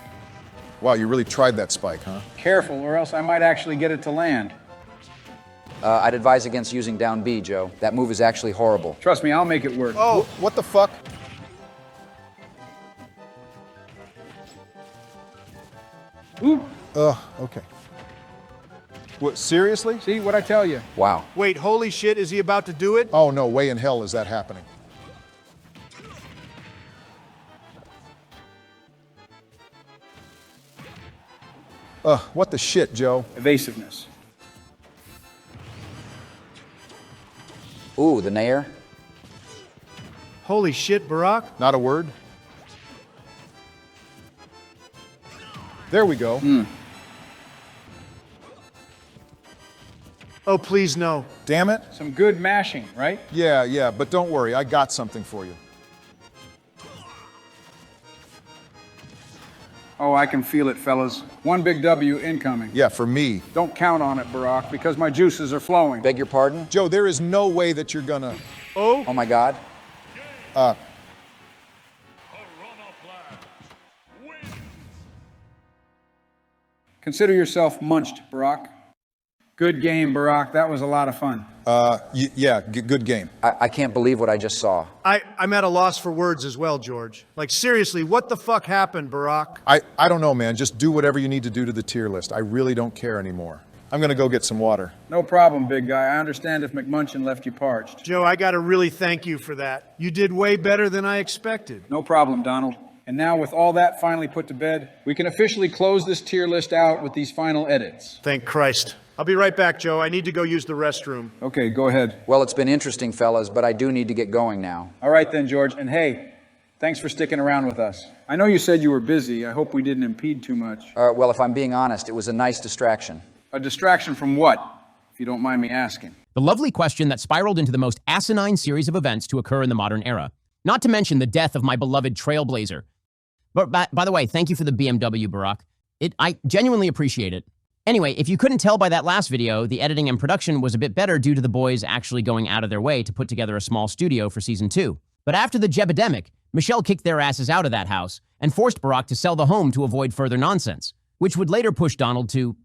Wow, you really tried that spike, huh? Careful, or else I might actually get it to land. I'd advise against using down B, Joe. That move is actually horrible. Trust me, I'll make it work. Oh, what the fuck? Ooh, Okay. What, seriously? see what I tell you? Wow. Wait, holy shit, is he about to do it? Oh, no way in hell is that happening. What the shit, Joe? Evasiveness. Ooh, the nair. Holy shit, Barack. Not a word? There we go. Oh, please, no. Damn it. Some good mashing, right? Yeah, but don't worry, I got something for you. Oh, I can feel it, fellas. One big W incoming. Yeah, for me. Don't count on it, Barack, because my juices are flowing. Beg your pardon? Joe, there is no way that you're gonna... Oh my God. Consider yourself munched, Barack. Good game, Barack. That was a lot of fun. Yeah, good game. I can't believe what I just saw. I'm at a loss for words as well, George. Like, seriously, what the fuck happened, Barack? I don't know, man. Just do whatever you need to do to the tier list. I really don't care anymore. I'm gonna go get some water. No problem, big guy. I understand if McMunchin left you parched. Joe, I gotta really thank you for that. You did way better than I expected. No problem, Donald. And now with all that finally put to bed, we can officially close this tier list out with these final edits. Thank Christ. I'll be right back, Joe. I need to go use the restroom. Okay, go ahead. Well, it's been interesting, fellas, but I do need to get going now. All right then, George. And hey, thanks for sticking around with us. I know you said you were busy. I hope we didn't impede too much. Well, if I'm being honest, it was a nice distraction. A distraction from what, if you don't mind me asking? The lovely question that spiraled into the most asinine series of events to occur in the modern era. Not to mention the death of my beloved Trailblazer. But by the way, thank you for the BMW, Barack. I genuinely appreciate it. Anyway, if you couldn't tell by that last video, the editing and production was a bit better due to the boys actually going out of their way to put together a small studio for Season 2. But after the Jebedemic, Michelle kicked their asses out of that house and forced Barack to sell the home to avoid further nonsense, which would later push Donald to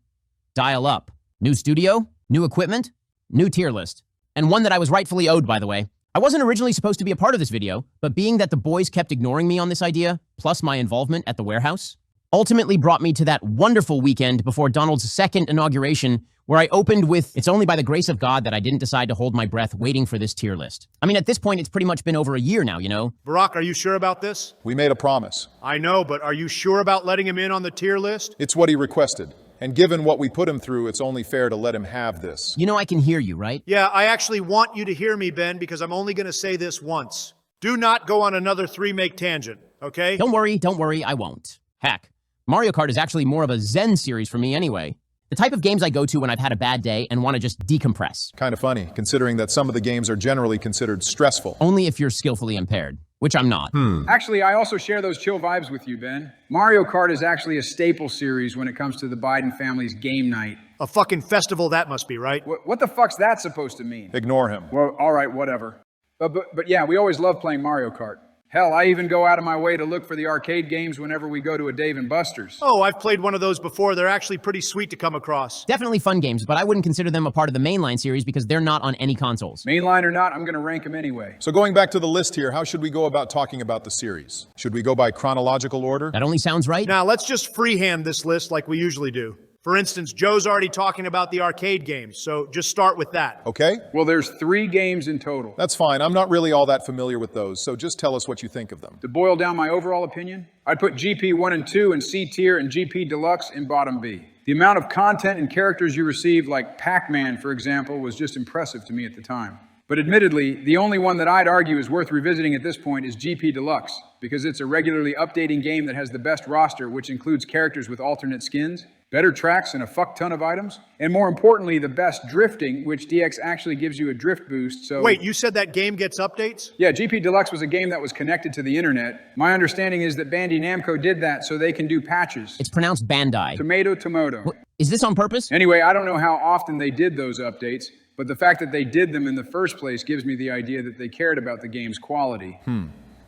dial up. New studio, new equipment, new tier list. And one that I was rightfully owed, by the way. I wasn't originally supposed to be a part of this video, but being that the boys kept ignoring me on this idea, plus my involvement at the warehouse, ultimately brought me to that wonderful weekend before Donald's second inauguration, where I opened with, "It's only by the grace of God that I didn't decide to hold my breath waiting for this tier list." I mean, at this point, it's pretty much been over a year now, you know? Barack, are you sure about this? We made a promise. I know, but are you sure about letting him in on the tier list? It's what he requested. And given what we put him through, it's only fair to let him have this. You know I can hear you, right? Yeah, I actually want you to hear me, Ben, because I'm only going to say this once. Do not go on another three-make tangent, okay? Don't worry, I won't. Heck, Mario Kart is actually more of a Zen series for me anyway. The type of games I go to when I've had a bad day and want to just decompress. Kind of funny, considering that some of the games are generally considered stressful. Only if you're skillfully impaired, which I'm not. Actually, I also share those chill vibes with you, Ben. Mario Kart is actually a staple series when it comes to the Biden family's game night. A fucking festival that must be, right? What the fuck's that supposed to mean? Ignore him. Well, all right, whatever. But yeah, we always love playing Mario Kart. Hell, I even go out of my way to look for the arcade games whenever we go to a Dave & Buster's. Oh, I've played one of those before. They're actually pretty sweet to come across. Definitely fun games, but I wouldn't consider them a part of the Mainline series because they're not on any consoles. Mainline or not, I'm going to rank them anyway. So going back to the list here, how should we go about talking about the series? Should we go by chronological order? That only sounds right. Now, let's just freehand this list like we usually do. For instance, Joe's already talking about the arcade games, so just start with that. Okay? Well, there's 3 games in total. That's fine. I'm not really all that familiar with those, so just tell us what you think of them. To boil down my overall opinion, I'd put GP 1 and 2 in C tier and GP Deluxe in bottom B. The amount of content and characters you received, like Pac-Man, for example, was just impressive to me at the time. But admittedly, the only one that I'd argue is worth revisiting at this point is GP Deluxe, because it's a regularly updating game that has the best roster, which includes characters with alternate skins, better tracks and a fuck ton of items, and more importantly, the best drifting, which DX actually gives you a drift boost, so... Wait, you said that game gets updates? Yeah, GP Deluxe was a game that was connected to the internet. My understanding is that Bandai Namco did that so they can do patches. It's pronounced Bandai. Tomato. Is this on purpose? Anyway, I don't know how often they did those updates, but the fact that they did them in the first place gives me the idea that they cared about the game's quality.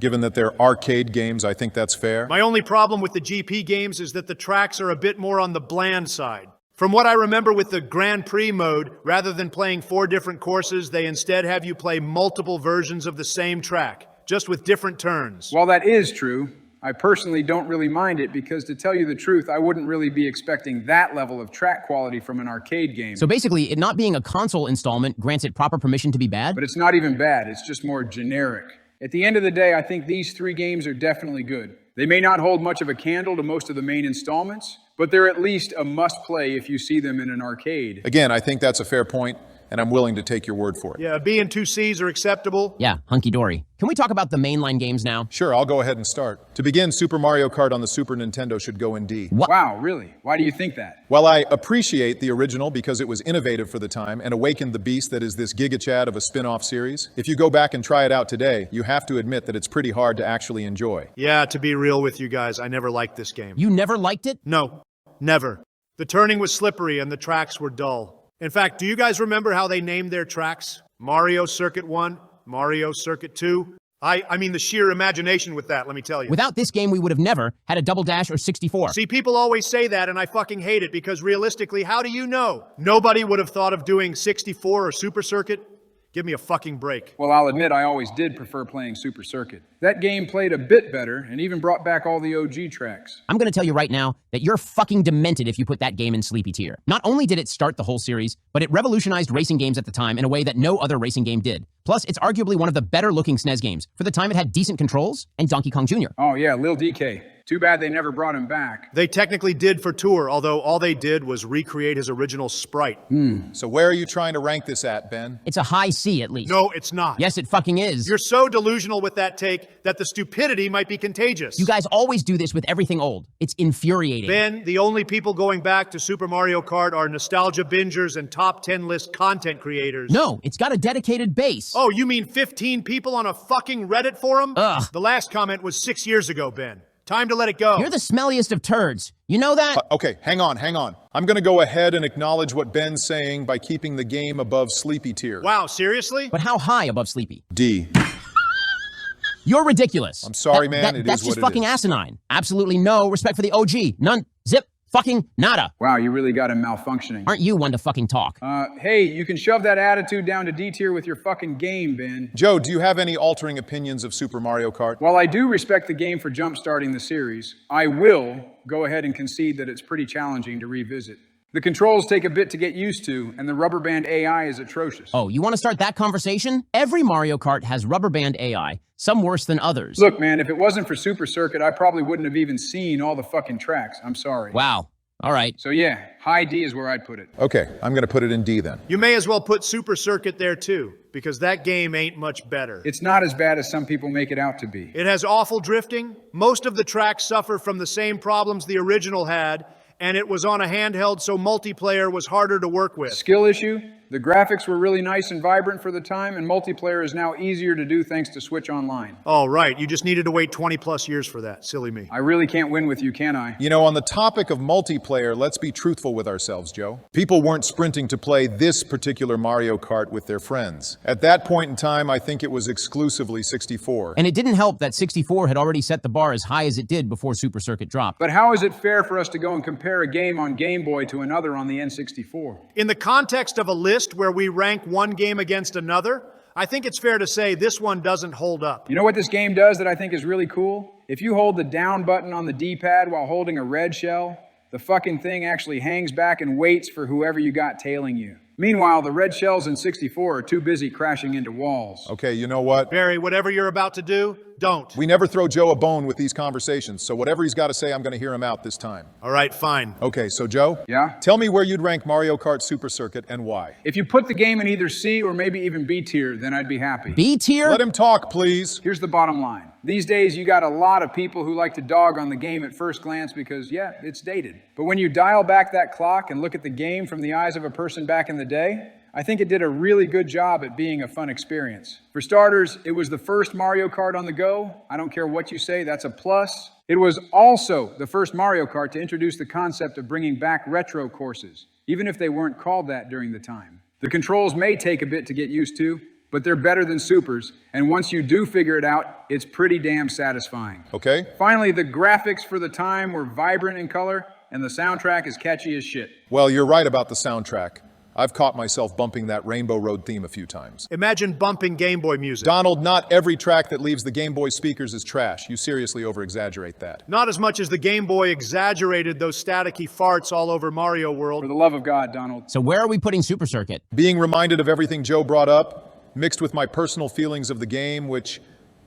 Given that they're arcade games, I think that's fair. My only problem with the GP games is that the tracks are a bit more on the bland side. From what I remember with the Grand Prix mode, rather than playing 4 different courses, they instead have you play multiple versions of the same track, just with different turns. While that is true, I personally don't really mind it because, to tell you the truth, I wouldn't really be expecting that level of track quality from an arcade game. So basically, it not being a console installment grants it proper permission to be bad? But it's not even bad, it's just more generic. At the end of the day, I think these 3 games are definitely good. They may not hold much of a candle to most of the main installments, but they're at least a must-play if you see them in an arcade. Again, I think that's a fair point. and I'm willing to take your word for it. Yeah, B and 2 C's are acceptable. Yeah, hunky-dory. Can we talk about the mainline games now? Sure, I'll go ahead and start. To begin, Super Mario Kart on the Super Nintendo should go in D. Wow, really? Why do you think that? While I appreciate the original because it was innovative for the time and awakened the beast that is this Giga Chad of a spin-off series, if you go back and try it out today, you have to admit that it's pretty hard to actually enjoy. Yeah, to be real with you guys, I never liked this game. You never liked it? No, never. The turning was slippery and the tracks were dull. In fact, do you guys remember how they named their tracks? Mario Circuit 1, Mario Circuit 2? I mean the sheer imagination with that, let me tell you. Without this game, we would have never had a Double Dash or 64. See, people always say that, and I fucking hate it, because realistically, how do you know? Nobody would have thought of doing 64 or Super Circuit. Give me a fucking break. Well, I'll admit I always did prefer playing Super Circuit. That game played a bit better and even brought back all the OG tracks. I'm gonna tell you right now that you're fucking demented if you put that game in sleepy tier. Not only did it start the whole series, but it revolutionized racing games at the time in a way that no other racing game did. Plus, it's arguably one of the better looking SNES games. For the time, it had decent controls and Donkey Kong Jr. Oh yeah, Lil DK. Too bad they never brought him back. They technically did for Tour, although all they did was recreate his original sprite. So where are you trying to rank this at, Ben? It's a high C at least. No, it's not. Yes, it fucking is. You're so delusional with that take that the stupidity might be contagious. You guys always do this with everything old. It's infuriating. Ben, the only people going back to Super Mario Kart are nostalgia bingers and top 10 list content creators. No, it's got a dedicated base. Oh, you mean 15 people on a fucking Reddit forum? Ugh. The last comment was 6 years ago, Ben. Time to let it go. You're the smelliest of turds. You know that? Okay, hang on. I'm gonna go ahead and acknowledge what Ben's saying by keeping the game above sleepy tier. Wow, seriously? But how high above sleepy? D. You're ridiculous. I'm sorry, man, it that's is what just it fucking is. asinine. Absolutely no respect for the OG. None. Zip. Fucking nada. Wow, you really got him malfunctioning. Aren't you one to fucking talk? Hey, you can shove that attitude down to D tier with your fucking game, Ben. Joe, do you have any altering opinions of Super Mario Kart? While I do respect the game for jump-starting the series, I will go ahead and concede that it's pretty challenging to revisit. The controls take a bit to get used to, and the rubber band AI is atrocious. Oh, you want to start that conversation? Every Mario Kart has rubber band AI, some worse than others. Look, man, if it wasn't for Super Circuit, I probably wouldn't have even seen all the fucking tracks. I'm sorry. Wow. All right. So yeah, high D is where I'd put it. Okay, I'm gonna put it in D then. You may as well put Super Circuit there too, because that game ain't much better. It's not as bad as some people make it out to be. It has awful drifting. Most of the tracks suffer from the same problems the original had, and it was on a handheld, so multiplayer was harder to work with. Skill issue? The graphics were really nice and vibrant for the time, and multiplayer is now easier to do thanks to Switch Online. Oh, right. You just needed to wait 20 plus years for that. Silly me. I really can't win with you, can I? You know, on the topic of multiplayer, let's be truthful with ourselves, Joe. People weren't sprinting to play this particular Mario Kart with their friends. At that point in time, I think it was exclusively 64. And it didn't help that 64 had already set the bar as high as it did before Super Circuit dropped. But how is it fair for us to go and compare a game on Game Boy to another on the N64? In the context of a list where we rank one game against another, I think it's fair to say this one doesn't hold up. You know what this game does that I think is really cool? If you hold the down button on the D-pad while holding a red shell, the fucking thing actually hangs back and waits for whoever you got tailing you. Meanwhile, the red shells in 64 are too busy crashing into walls. Okay, you know what? Barry, whatever you're about to do, don't. We never throw Joe a bone with these conversations, so whatever he's got to say, I'm going to hear him out this time. All right, fine. Okay, so Joe? Yeah? Tell me where you'd rank Mario Kart Super Circuit and why. If you put the game in either C or maybe even B tier, then I'd be happy. B tier? Let him talk, please. Here's the bottom line. These days, you got a lot of people who like to dog on the game at first glance because, yeah, it's dated. But when you dial back that clock and look at the game from the eyes of a person back in the day, I think it did a really good job at being a fun experience. For starters, it was the first Mario Kart on the go. I don't care what you say, that's a plus. It was also the first Mario Kart to introduce the concept of bringing back retro courses, even if they weren't called that during the time. The controls may take a bit to get used to, but they're better than Super's, and once you do figure it out, it's pretty damn satisfying. Okay? Finally, the graphics for the time were vibrant in color, and the soundtrack is catchy as shit. Well, you're right about the soundtrack. I've caught myself bumping that Rainbow Road theme a few times. Imagine bumping Game Boy music. Donald, not every track that leaves the Game Boy speakers is trash. You seriously over-exaggerate that. Not as much as the Game Boy exaggerated those staticky farts all over Mario World. For the love of God, Donald. So where are we putting Super Circuit? Being reminded of everything Joe brought up, mixed with my personal feelings of the game, which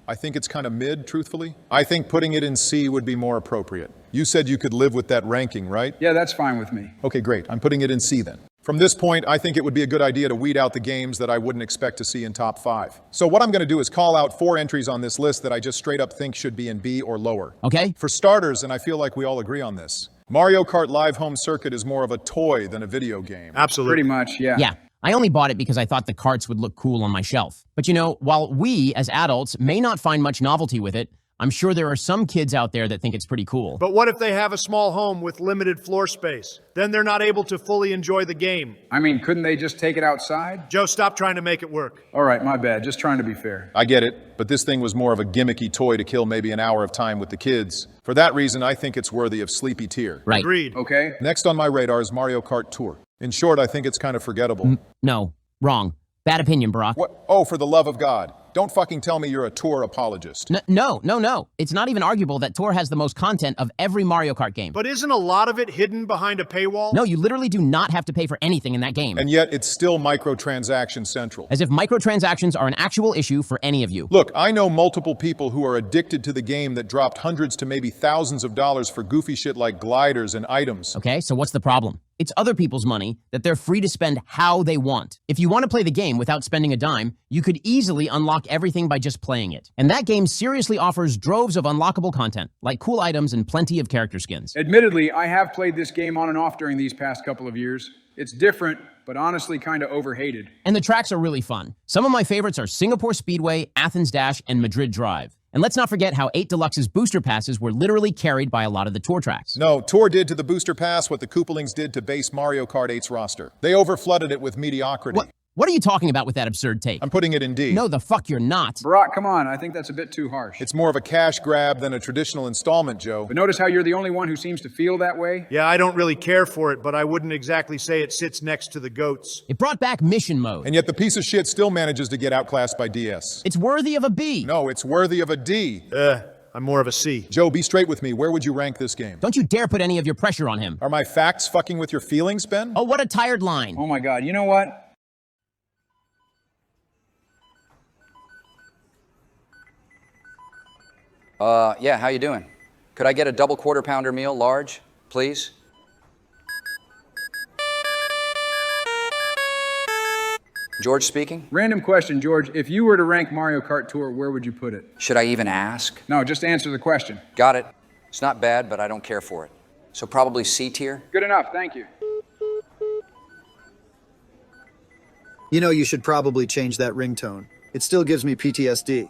I think it's kind of mid, truthfully. I think putting it in C would be more appropriate. You said you could live with that ranking, right? Yeah, that's fine with me. Okay, great. I'm putting it in C then. From this point, I think it would be a good idea to weed out the games that I wouldn't expect to see in top 5. So what I'm going to do is call out 4 entries on this list that I just straight up think should be in B or lower. Okay? For starters, and I feel like we all agree on this, Mario Kart Live Home Circuit is more of a toy than a video game. Absolutely. Pretty much, yeah. Yeah. I only bought it because I thought the carts would look cool on my shelf. But you know, while we, as adults, may not find much novelty with it, I'm sure there are some kids out there that think it's pretty cool. But what if they have a small home with limited floor space? Then they're not able to fully enjoy the game. I mean, couldn't they just take it outside? Joe, stop trying to make it work. All right, my bad. Just trying to be fair. I get it, but this thing was more of a gimmicky toy to kill maybe an hour of time with the kids. For that reason, I think it's worthy of sleepy tier. Right. Agreed. Okay. Next on my radar is Mario Kart Tour. In short, I think it's kind of forgettable. No. Wrong. Bad opinion, Barack. What? Oh, for the love of God. Don't fucking tell me you're a Tour apologist. No. It's not even arguable that Tour has the most content of every Mario Kart game. But isn't a lot of it hidden behind a paywall? No, you literally do not have to pay for anything in that game. And yet, it's still microtransaction central. As if microtransactions are an actual issue for any of you. Look, I know multiple people who are addicted to the game that dropped hundreds to maybe thousands of dollars for goofy shit like gliders and items. Okay, so what's the problem? It's other people's money that they're free to spend how they want. If you want to play the game without spending a dime, you could easily unlock everything by just playing it. And that game seriously offers droves of unlockable content, like cool items and plenty of character skins. Admittedly, I have played this game on and off during these past couple of years. It's different, but honestly kind of overhated. And the tracks are really fun. Some of my favorites are Singapore Speedway, Athens Dash, and Madrid Drive. And let's not forget how 8 Deluxe's booster passes were literally carried by a lot of the Tour tracks. No, Tour did to the booster pass what the Koopalings did to base Mario Kart 8's roster. They overflooded it with mediocrity. What are you talking about with that absurd take? I'm putting it in D. No, the fuck you're not. Barack, come on. I think that's a bit too harsh. It's more of a cash grab than a traditional installment, Joe. But notice how you're the only one who seems to feel that way? Yeah, I don't really care for it, but I wouldn't exactly say it sits next to the goats. It brought back mission mode. And yet the piece of shit still manages to get outclassed by DS. It's worthy of a B. No, it's worthy of a D. I'm more of a C. Joe, be straight with me. Where would you rank this game? Don't you dare put any of your pressure on him. Are my facts fucking with your feelings, Ben? Oh, what a tired line. Oh my God, you know what? Yeah, how you doing? Could I get a double quarter pounder meal, large, please? George speaking? Random question, George. If you were to rank Mario Kart Tour, where would you put it? Should I even ask? No, just answer the question. Got it. It's not bad, but I don't care for it. So probably C tier? Good enough, thank you. You know, you should probably change that ringtone. It still gives me PTSD.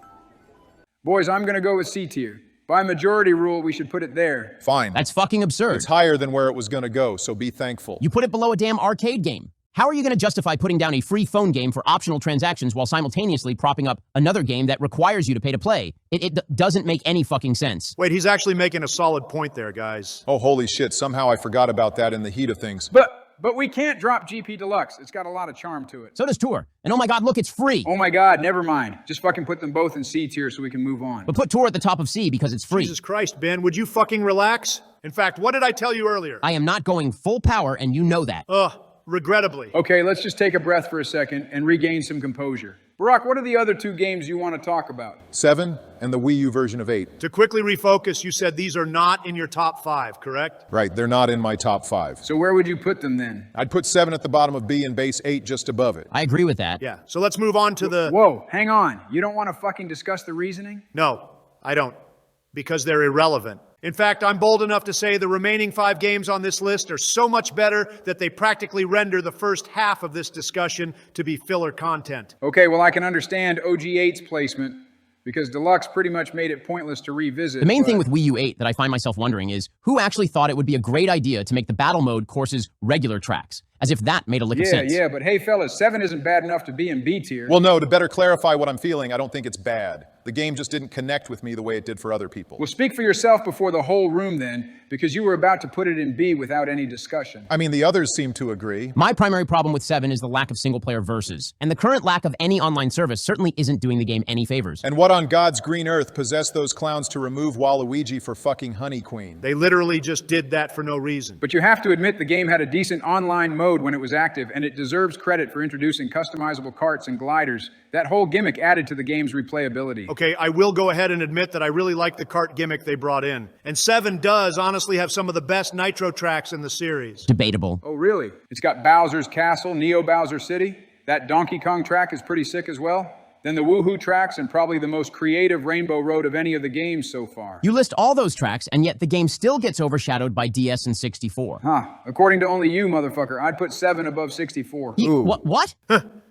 Boys, I'm gonna go with C tier. By majority rule, we should put it there. Fine. That's fucking absurd. It's higher than where it was gonna go, so be thankful. You put it below a damn arcade game. How are you going to justify putting down a free phone game for optional transactions while simultaneously propping up another game that requires you to pay to play? It doesn't make any fucking sense. Wait, he's actually making a solid point there, guys. Oh, holy shit. Somehow I forgot about that in the heat of things. But we can't drop GP Deluxe. It's got a lot of charm to it. So does Tour. And oh my God, look, it's free. Oh my God, never mind. Just fucking put them both in C tier so we can move on. But put Tour at the top of C because it's free. Jesus Christ, Ben, would you fucking relax? In fact, what did I tell you earlier? I am not going full power, and you know that. Regrettably. Okay, let's just take a breath for a second and regain some composure. Barack, what are the other 2 games you want to talk about? 7 and the Wii U version of 8. To quickly refocus, you said these are not in your top 5, correct? Right, they're not in my top 5. So where would you put them then? I'd put 7 at the bottom of B and base 8 just above it. I agree with that. Yeah, so let's move on to the... Whoa, hang on. You don't want to fucking discuss the reasoning? No, I don't. Because they're irrelevant. In fact, I'm bold enough to say the remaining 5 games on this list are so much better that they practically render the first half of this discussion to be filler content. Okay, well I can understand OG8's placement because Deluxe pretty much made it pointless to revisit. The main thing with Wii U 8 that I find myself wondering is who actually thought it would be a great idea to make the battle mode courses regular tracks? As if that made a lick of sense. Yeah, but hey fellas, 7 isn't bad enough to be in B tier. Well, no, to better clarify what I'm feeling, I don't think it's bad. The game just didn't connect with me the way it did for other people. Well, speak for yourself before the whole room then, because you were about to put it in B without any discussion. I mean, the others seem to agree. My primary problem with 7 is the lack of single-player verses, and the current lack of any online service certainly isn't doing the game any favors. And what on God's green earth possessed those clowns to remove Waluigi for fucking Honey Queen? They literally just did that for no reason. But you have to admit the game had a decent online mode mode when it was active, and it deserves credit for introducing customizable karts and gliders. That whole gimmick added to the game's replayability. Okay, I will go ahead and admit that I really like the kart gimmick they brought in. And 7 does honestly have some of the best nitro tracks in the series. Debatable. Oh, really? It's got Bowser's Castle, Neo Bowser City. That Donkey Kong track is pretty sick as well. Then the Woohoo tracks, and probably the most creative Rainbow Road of any of the games so far. You list all those tracks, and yet the game still gets overshadowed by DS and 64. Huh. According to only you, motherfucker, I'd put 7 above 64. What?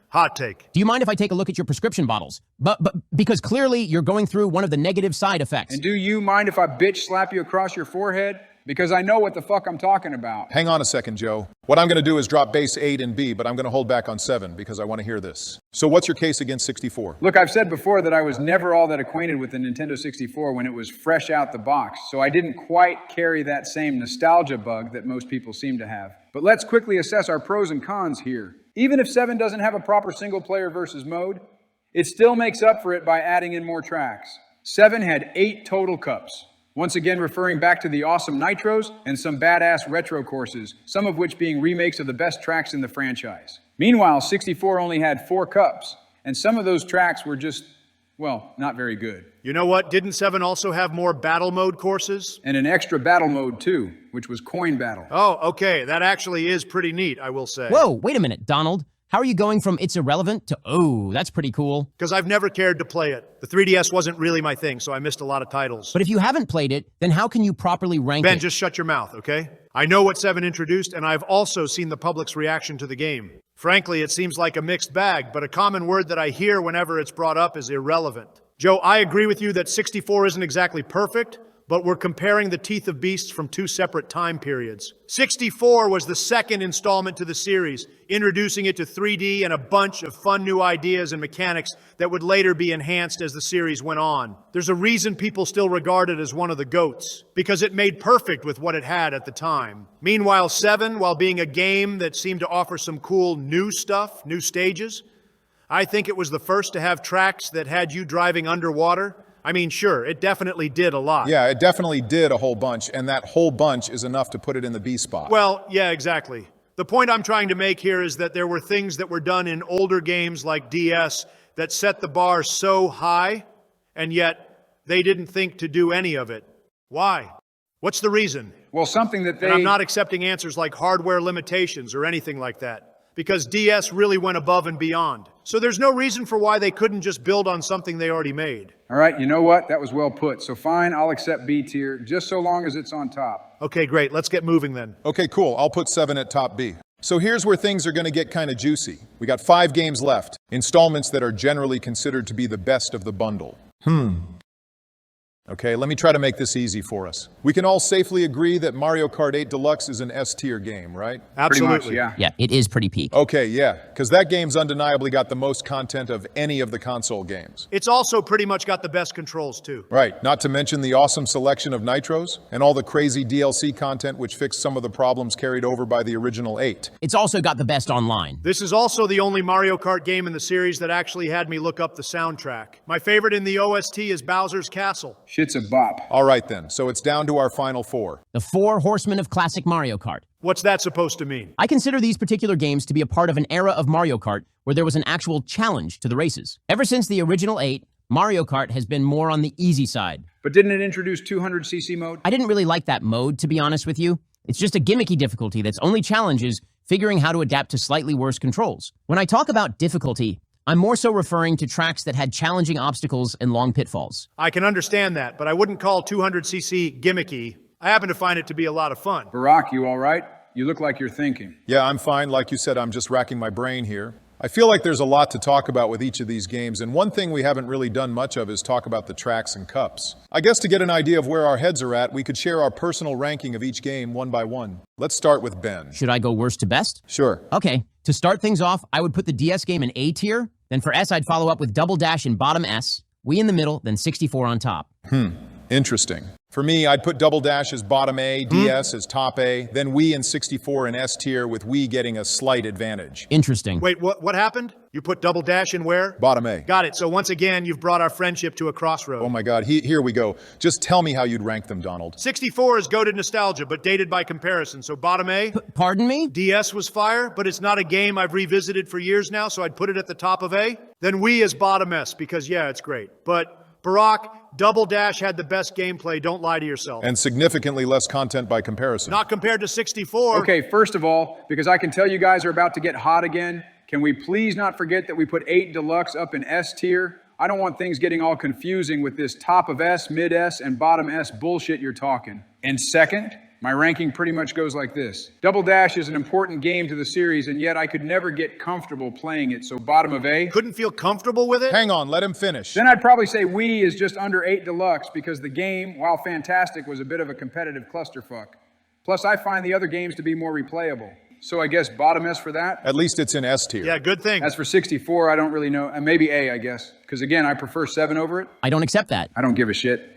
Hot take. Do you mind if I take a look at your prescription bottles? But because clearly you're going through one of the negative side effects. And do you mind if I bitch slap you across your forehead? Because I know what the fuck I'm talking about. Hang on a second, Joe. What I'm going to do is drop base 8 and B, but I'm going to hold back on 7 because I want to hear this. So what's your case against 64? Look, I've said before that I was never all that acquainted with the Nintendo 64 when it was fresh out the box, so I didn't quite carry that same nostalgia bug that most people seem to have. But let's quickly assess our pros and cons here. Even if 7 doesn't have a proper single-player versus mode, it still makes up for it by adding in more tracks. 7 had 8 total cups. Once again, referring back to the awesome nitros and some badass retro courses, some of which being remakes of the best tracks in the franchise. Meanwhile, 64 only had 4 cups, and some of those tracks were just, well, not very good. You know what? Didn't 7 also have more battle mode courses? And an extra battle mode too, which was coin battle. Oh, okay. That actually is pretty neat, I will say. Whoa, wait a minute, Donald. How are you going from it's irrelevant to, oh, that's pretty cool? Because I've never cared to play it. The 3DS wasn't really my thing, so I missed a lot of titles. But if you haven't played it, then how can you properly rank it? Ben, just shut your mouth, okay? I know what 7 introduced, and I've also seen the public's reaction to the game. Frankly, it seems like a mixed bag, but a common word that I hear whenever it's brought up is irrelevant. Joe, I agree with you that 64 isn't exactly perfect, but we're comparing the Teeth of Beasts from 2 separate time periods. 64 was the second installment to the series, introducing it to 3D and a bunch of fun new ideas and mechanics that would later be enhanced as the series went on. There's a reason people still regard it as one of the GOATs, because it made perfect with what it had at the time. Meanwhile, 7, while being a game that seemed to offer some cool new stuff, new stages, I think it was the first to have tracks that had you driving underwater. I mean, sure, it definitely did a lot. Yeah, it definitely did a whole bunch, and that whole bunch is enough to put it in the B spot. Well, yeah, exactly. The point I'm trying to make here is that there were things that were done in older games like DS that set the bar so high, and yet they didn't think to do any of it. Why? What's the reason? Well, something that they... And I'm not accepting answers like hardware limitations or anything like that, because DS really went above and beyond. So there's no reason for why they couldn't just build on something they already made. All right, you know what? That was well put. So fine, I'll accept B tier, just so long as it's on top. Okay, great. Let's get moving then. Okay, cool. I'll put 7 at top B. So here's where things are going to get kind of juicy. We got 5 games left, installments that are generally considered to be the best of the bundle. Okay, let me try to make this easy for us. We can all safely agree that Mario Kart 8 Deluxe is an S-tier game, right? Absolutely. Pretty much, Yeah, it is pretty peak. Okay, yeah, because that game's undeniably got the most content of any of the console games. It's also pretty much got the best controls, too. Right, not to mention the awesome selection of nitros and all the crazy DLC content which fixed some of the problems carried over by the original 8. It's also got the best online. This is also the only Mario Kart game in the series that actually had me look up the soundtrack. My favorite in the OST is Bowser's Castle. Shit's a bop. All right then, so it's down to our final 4. The 4 horsemen of classic Mario Kart. What's that supposed to mean? I consider these particular games to be a part of an era of Mario Kart where there was an actual challenge to the races. Ever since the original 8, Mario Kart has been more on the easy side. But didn't it introduce 200cc mode? I didn't really like that mode, to be honest with you. It's just a gimmicky difficulty that's only challenges figuring how to adapt to slightly worse controls. When I talk about difficulty, I'm more so referring to tracks that had challenging obstacles and long pitfalls. I can understand that, but I wouldn't call 200cc gimmicky. I happen to find it to be a lot of fun. Barack, you all right? You look like you're thinking. Yeah, I'm fine. Like you said, I'm just racking my brain here. I feel like there's a lot to talk about with each of these games, and one thing we haven't really done much of is talk about the tracks and cups. I guess to get an idea of where our heads are at, we could share our personal ranking of each game one by one. Let's start with Ben. Should I go worst to best? Sure. Okay, to start things off, I would put the DS game in A tier, then for S I'd follow up with Double Dash in bottom S, Wii in the middle, then 64 on top. Interesting. For me, I'd put Double Dash as bottom A, DS as top A, then Wii and 64 in S tier, with Wii getting a slight advantage. Interesting. Wait, what happened? You put Double Dash in where? Bottom A. Got it. So once again, you've brought our friendship to a crossroad. Oh my God, here we go. Just tell me how you'd rank them, Donald. 64 is goated nostalgia, but dated by comparison. So bottom A. Pardon me? DS was fire, but it's not a game I've revisited for years now, so I'd put it at the top of A. Then Wii is bottom S, because yeah, it's great. But Barack, Double Dash had the best gameplay, don't lie to yourself. And significantly less content by comparison. Not compared to 64. Okay, first of all, because I can tell you guys are about to get hot again, can we please not forget that we put 8 Deluxe up in S tier? I don't want things getting all confusing with this top of S, mid S, and bottom S bullshit you're talking. And second, my ranking pretty much goes like this. Double Dash is an important game to the series, and yet I could never get comfortable playing it, so bottom of A. Couldn't feel comfortable with it? Hang on, let him finish. Then I'd probably say Wii is just under 8 Deluxe because the game, while fantastic, was a bit of a competitive clusterfuck. Plus, I find the other games to be more replayable. So I guess bottom S for that. At least it's in S tier. Yeah, good thing. As for 64, I don't really know. And maybe A, I guess. Because again, I prefer 7 over it. I don't accept that. I don't give a shit.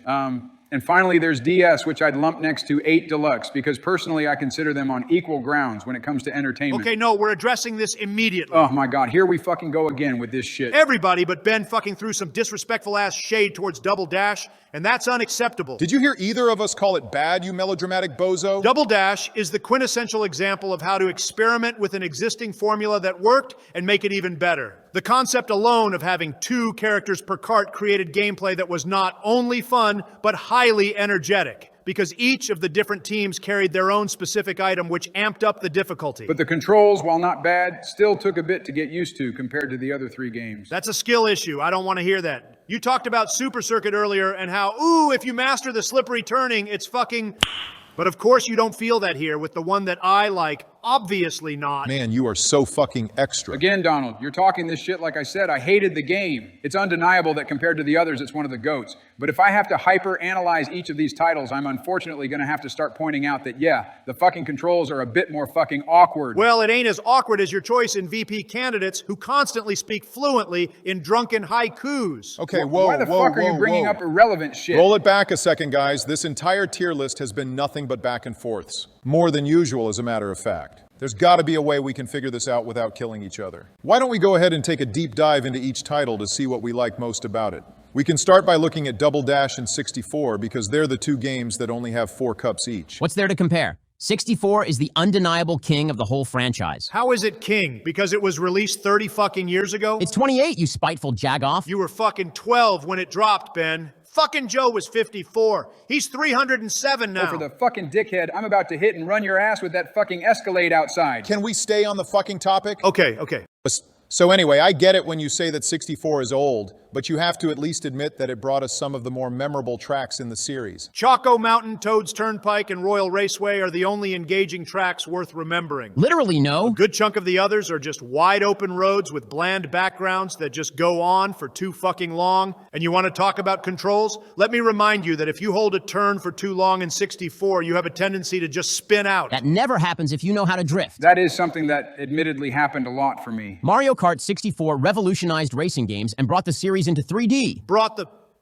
And finally, there's DS, which I'd lump next to 8 Deluxe, because personally, I consider them on equal grounds when it comes to entertainment. Okay, no, we're addressing this immediately. Oh my God, here we fucking go again with this shit. Everybody but Ben fucking threw some disrespectful ass shade towards Double Dash, and that's unacceptable. Did you hear either of us call it bad, you melodramatic bozo? Double Dash is the quintessential example of how to experiment with an existing formula that worked and make it even better. The concept alone of having 2 characters per cart created gameplay that was not only fun, but highly energetic, because each of the different teams carried their own specific item, which amped up the difficulty. But the controls, while not bad, still took a bit to get used to compared to the other 3 games. That's a skill issue. I don't want to hear that. You talked about Super Circuit earlier and how, ooh, if you master the slippery turning, it's fucking... But of course you don't feel that here with the one that I like. Obviously not. Man, you are so fucking extra. Again, Donald, you're talking this shit like I said. I hated the game. It's undeniable that compared to the others, it's one of the GOATs. But if I have to hyper-analyze each of these titles, I'm unfortunately going to have to start pointing out that, yeah, the fucking controls are a bit more fucking awkward. Well, it ain't as awkward as your choice in VP candidates who constantly speak fluently in drunken haikus. Okay, Why the fuck are you bringing up irrelevant shit? Roll it back a second, guys. This entire tier list has been nothing but back and forths. More than usual, as a matter of fact. There's got to be a way we can figure this out without killing each other. Why don't we go ahead and take a deep dive into each title to see what we like most about it? We can start by looking at Double Dash and 64 because they're the 2 games that only have 4 cups each. What's there to compare? 64 is the undeniable king of the whole franchise. How is it king? Because it was released 30 fucking years ago? It's 28, you spiteful jagoff. You were fucking 12 when it dropped, Ben. Fucking Joe was 54. He's 307 now. Oh, for the fucking dickhead, I'm about to hit and run your ass with that fucking Escalade outside. Can we stay on the fucking topic? Okay. So anyway, I get it when you say that 64 is old, but you have to at least admit that it brought us some of the more memorable tracks in the series. Choco Mountain, Toad's Turnpike, and Royal Raceway are the only engaging tracks worth remembering. Literally no. A good chunk of the others are just wide open roads with bland backgrounds that just go on for too fucking long. And you want to talk about controls? Let me remind you that if you hold a turn for too long in 64, you have a tendency to just spin out. That never happens if you know how to drift. That is something that admittedly happened a lot for me. Mario Kart 64 revolutionized racing games and brought the series into 3D.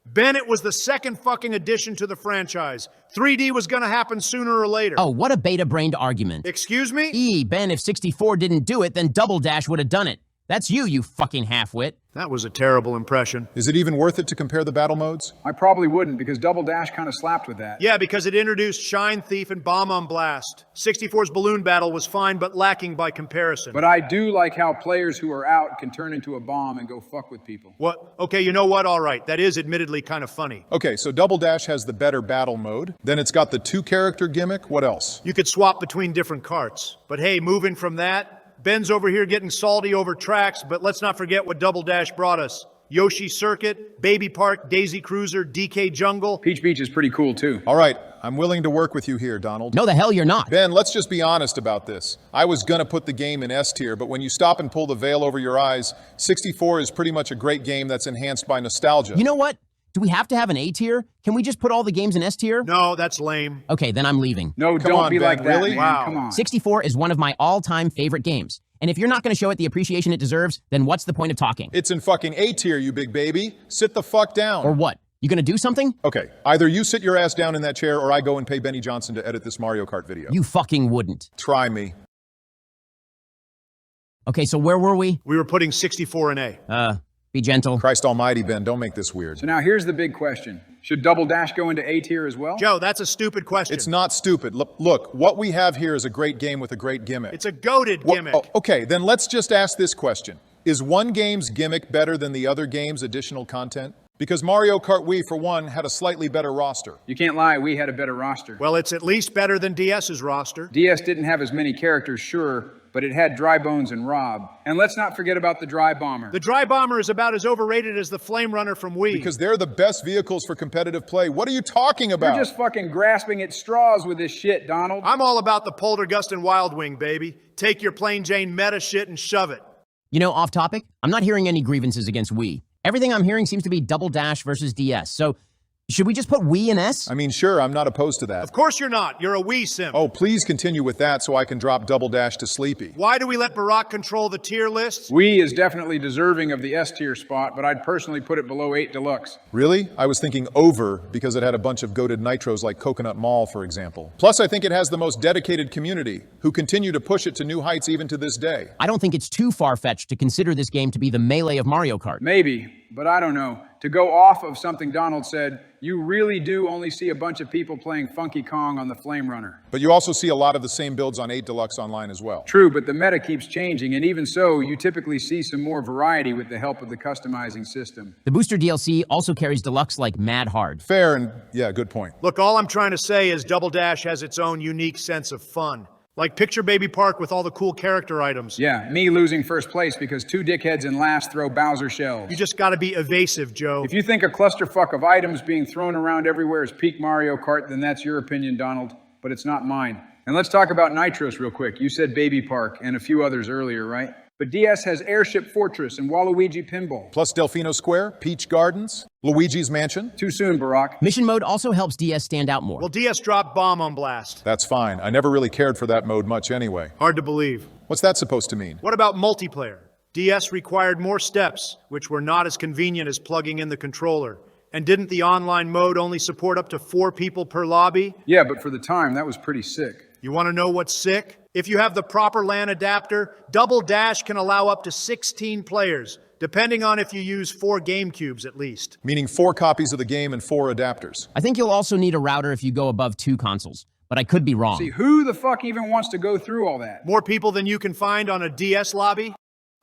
Ben, it was the second fucking addition to the franchise. 3D was gonna happen sooner or later. Oh, what a beta-brained argument. Excuse me? Ben, if 64 didn't do it, then Double Dash would have done it. That's you fucking halfwit. That was a terrible impression. Is it even worth it to compare the battle modes? I probably wouldn't, because Double Dash kind of slapped with that. Yeah, because it introduced Shine Thief and Bomb on Blast. 64's Balloon Battle was fine, but lacking by comparison. But I do like how players who are out can turn into a bomb and go fuck with people. What? Okay, you know what? All right. That is admittedly kind of funny. Okay, so Double Dash has the better battle mode. Then it's got the 2-character gimmick. What else? You could swap between different carts. But hey, moving from that, Ben's over here getting salty over tracks, but let's not forget what Double Dash brought us. Yoshi Circuit, Baby Park, Daisy Cruiser, DK Jungle. Peach Beach is pretty cool too. All right, I'm willing to work with you here, Donald. No, the hell you're not. Ben, let's just be honest about this. I was gonna put the game in S tier, but when you stop and pull the veil over your eyes, 64 is pretty much a great game that's enhanced by nostalgia. You know what? Do we have to have an A tier? Can we just put all the games in S tier? No, that's lame. Okay, then I'm leaving. No, Come don't on, be Ben, like that, really? man. Wow. Come on. 64 is one of my all-time favorite games. And if you're not going to show it the appreciation it deserves, then what's the point of talking? It's in fucking A tier, you big baby. Sit the fuck down. Or what? You going to do something? Okay, either you sit your ass down in that chair or I go and pay Benny Johnson to edit this Mario Kart video. You fucking wouldn't. Try me. Okay, so where were we? We were putting 64 in A. Be gentle. Christ almighty, Ben, don't make this weird. So now here's the big question. Should Double Dash go into A tier as well? Joe, that's a stupid question. It's not stupid. Look, what we have here is a great game with a great gimmick. It's a goated gimmick. Okay, then let's just ask this question. Is one game's gimmick better than the other game's additional content? Because Mario Kart Wii, for one, had a slightly better roster. You can't lie, we had a better roster. Well, it's at least better than DS's roster. DS didn't have as many characters, sure, but it had Dry Bones and Rob. And let's not forget about the Dry Bomber. The Dry Bomber is about as overrated as the Flame Runner from Wii. Because they're the best vehicles for competitive play. What are you talking about? You're just fucking grasping at straws with this shit, Donald. I'm all about the Poltergust and Wild Wing, baby. Take your plain Jane meta shit and shove it. You know, off topic, I'm not hearing any grievances against Wii. Everything I'm hearing seems to be Double Dash versus DS. So should we just put Wii in S? I mean, sure, I'm not opposed to that. Of course you're not. You're a Wii simp. Oh, please continue with that so I can drop Double Dash to Sleepy. Why do we let Barack control the tier lists? Wii is definitely deserving of the S tier spot, but I'd personally put it below 8 Deluxe. Really? I was thinking over because it had a bunch of goated nitros like Coconut Mall, for example. Plus, I think it has the most dedicated community who continue to push it to new heights even to this day. I don't think it's too far-fetched to consider this game to be the Melee of Mario Kart. Maybe, but I don't know. To go off of something Donald said, you really do only see a bunch of people playing Funky Kong on the Flame Runner. But you also see a lot of the same builds on 8 Deluxe online as well. True, but the meta keeps changing, and even so, you typically see some more variety with the help of the customizing system. The Booster DLC also carries Deluxe like mad hard. Fair and, yeah, good point. Look, all I'm trying to say is Double Dash has its own unique sense of fun. Like picture Baby Park with all the cool character items. Yeah, me losing first place because 2 dickheads in last throw Bowser shells. You just gotta be evasive, Joe. If you think a clusterfuck of items being thrown around everywhere is peak Mario Kart, then that's your opinion, Donald, but it's not mine. And let's talk about Nitros real quick. You said Baby Park and a few others earlier, right? But DS has Airship Fortress and Waluigi Pinball. Plus Delfino Square, Peach Gardens, Luigi's Mansion. Too soon, Barack. Mission mode also helps DS stand out more. Well, DS dropped Bomb on Blast. That's fine. I never really cared for that mode much anyway. Hard to believe. What's that supposed to mean? What about multiplayer? DS required more steps, which were not as convenient as plugging in the controller. And didn't the online mode only support up to 4 people per lobby? Yeah, but for the time, that was pretty sick. You want to know what's sick? If you have the proper LAN adapter, Double Dash can allow up to 16 players, depending on if you use 4 GameCubes at least. Meaning 4 copies of the game and 4 adapters. I think you'll also need a router if you go above 2 consoles, but I could be wrong. See, who the fuck even wants to go through all that? More people than you can find on a DS lobby?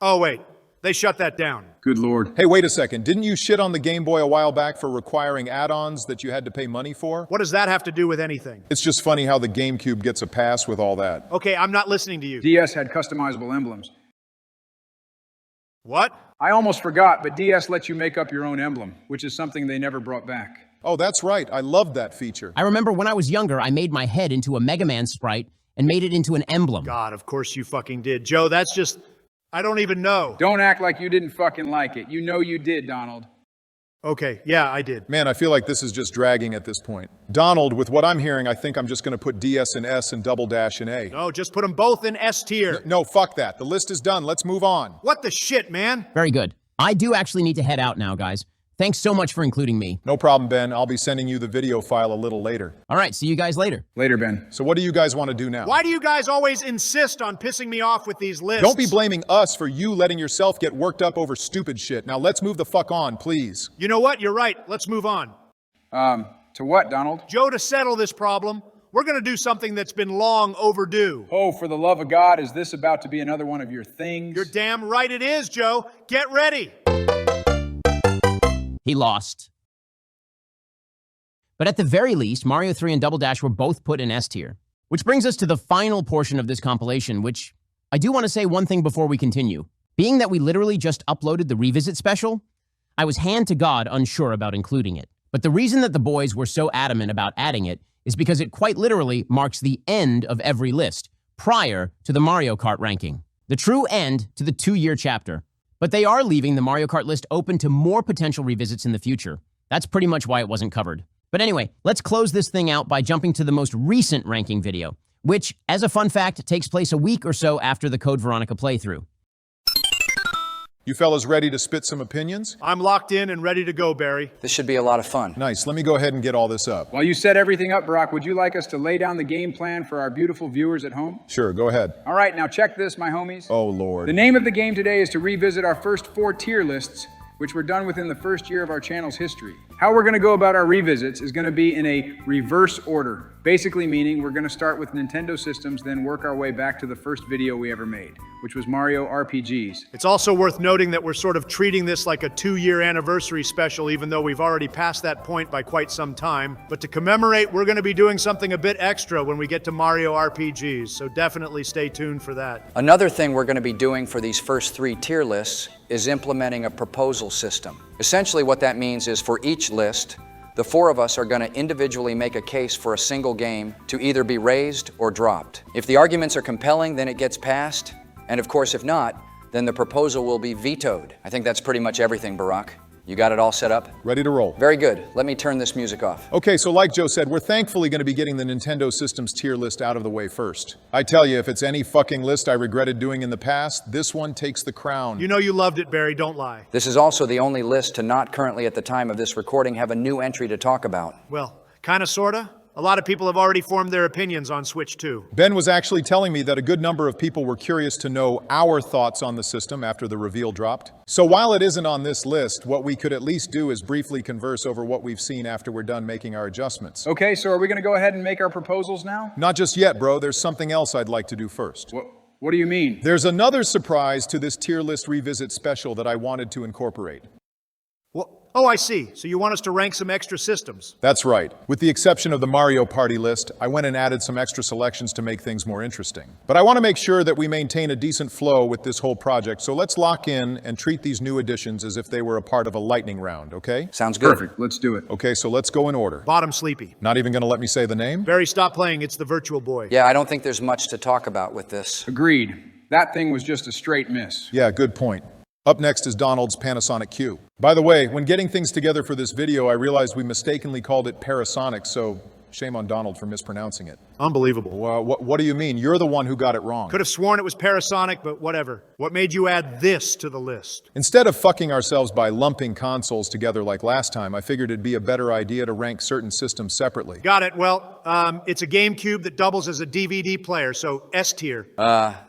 Oh wait, they shut that down. Good lord. Hey, wait a second. Didn't you shit on the Game Boy a while back for requiring add-ons that you had to pay money for? What does that have to do with anything? It's just funny how the GameCube gets a pass with all that. Okay, I'm not listening to you. DS had customizable emblems. What? I almost forgot, but DS lets you make up your own emblem, which is something they never brought back. Oh, that's right. I loved that feature. I remember when I was younger, I made my head into a Mega Man sprite and made it into an emblem. God, of course you fucking did. Joe, that's just... I don't even know. Don't act like you didn't fucking like it. You know you did, Donald. Okay, yeah, I did. Man, I feel like this is just dragging at this point. Donald, with what I'm hearing, I think I'm just going to put DS in S and Double Dash in A. No, just put them both in S tier. No, fuck that. The list is done. Let's move on. What the shit, man? Very good. I do actually need to head out now, guys. Thanks so much for including me. No problem, Ben. I'll be sending you the video file a little later. All right, see you guys later. Later, Ben. So what do you guys want to do now? Why do you guys always insist on pissing me off with these lists? Don't be blaming us for you letting yourself get worked up over stupid shit. Now let's move the fuck on, please. You know what? You're right. Let's move on. To what, Donald? Joe, to settle this problem, we're going to do something that's been long overdue. Oh, for the love of God, is this about to be another one of your things? You're damn right it is, Joe. Get ready. He lost. But at the very least, Mario 3 and Double Dash were both put in S tier. Which brings us to the final portion of this compilation, which I do want to say one thing before we continue. Being that we literally just uploaded the Revisit special, I was hand to God unsure about including it. But the reason that the boys were so adamant about adding it is because it quite literally marks the end of every list, prior to the Mario Kart ranking. The true end to the 2-year chapter. But they are leaving the Mario Kart list open to more potential revisits in the future. That's pretty much why it wasn't covered. But anyway, let's close this thing out by jumping to the most recent ranking video, which, as a fun fact, takes place a week or so after the Code Veronica playthrough. You fellas ready to spit some opinions? I'm locked in and ready to go, Barry. This should be a lot of fun. Nice, let me go ahead and get all this up. While you set everything up, Barack, would you like us to lay down the game plan for our beautiful viewers at home? Sure, go ahead. All right, now check this, my homies. Oh, Lord. The name of the game today is to revisit our first 4 tier lists, which were done within the first year of our channel's history. How we're gonna go about our revisits is gonna be in a reverse order. Basically meaning we're gonna start with Nintendo systems, then work our way back to the first video we ever made, which was Mario RPGs. It's also worth noting that we're sort of treating this like a 2-year anniversary special, even though we've already passed that point by quite some time. But to commemorate, we're going to be doing something a bit extra when we get to Mario RPGs, so definitely stay tuned for that. Another thing we're going to be doing for these first 3 tier lists is implementing a proposal system. Essentially what that means is for each list, the 4 of us are going to individually make a case for a single game to either be raised or dropped. If the arguments are compelling, then it gets passed. And of course, if not, then the proposal will be vetoed. I think that's pretty much everything, Barack. You got it all set up? Ready to roll. Very good. Let me turn this music off. Okay, so like Joe said, we're thankfully going to be getting the Nintendo Systems tier list out of the way first. I tell you, if it's any fucking list I regretted doing in the past, this one takes the crown. You know you loved it, Barry, don't lie. This is also the only list to not currently at the time of this recording have a new entry to talk about. Well, kinda sorta. A lot of people have already formed their opinions on Switch 2. Ben was actually telling me that a good number of people were curious to know our thoughts on the system after the reveal dropped. So while it isn't on this list, what we could at least do is briefly converse over what we've seen after we're done making our adjustments. Okay, so are we gonna go ahead and make our proposals now? Not just yet, bro. There's something else I'd like to do first. What do you mean? There's another surprise to this tier list revisit special that I wanted to incorporate. Oh, I see. So you want us to rank some extra systems. That's right. With the exception of the Mario Party list, I went and added some extra selections to make things more interesting. But I want to make sure that we maintain a decent flow with this whole project, so let's lock in and treat these new additions as if they were a part of a lightning round, okay? Sounds good. Perfect, let's do it. Okay, so let's go in order. Bottom Sleepy. Not even gonna let me say the name? Barry, stop playing. It's the Virtual Boy. Yeah, I don't think there's much to talk about with this. Agreed. That thing was just a straight miss. Yeah, good point. Up next is Donald's Panasonic Q. By the way, when getting things together for this video, I realized we mistakenly called it Parasonic, so shame on Donald for mispronouncing it. Unbelievable. What do you mean? You're the one who got it wrong. Could have sworn it was Parasonic, but whatever. What made you add this to the list? Instead of fucking ourselves by lumping consoles together like last time, I figured it'd be a better idea to rank certain systems separately. Got it. Well, it's a GameCube that doubles as a DVD player, so S tier.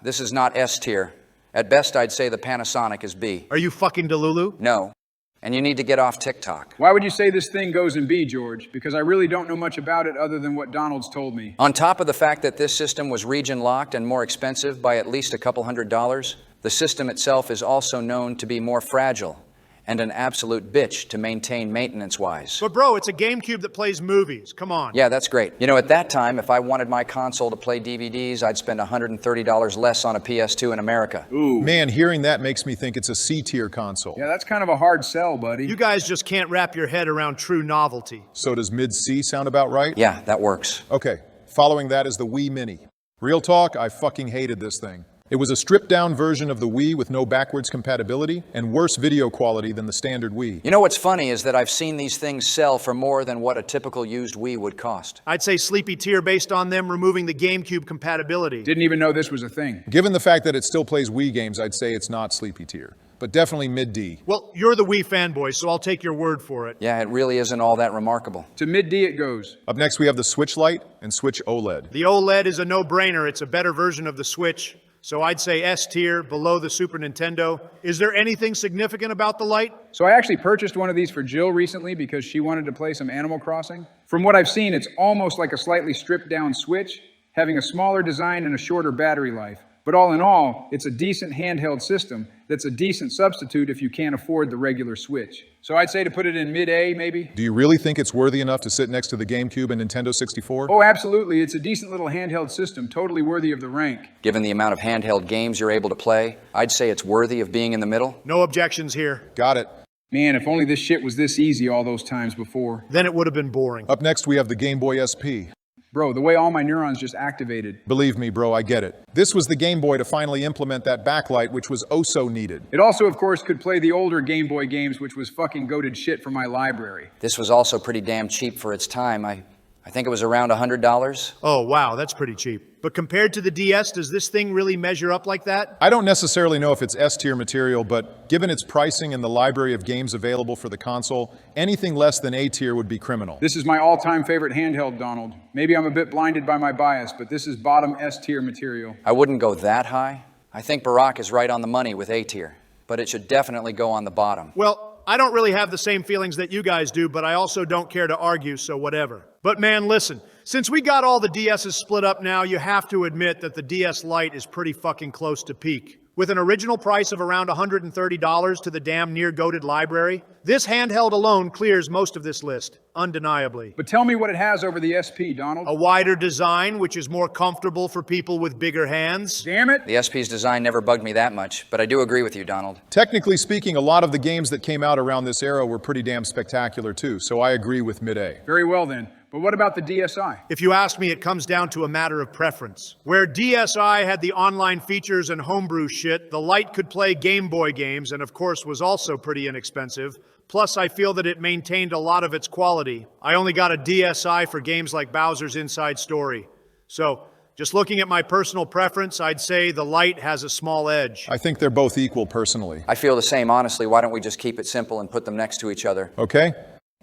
This is not S tier. At best, I'd say the Panasonic is B. Are you fucking Delulu? No. And you need to get off TikTok. Why would you say this thing goes in B, George? Because I really don't know much about it other than what Donald's told me. On top of the fact that this system was region locked and more expensive by at least a couple $100s, the system itself is also known to be more fragile and an absolute bitch to maintain maintenance-wise. But bro, it's a GameCube that plays movies. Come on. Yeah, that's great. You know, at that time, if I wanted my console to play DVDs, I'd spend $130 less on a PS2 in America. Ooh. Man, hearing that makes me think it's a C-tier console. Yeah, that's kind of a hard sell, buddy. You guys just can't wrap your head around true novelty. So does mid-C sound about right? Yeah, that works. Okay, following that is the Wii Mini. Real talk, I fucking hated this thing. It was a stripped-down version of the Wii with no backwards compatibility and worse video quality than the standard Wii. You know what's funny is that I've seen these things sell for more than what a typical used Wii would cost. I'd say sleepy tier based on them removing the GameCube compatibility. Didn't even know this was a thing. Given the fact that it still plays Wii games, I'd say it's not sleepy tier, but definitely mid-D. Well, you're the Wii fanboy, so I'll take your word for it. Yeah, it really isn't all that remarkable. To mid-D it goes. Up next, we have the Switch Lite and Switch OLED. The OLED is a no-brainer. It's a better version of the Switch. So I'd say S tier, below the Super Nintendo. Is there anything significant about the Lite? So I actually purchased one of these for Jill recently because she wanted to play some Animal Crossing. From what I've seen, it's almost like a slightly stripped down Switch, having a smaller design and a shorter battery life. But all in all, it's a decent handheld system that's a decent substitute if you can't afford the regular Switch. So I'd say to put it in mid-A, maybe. Do you really think it's worthy enough to sit next to the GameCube and Nintendo 64? Oh, absolutely. It's a decent little handheld system, totally worthy of the rank. Given the amount of handheld games you're able to play, I'd say it's worthy of being in the middle. No objections here. Got it. Man, if only this shit was this easy all those times before. Then it would have been boring. Up next, we have the Game Boy SP. Bro, the way all my neurons just activated. Believe me, bro, I get it. This was the Game Boy to finally implement that backlight, which was oh so needed. It also, of course, could play the older Game Boy games, which was fucking goated shit for my library. This was also pretty damn cheap for its time. I I think it was around $100. Oh, wow, that's pretty cheap. But compared to the DS, does this thing really measure up like that? I don't necessarily know if it's S-tier material, but given its pricing and the library of games available for the console, anything less than A-tier would be criminal. This is my all-time favorite handheld, Donald. Maybe I'm a bit blinded by my bias, but this is bottom S-tier material. I wouldn't go that high. I think Barack is right on the money with A-tier, but it should definitely go on the bottom. Well, I don't really have the same feelings that you guys do, but I also don't care to argue, so whatever. But man, listen, since we got all the DSs split up now, you have to admit that the DS Lite is pretty fucking close to peak. With an original price of around $130 to the damn near-goated library, this handheld alone clears most of this list, undeniably. But tell me what it has over the SP, Donald. A wider design, which is more comfortable for people with bigger hands. Damn it! The SP's design never bugged me that much, but I do agree with you, Donald. Technically speaking, a lot of the games that came out around this era were pretty damn spectacular too, so I agree with mid-A. Very well then. But what about the DSi? If you ask me, it comes down to a matter of preference. Where DSi had the online features and homebrew shit, the Lite could play Game Boy games and of course was also pretty inexpensive. Plus, I feel that it maintained a lot of its quality. I only got a DSi for games like Bowser's Inside Story. So, just looking at my personal preference, I'd say the Lite has a small edge. I think they're both equal personally. I feel the same, honestly. Why don't we just keep it simple and put them next to each other? Okay?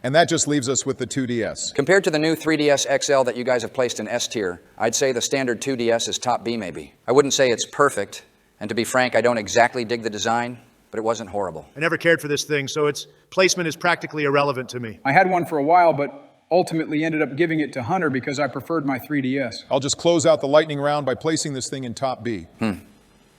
And that just leaves us with the 2DS. Compared to the new 3DS XL that you guys have placed in S tier, I'd say the standard 2DS is top B maybe. I wouldn't say it's perfect, and to be frank, I don't exactly dig the design, but it wasn't horrible. I never cared for this thing, so its placement is practically irrelevant to me. I had one for a while, but ultimately ended up giving it to Hunter because I preferred my 3DS. I'll just close out the lightning round by placing this thing in top B.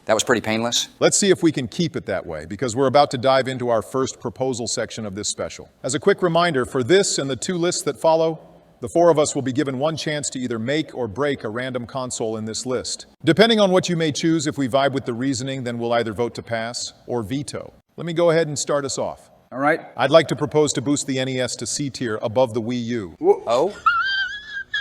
That was pretty painless. Let's see if we can keep it that way, because we're about to dive into our first proposal section of this special. As a quick reminder, for this and the two lists that follow, the four of us will be given one chance to either make or break a random console in this list. Depending on what you may choose, if we vibe with the reasoning, then we'll either vote to pass or veto. Let me go ahead and start us off. All right? I'd like to propose to boost the NES to C tier above the Wii U. Oh?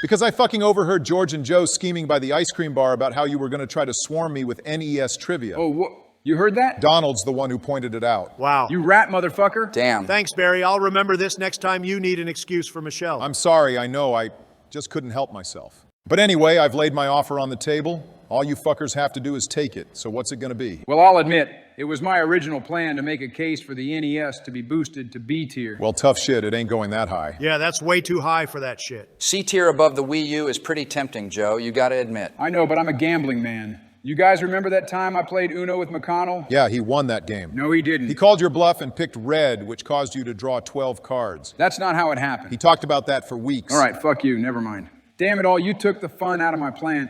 Because I fucking overheard George and Joe scheming by the ice cream bar about how you were going to try to swarm me with NES trivia. Oh, you heard that? Donald's the one who pointed it out. Wow. You rat motherfucker. Damn. Thanks, Barry. I'll remember this next time you need an excuse for Michelle. I'm sorry, I know, I just couldn't help myself. But anyway, I've laid my offer on the table. All you fuckers have to do is take it. So what's it going to be? Well, I'll admit, it was my original plan to make a case for the NES to be boosted to B tier. Well, tough shit, it ain't going that high. Yeah, that's way too high for that shit. C tier above the Wii U is pretty tempting, Joe. You gotta admit. I know, but I'm a gambling man. You guys remember that time I played Uno with McConnell? Yeah, he won that game. No, he didn't. He called your bluff and picked red, which caused you to draw 12 cards. That's not how it happened. He talked about that for weeks. All right, fuck you, never mind. Damn it all, you took the fun out of my plan.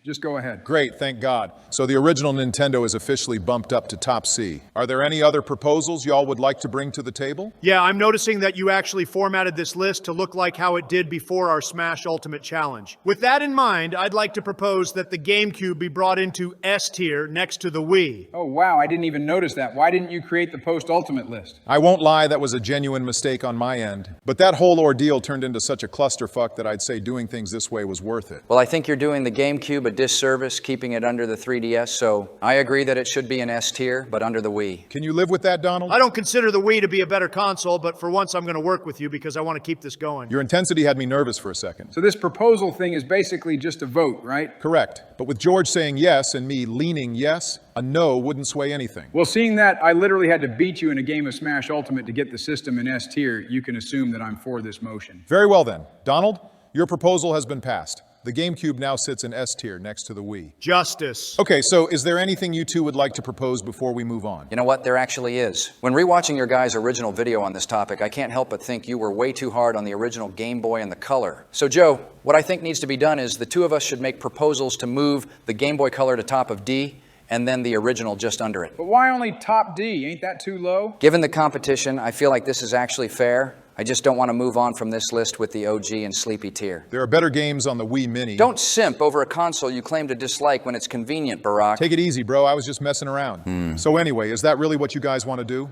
Just go ahead. Great, thank God. So the original Nintendo is officially bumped up to top C. Are there any other proposals y'all would like to bring to the table? Yeah, I'm noticing that you actually formatted this list to look like how it did before our Smash Ultimate Challenge. With that in mind, I'd like to propose that the GameCube be brought into S tier next to the Wii. Oh wow, I didn't even notice that. Why didn't you create the post-ultimate list? I won't lie, that was a genuine mistake on my end. But that whole ordeal turned into such a clusterfuck that I'd say doing things this way was worth it. Well, I think you're doing the GameCube a disservice, keeping it under the 3DS, so I agree that it should be an S tier, but under the Wii. Can you live with that, Donald? I don't consider the Wii to be a better console, but for once I'm going to work with you because I want to keep this going. Your intensity had me nervous for a second. So this proposal thing is basically just a vote, right? Correct. But with George saying yes and me leaning yes, a no wouldn't sway anything. Well, seeing that I literally had to beat you in a game of Smash Ultimate to get the system in S tier, you can assume that I'm for this motion. Very well then. Donald, your proposal has been passed. The GameCube now sits in S tier next to the Wii. Justice. Okay, so is there anything you two would like to propose before we move on? You know what? There actually is. When rewatching your guys' original video on this topic, I can't help but think you were way too hard on the original Game Boy and the Color. So Joe, what I think needs to be done is the two of us should make proposals to move the Game Boy Color to top of D, and then the original just under it. But why only top D? Ain't that too low? Given the competition, I feel like this is actually fair. I just don't want to move on from this list with the OG and sleepy tier. There are better games on the Wii Mini. Don't simp over a console you claim to dislike when it's convenient, Barack. Take it easy, bro. I was just messing around. So anyway, is that really what you guys want to do?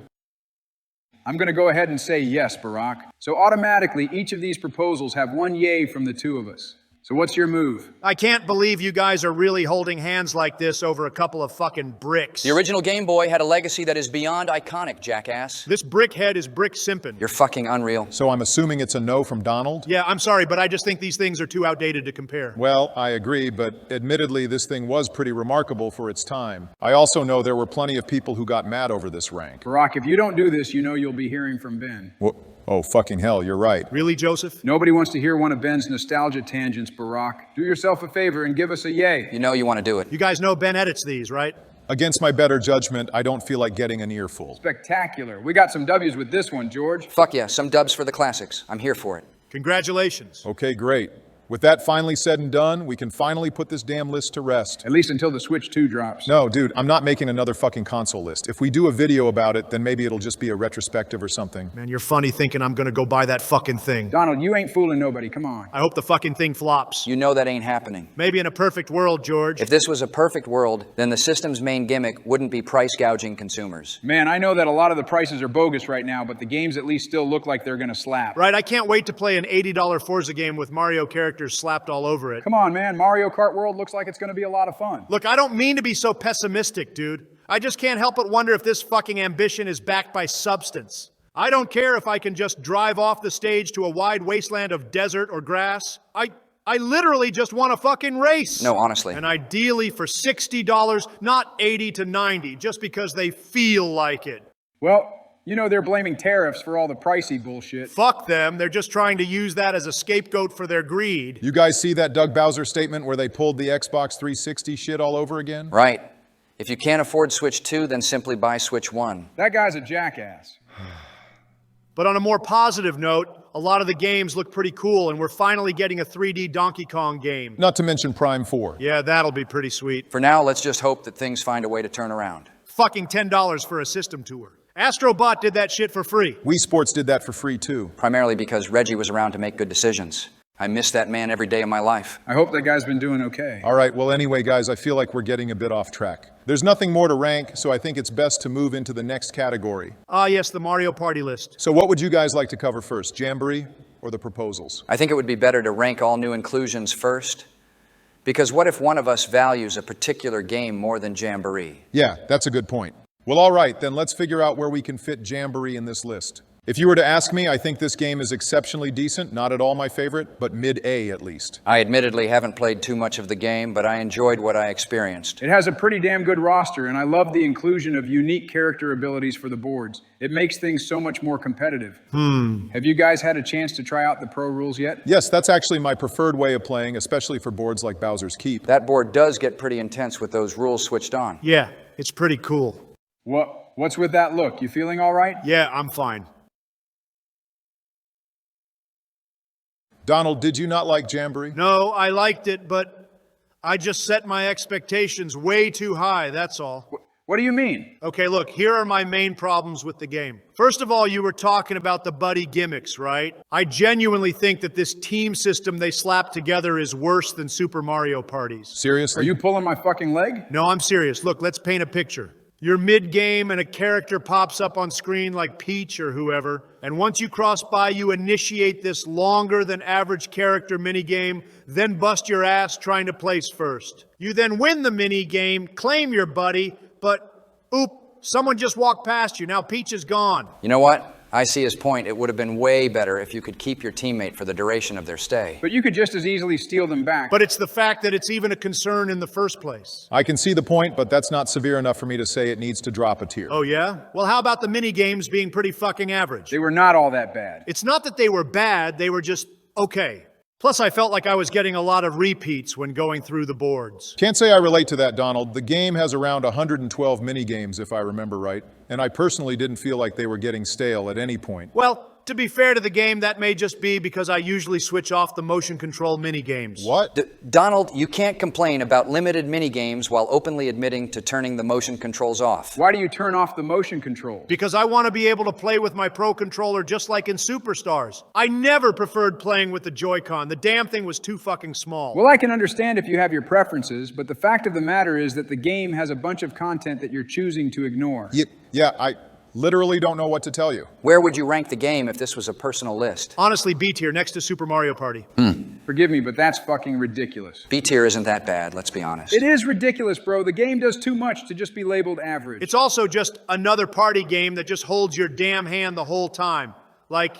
I'm going to go ahead and say yes, Barack. So automatically, each of these proposals have one yay from the two of us. So what's your move? I can't believe you guys are really holding hands like this over a couple of fucking bricks. The original Game Boy had a legacy that is beyond iconic, jackass. This brickhead is brick simpin'. You're fucking unreal. So I'm assuming it's a no from Donald? Yeah, I'm sorry, but I just think these things are too outdated to compare. Well, I agree, but admittedly, this thing was pretty remarkable for its time. I also know there were plenty of people who got mad over this rank. Barack, if you don't do this, you know you'll be hearing from Ben. Oh, fucking hell, you're right. Really, Joseph? Nobody wants to hear one of Ben's nostalgia tangents, Barack. Do yourself a favor and give us a yay. You know you want to do it. You guys know Ben edits these, right? Against my better judgment, I don't feel like getting an earful. Spectacular. We got some W's with this one, George. Fuck yeah, some dubs for the classics. I'm here for it. Congratulations. Okay, great. With that finally said and done, we can finally put this damn list to rest. At least until the Switch 2 drops. No, dude, I'm not making another fucking console list. If we do a video about it, then maybe it'll just be a retrospective or something. Man, you're funny thinking I'm gonna go buy that fucking thing. Donald, you ain't fooling nobody. Come on. I hope the fucking thing flops. You know that ain't happening. Maybe in a perfect world, George. If this was a perfect world, then the system's main gimmick wouldn't be price gouging consumers. Man, I know that a lot of the prices are bogus right now, but the games at least still look like they're gonna slap. Right, I can't wait to play an $80 Forza game with Mario characters slapped all over it. Come on, man. Mario Kart World looks like it's gonna be a lot of fun. Look, I don't mean to be so pessimistic, dude. I just can't help but wonder if this fucking ambition is backed by substance. I don't care if I can just drive off the stage to a wide wasteland of desert or grass. I literally just want a fucking race. No, honestly. And ideally for $60, not 80 to 90, just because they feel like it. Well, you know they're blaming tariffs for all the pricey bullshit. Fuck them. They're just trying to use that as a scapegoat for their greed. You guys see that Doug Bowser statement where they pulled the Xbox 360 shit all over again? Right. If you can't afford Switch 2, then simply buy Switch 1. That guy's a jackass. But on a more positive note, a lot of the games look pretty cool, and we're finally getting a 3D Donkey Kong game. Not to mention Prime 4. Yeah, that'll be pretty sweet. For now, let's just hope that things find a way to turn around. Fucking $10 for a system tour. Astrobot did that shit for free. Wii Sports did that for free too. Primarily because Reggie was around to make good decisions. I miss that man every day of my life. I hope that guy's been doing okay. All right, well anyway guys, I feel like we're getting a bit off track. There's nothing more to rank, so I think it's best to move into the next category. Ah, yes, the Mario Party list. So what would you guys like to cover first, Jamboree or the proposals? I think it would be better to rank all new inclusions first. Because what if one of us values a particular game more than Jamboree? Yeah, that's a good point. Well, all right, then let's figure out where we can fit Jamboree in this list. If you were to ask me, I think this game is exceptionally decent, not at all my favorite, but mid-A at least. I admittedly haven't played too much of the game, but I enjoyed what I experienced. It has a pretty damn good roster, and I love the inclusion of unique character abilities for the boards. It makes things so much more competitive. Have you guys had a chance to try out the pro rules yet? Yes, that's actually my preferred way of playing, especially for boards like Bowser's Keep. That board does get pretty intense with those rules switched on. Yeah, it's pretty cool. What's with that look? You feeling all right? Yeah, I'm fine. Donald, did you not like Jamboree? No, I liked it, but I just set my expectations way too high, that's all. What do you mean? Okay, look, here are my main problems with the game. First of all, you were talking about the buddy gimmicks, right? I genuinely think that this team system they slapped together is worse than Super Mario Parties. Seriously? Are you pulling my fucking leg? No, I'm serious. Look, let's paint a picture. You're mid-game and a character pops up on screen like Peach or whoever, and once you cross by, you initiate this longer than average character minigame, then bust your ass trying to place first. You then win the minigame, claim your buddy, but oop, someone just walked past you. Now Peach is gone. You know what? I see his point. It would have been way better if you could keep your teammate for the duration of their stay. But you could just as easily steal them back. But it's the fact that it's even a concern in the first place. I can see the point, but that's not severe enough for me to say it needs to drop a tier. Oh yeah? Well, how about the mini-games being pretty fucking average? They were not all that bad. It's not that they were bad, they were just okay. Plus, I felt like I was getting a lot of repeats when going through the boards. Can't say I relate to that, Donald. The game has around 112 mini-games, if I remember right, and I personally didn't feel like they were getting stale at any point. Well, to be fair to the game, that may just be because I usually switch off the motion control mini-games. What? Donald, you can't complain about limited mini-games while openly admitting to turning the motion controls off. Why do you turn off the motion controls? Because I want to be able to play with my Pro Controller just like in Superstars. I never preferred playing with the Joy-Con. The damn thing was too fucking small. Well, I can understand if you have your preferences, but the fact of the matter is that the game has a bunch of content that you're choosing to ignore. Yeah, I literally don't know what to tell you. Where would you rank the game if this was a personal list? Honestly, B tier, next to Super Mario Party. Forgive me, but that's fucking ridiculous. B tier isn't that bad, let's be honest. It is ridiculous, bro. The game does too much to just be labeled average. It's also just another party game that just holds your damn hand the whole time. Like,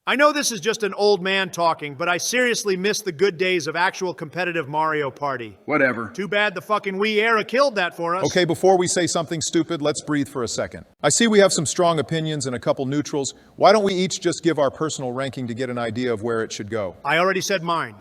I know this is just an old man talking, but I seriously miss the good days of actual competitive Mario Party. Whatever. Too bad the fucking Wii era killed that for us. Okay, before we say something stupid, let's breathe for a second. I see we have some strong opinions and a couple neutrals. Why don't we each just give our personal ranking to get an idea of where it should go? I already said mine.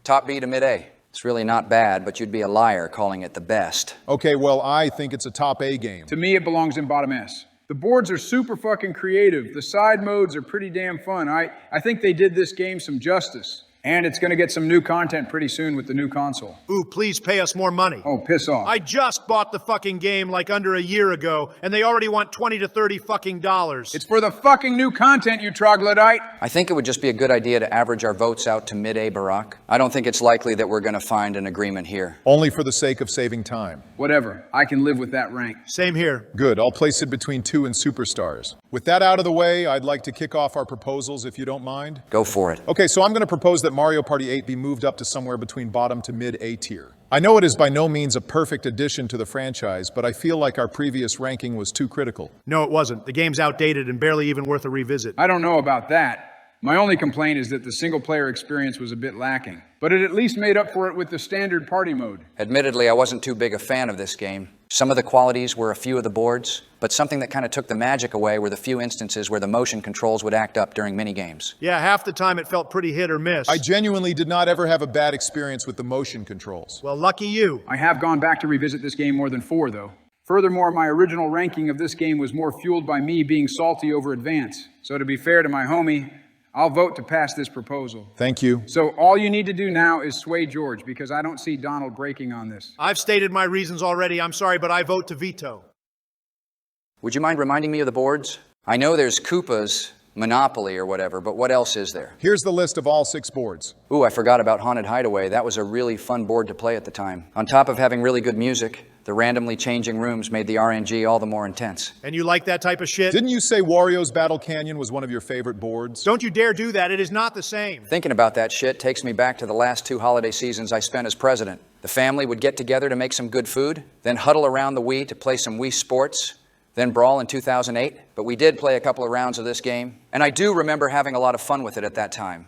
Top B to mid A. It's really not bad, but you'd be a liar calling it the best. Okay, well, I think it's a top A game. To me, it belongs in bottom S. The boards are super fucking creative. The side modes are pretty damn fun. I think they did this game some justice. And it's gonna get some new content pretty soon with the new console. Ooh, please pay us more money. Oh, piss off. I just bought the fucking game like under a year ago, and they already want $20 to $30 fucking dollars. It's for the fucking new content, you troglodyte. I think it would just be a good idea to average our votes out to mid A, Barack. I don't think it's likely that we're going to find an agreement here. Only for the sake of saving time. Whatever, I can live with that rank. Same here. Good, I'll place it between 2 and Superstars. With that out of the way, I'd like to kick off our proposals if you don't mind. Go for it. Okay, so I'm going to propose that Mario Party 8 be moved up to somewhere between bottom to mid A tier. I know it is by no means a perfect addition to the franchise, but I feel like our previous ranking was too critical. No, it wasn't. The game's outdated and barely even worth a revisit. I don't know about that. My only complaint is that the single-player experience was a bit lacking, but it at least made up for it with the standard party mode. Admittedly, I wasn't too big a fan of this game. Some of the qualities were a few of the boards, but something that kind of took the magic away were the few instances where the motion controls would act up during minigames. Yeah, half the time it felt pretty hit or miss. I genuinely did not ever have a bad experience with the motion controls. Well, lucky you. I have gone back to revisit this game more than 4, though. Furthermore, my original ranking of this game was more fueled by me being salty over Advance. So to be fair to my homie, I'll vote to pass this proposal. Thank you. So all you need to do now is sway George, because I don't see Donald breaking on this. I've stated my reasons already. I'm sorry, but I vote to veto. Would you mind reminding me of the boards? I know there's Koopa's Monopoly or whatever, but what else is there? Here's the list of all 6 boards. Ooh, I forgot about Haunted Hideaway. That was a really fun board to play at the time. On top of having really good music, the randomly changing rooms made the RNG all the more intense. And you like that type of shit? Didn't you say Wario's Battle Canyon was one of your favorite boards? Don't you dare do that. It is not the same. Thinking about that shit takes me back to the last 2 holiday seasons I spent as president. The family would get together to make some good food, then huddle around the Wii to play some Wii Sports, then brawl in 2008. But we did play a couple of rounds of this game, and I do remember having a lot of fun with it at that time.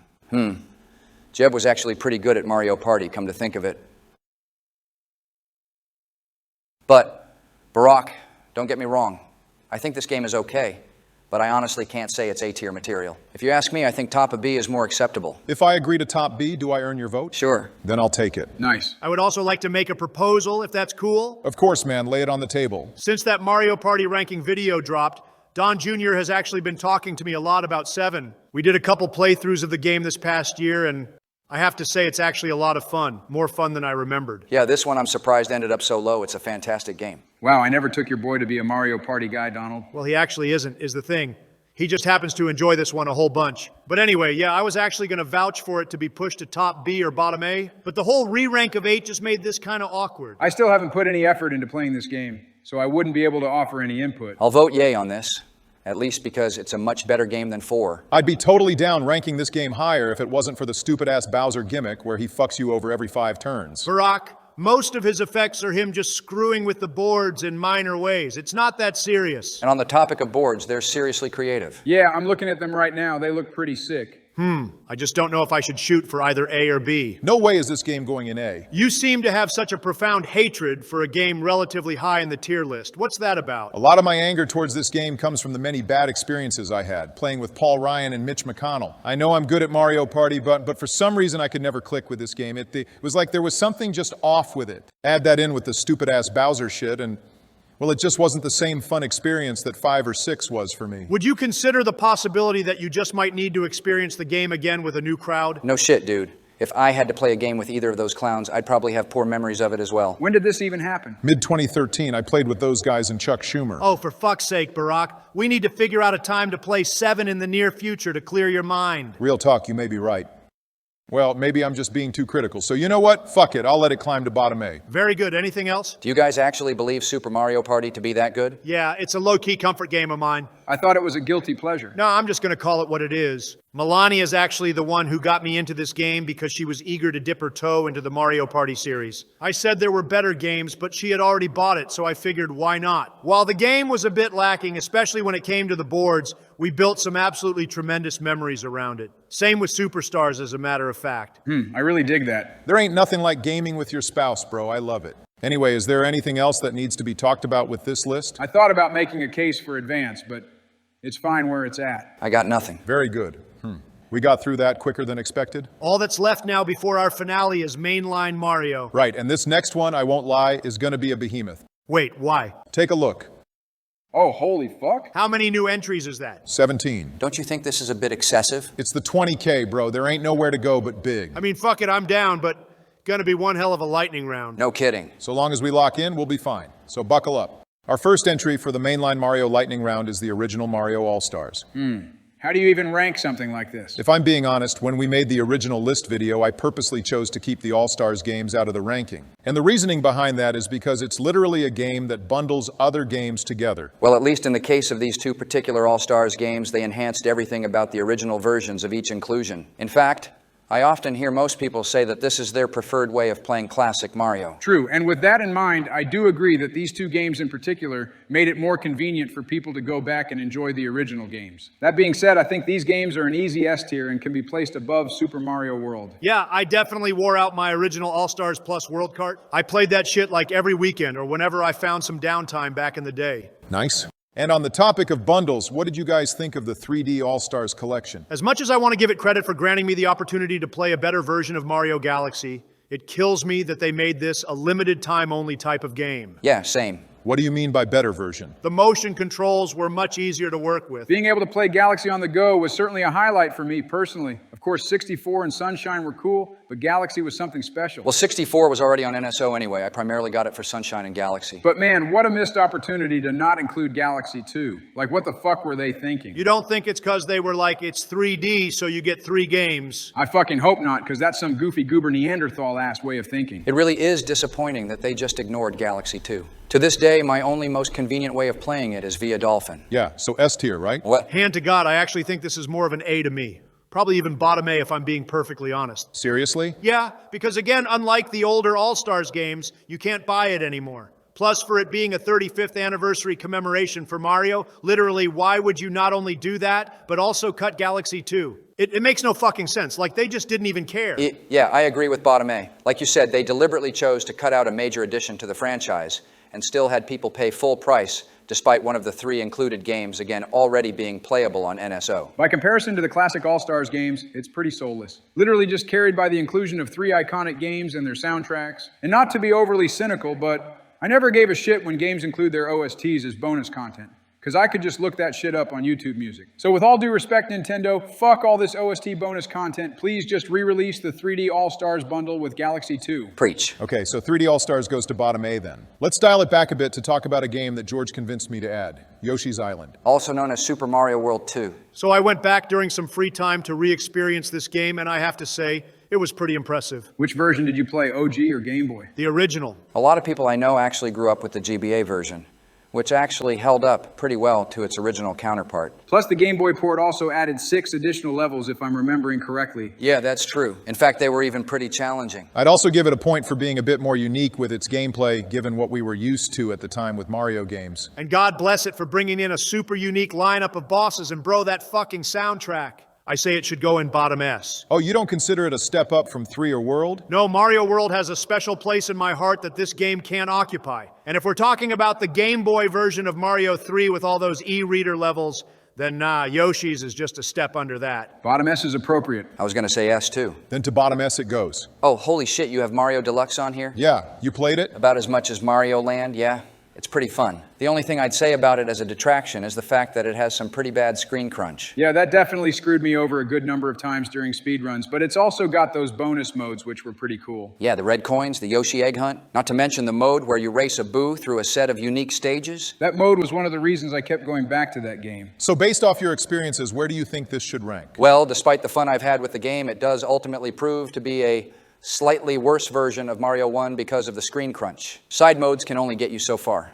Jeb was actually pretty good at Mario Party, come to think of it. But, Barack, don't get me wrong. I think this game is okay, but I honestly can't say it's A-tier material. If you ask me, I think top of B is more acceptable. If I agree to top B, do I earn your vote? Sure. Then I'll take it. Nice. I would also like to make a proposal, if that's cool. Of course, man. Lay it on the table. Since that Mario Party ranking video dropped, Don Jr. has actually been talking to me a lot about 7. We did a couple playthroughs of the game this past year, and I have to say it's actually a lot of fun. More fun than I remembered. Yeah, this one I'm surprised ended up so low. It's a fantastic game. Wow, I never took your boy to be a Mario Party guy, Donald. Well, he actually isn't, is the thing. He just happens to enjoy this one a whole bunch. But anyway, yeah, I was actually going to vouch for it to be pushed to top B or bottom A, but the whole re-rank of 8 just made this kind of awkward. I still haven't put any effort into playing this game, so I wouldn't be able to offer any input. I'll vote yay on this, at least because it's a much better game than 4. I'd be totally down ranking this game higher if it wasn't for the stupid-ass Bowser gimmick where he fucks you over every 5 turns. Barack, most of his effects are him just screwing with the boards in minor ways. It's not that serious. And on the topic of boards, they're seriously creative. Yeah, I'm looking at them right now. They look pretty sick. I just don't know if I should shoot for either A or B. No way is this game going in A. You seem to have such a profound hatred for a game relatively high in the tier list. What's that about? A lot of my anger towards this game comes from the many bad experiences I had, playing with Paul Ryan and Mitch McConnell. I know I'm good at Mario Party, but for some reason I could never click with this game. It was like there was something just off with it. Add that in with the stupid-ass Bowser shit and, well, it just wasn't the same fun experience that 5 or 6 was for me. Would you consider the possibility that you just might need to experience the game again with a new crowd? No shit, dude. If I had to play a game with either of those clowns, I'd probably have poor memories of it as well. When did this even happen? Mid-2013, I played with those guys and Chuck Schumer. Oh, for fuck's sake, Barack. We need to figure out a time to play 7 in the near future to clear your mind. Real talk, you may be right. Well, maybe I'm just being too critical. So you know what? Fuck it. I'll let it climb to bottom A. Very good. Anything else? Do you guys actually believe Super Mario Party to be that good? Yeah, it's a low-key comfort game of mine. I thought it was a guilty pleasure. No, I'm just going to call it what it is. Melania is actually the one who got me into this game because she was eager to dip her toe into the Mario Party series. I said there were better games, but she had already bought it, so I figured why not? While the game was a bit lacking, especially when it came to the boards, we built some absolutely tremendous memories around it. Same with Superstars, as a matter of fact. I really dig that. There ain't nothing like gaming with your spouse, bro. I love it. Anyway, is there anything else that needs to be talked about with this list? I thought about making a case for Advance, but it's fine where it's at. I got nothing. Very good. We got through that quicker than expected? All that's left now before our finale is Mainline Mario. Right, and this next one, I won't lie, is gonna be a behemoth. Wait, why? Take a look. Oh, holy fuck. How many new entries is that? 17. Don't you think this is a bit excessive? It's the 20K, bro. There ain't nowhere to go but big. I mean, fuck it, I'm down, but gonna be one hell of a lightning round. No kidding. So long as we lock in, we'll be fine. So buckle up. Our first entry for the Mainline Mario Lightning Round is the original Mario All-Stars. How do you even rank something like this? If I'm being honest, when we made the original list video, I purposely chose to keep the All-Stars games out of the ranking. And the reasoning behind that is because it's literally a game that bundles other games together. Well, at least in the case of these two particular All-Stars games, they enhanced everything about the original versions of each inclusion. In fact, I often hear most people say that this is their preferred way of playing classic Mario. True, and with that in mind, I do agree that these two games in particular made it more convenient for people to go back and enjoy the original games. That being said, I think these games are an easy S tier and can be placed above Super Mario World. Yeah, I definitely wore out my original All-Stars Plus World Kart. I played that shit like every weekend or whenever I found some downtime back in the day. Nice. And on the topic of bundles, what did you guys think of the 3D All-Stars collection? As much as I want to give it credit for granting me the opportunity to play a better version of Mario Galaxy, it kills me that they made this a limited time only type of game. Yeah, same. What do you mean by better version? The motion controls were much easier to work with. Being able to play Galaxy on the go was certainly a highlight for me personally. Of course, 64 and Sunshine were cool, but Galaxy was something special. Well, 64 was already on NSO anyway. I primarily got it for Sunshine and Galaxy. But man, what a missed opportunity to not include Galaxy 2. Like, what the fuck were they thinking? You don't think it's because they were like, it's 3D, so you get 3 games? I fucking hope not, because that's some goofy goober Neanderthal-ass way of thinking. It really is disappointing that they just ignored Galaxy 2. To this day, my only most convenient way of playing it is via Dolphin. Yeah, so S tier, right? What? Hand to God, I actually think this is more of an A to me. Probably even bottom A if I'm being perfectly honest. Seriously? Yeah, because again, unlike the older All-Stars games, you can't buy it anymore. Plus, for it being a 35th anniversary commemoration for Mario, literally, why would you not only do that, but also cut Galaxy 2? It makes no fucking sense. Like, they just didn't even care. Yeah, I agree with bottom A. Like you said, they deliberately chose to cut out a major addition to the franchise and still had people pay full price despite one of the 3 included games, again, already being playable on NSO. By comparison to the classic All-Stars games, it's pretty soulless. Literally just carried by the inclusion of 3 iconic games and their soundtracks. And not to be overly cynical, but I never gave a shit when games include their OSTs as bonus content, because I could just look that shit up on YouTube Music. So with all due respect, Nintendo, fuck all this OST bonus content. Please just re-release the 3D All-Stars bundle with Galaxy 2. Preach. Okay, so 3D All-Stars goes to bottom A then. Let's dial it back a bit to talk about a game that George convinced me to add, Yoshi's Island. Also known as Super Mario World 2. So I went back during some free time to re-experience this game, and I have to say, it was pretty impressive. Which version did you play, OG or Game Boy? The original. A lot of people I know actually grew up with the GBA version, which actually held up pretty well to its original counterpart. Plus, the Game Boy port also added 6 additional levels, if I'm remembering correctly. Yeah, that's true. In fact, they were even pretty challenging. I'd also give it a point for being a bit more unique with its gameplay, given what we were used to at the time with Mario games. And God bless it for bringing in a super unique lineup of bosses, and bro, that fucking soundtrack. I say it should go in bottom S. Oh, you don't consider it a step up from 3 or World? No, Mario World has a special place in my heart that this game can't occupy. And if we're talking about the Game Boy version of Mario 3 with all those e-reader levels, then nah, Yoshi's is just a step under that. Bottom S is appropriate. I was going to say S too. Then to bottom S it goes. Oh, holy shit, you have Mario Deluxe on here? Yeah, you played it? About as much as Mario Land, yeah. It's pretty fun. The only thing I'd say about it as a detraction is the fact that it has some pretty bad screen crunch. Yeah, that definitely screwed me over a good number of times during speedruns, but it's also got those bonus modes which were pretty cool. Yeah, the red coins, the Yoshi egg hunt, not to mention the mode where you race a Boo through a set of unique stages. That mode was one of the reasons I kept going back to that game. So based off your experiences, where do you think this should rank? Well, despite the fun I've had with the game, it does ultimately prove to be a slightly worse version of Mario 1 because of the screen crunch. Side modes can only get you so far.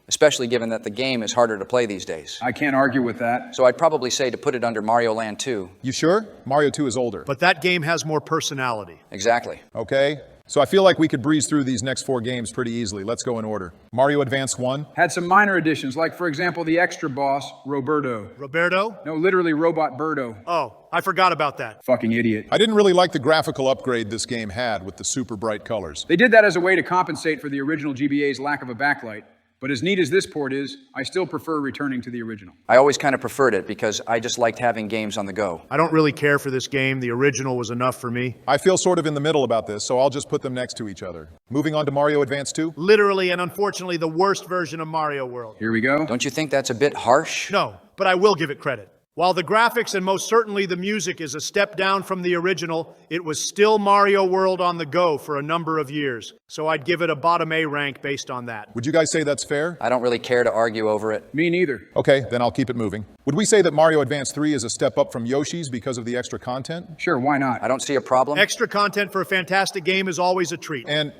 especially given that the game is harder to play these days. I can't argue with that. So I'd probably say to put it under Mario Land 2. You sure? Mario 2 is older. But that game has more personality. Exactly. Okay. So I feel like we could breeze through these next 4 games pretty easily. Let's go in order. Mario Advance 1. Had some minor additions, like, for example, the extra boss, Roberto. Roberto? No, literally Robot Birdo. Oh, I forgot about that. Fucking idiot. I didn't really like the graphical upgrade this game had with the super bright colors. They did that as a way to compensate for the original GBA's lack of a backlight. But as neat as this port is, I still prefer returning to the original. I always kind of preferred it because I just liked having games on the go. I don't really care for this game. The original was enough for me. I feel sort of in the middle about this, so I'll just put them next to each other. Moving on to Mario Advance 2. Literally and unfortunately the worst version of Mario World. Here we go. Don't you think that's a bit harsh? No, but I will give it credit. While the graphics and most certainly the music is a step down from the original, it was still Mario World on the go for a number of years. So I'd give it a bottom A rank based on that. Would you guys say that's fair? I don't really care to argue over it. Me neither. Okay, then I'll keep it moving. Would we say that Mario Advance 3 is a step up from Yoshi's because of the extra content? Sure, why not? I don't see a problem. Extra content for a fantastic game is always a treat. And,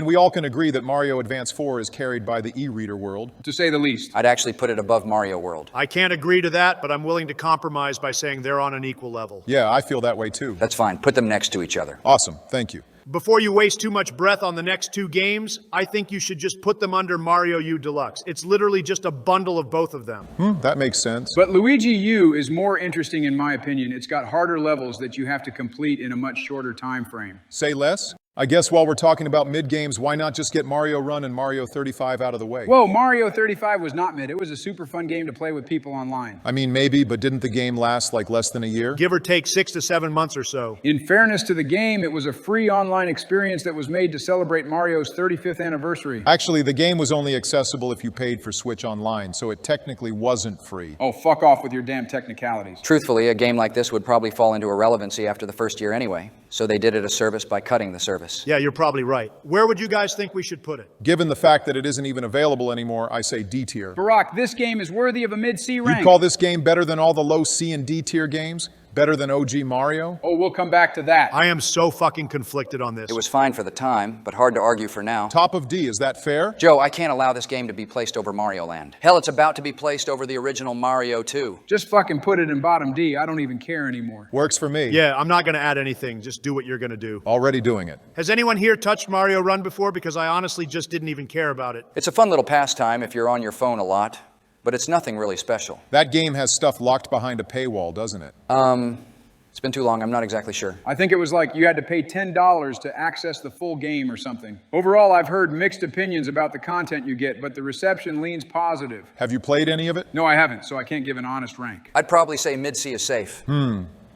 we all can agree that Mario Advance 4 is carried by the e-reader world. To say the least. I'd actually put it above Mario World. I can't agree to that, but I'm willing to compromise by saying they're on an equal level. Yeah, I feel that way too. That's fine. Put them next to each other. Awesome, thank you. Before you waste too much breath on the next 2 games, I think you should just put them under Mario U Deluxe. It's literally just a bundle of both of them. That makes sense. But Luigi U is more interesting in my opinion. It's got harder levels that you have to complete in a much shorter time frame. Say less? I guess while we're talking about mid-games, why not just get Mario Run and Mario 35 out of the way? Whoa, Mario 35 was not mid. It was a super fun game to play with people online. I mean, maybe, but didn't the game last like less than a year? Give or take 6 to 7 months or so. In fairness to the game, it was a free online experience that was made to celebrate Mario's 35th anniversary. Actually, the game was only accessible if you paid for Switch Online, so it technically wasn't free. Oh, fuck off with your damn technicalities. Truthfully, a game like this would probably fall into irrelevancy after the first year anyway. So they did it a service by cutting the service. Yeah, you're probably right. Where would you guys think we should put it? Given the fact that it isn't even available anymore, I say D tier. Barack, this game is worthy of a mid-C rank. You call this game better than all the low C and D tier games? Better than OG Mario? Oh, we'll come back to that. I am so fucking conflicted on this. It was fine for the time, but hard to argue for now. Top of D, is that fair? Joe, I can't allow this game to be placed over Mario Land. Hell, it's about to be placed over the original Mario 2. Just fucking put it in bottom D. I don't even care anymore. Works for me. Yeah, I'm not going to add anything. Just do what you're going to do. Already doing it. Has anyone here touched Mario Run before? Because I honestly just didn't even care about it. It's a fun little pastime if you're on your phone a lot, but it's nothing really special. That game has stuff locked behind a paywall, doesn't it? It's been too long, I'm not exactly sure. I think it was like you had to pay $10 to access the full game or something. Overall, I've heard mixed opinions about the content you get, but the reception leans positive. Have you played any of it? No, I haven't, so I can't give an honest rank. I'd probably say mid-C is safe.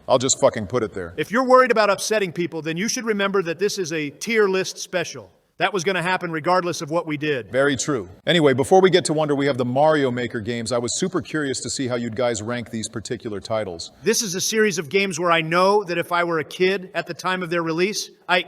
I'll just fucking put it there. If you're worried about upsetting people, then you should remember that this is a tier list special. That was going to happen regardless of what we did. Very true. Anyway, before we get to Wonder, we have the Mario Maker games. I was super curious to see how you'd guys rank these particular titles. This is a series of games where I know that if I were a kid at the time of their release, I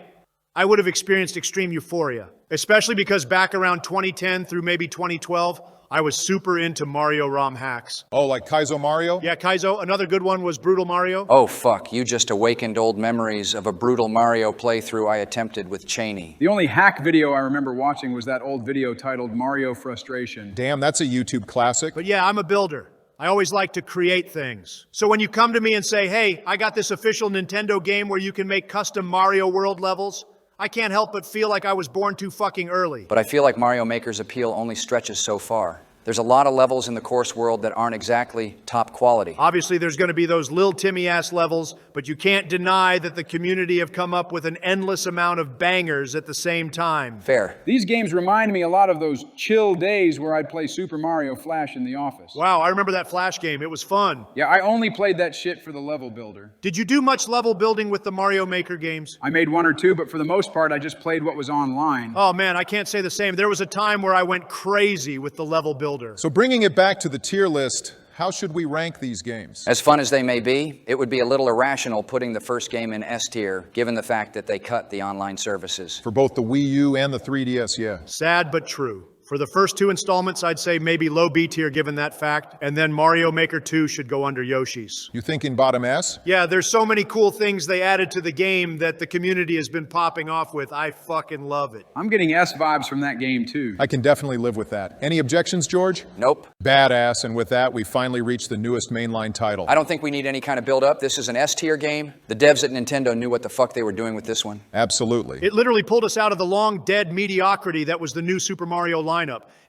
would have experienced extreme euphoria. Especially because back around 2010 through maybe 2012, I was super into Mario ROM hacks. Oh, like Kaizo Mario? Yeah, Kaizo. Another good one was Brutal Mario. Oh, fuck. You just awakened old memories of a Brutal Mario playthrough I attempted with Cheney. The only hack video I remember watching was that old video titled Mario Frustration. Damn, that's a YouTube classic. But yeah, I'm a builder. I always like to create things. So when you come to me and say, hey, I got this official Nintendo game where you can make custom Mario World levels, I can't help but feel like I was born too fucking early. But I feel like Mario Maker's appeal only stretches so far. There's a lot of levels in the course world that aren't exactly top quality. Obviously, there's going to be those Lil Timmy-ass levels, but you can't deny that the community have come up with an endless amount of bangers at the same time. Fair. These games remind me a lot of those chill days where I'd play Super Mario Flash in the office. Wow, I remember that Flash game. It was fun. Yeah, I only played that shit for the level builder. Did you do much level building with the Mario Maker games? I made one or two, but for the most part, I just played what was online. Oh man, I can't say the same. There was a time where I went crazy with the level builder. So bringing it back to the tier list, how should we rank these games? As fun as they may be, it would be a little irrational putting the first game in S tier, given the fact that they cut the online services. For both the Wii U and the 3DS, yeah. Sad but true. For the first two installments, I'd say maybe low B tier given that fact, and then Mario Maker 2 should go under Yoshi's. You thinking bottom S? Yeah, there's so many cool things they added to the game that the community has been popping off with. I fucking love it. I'm getting S vibes from that game too. I can definitely live with that. Any objections, George? Nope. Badass, and with that, we finally reached the newest mainline title. I don't think we need any kind of build-up. This is an S-tier game. The devs at Nintendo knew what the fuck they were doing with this one. Absolutely. It literally pulled us out of the long-dead mediocrity that was the new Super Mario lineup,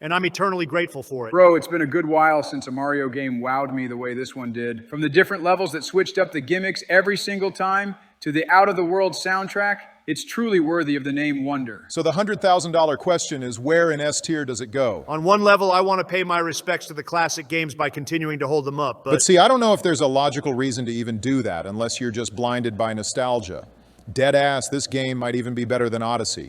and I'm eternally grateful for it. Bro, it's been a good while since a Mario game wowed me the way this one did. From the different levels that switched up the gimmicks every single time, to the out-of-the-world soundtrack, it's truly worthy of the name Wonder. So the $100,000 question is, where in S tier does it go? On one level, I want to pay my respects to the classic games by continuing to hold them up, But see, I don't know if there's a logical reason to even do that, unless you're just blinded by nostalgia. Dead ass, this game might even be better than Odyssey.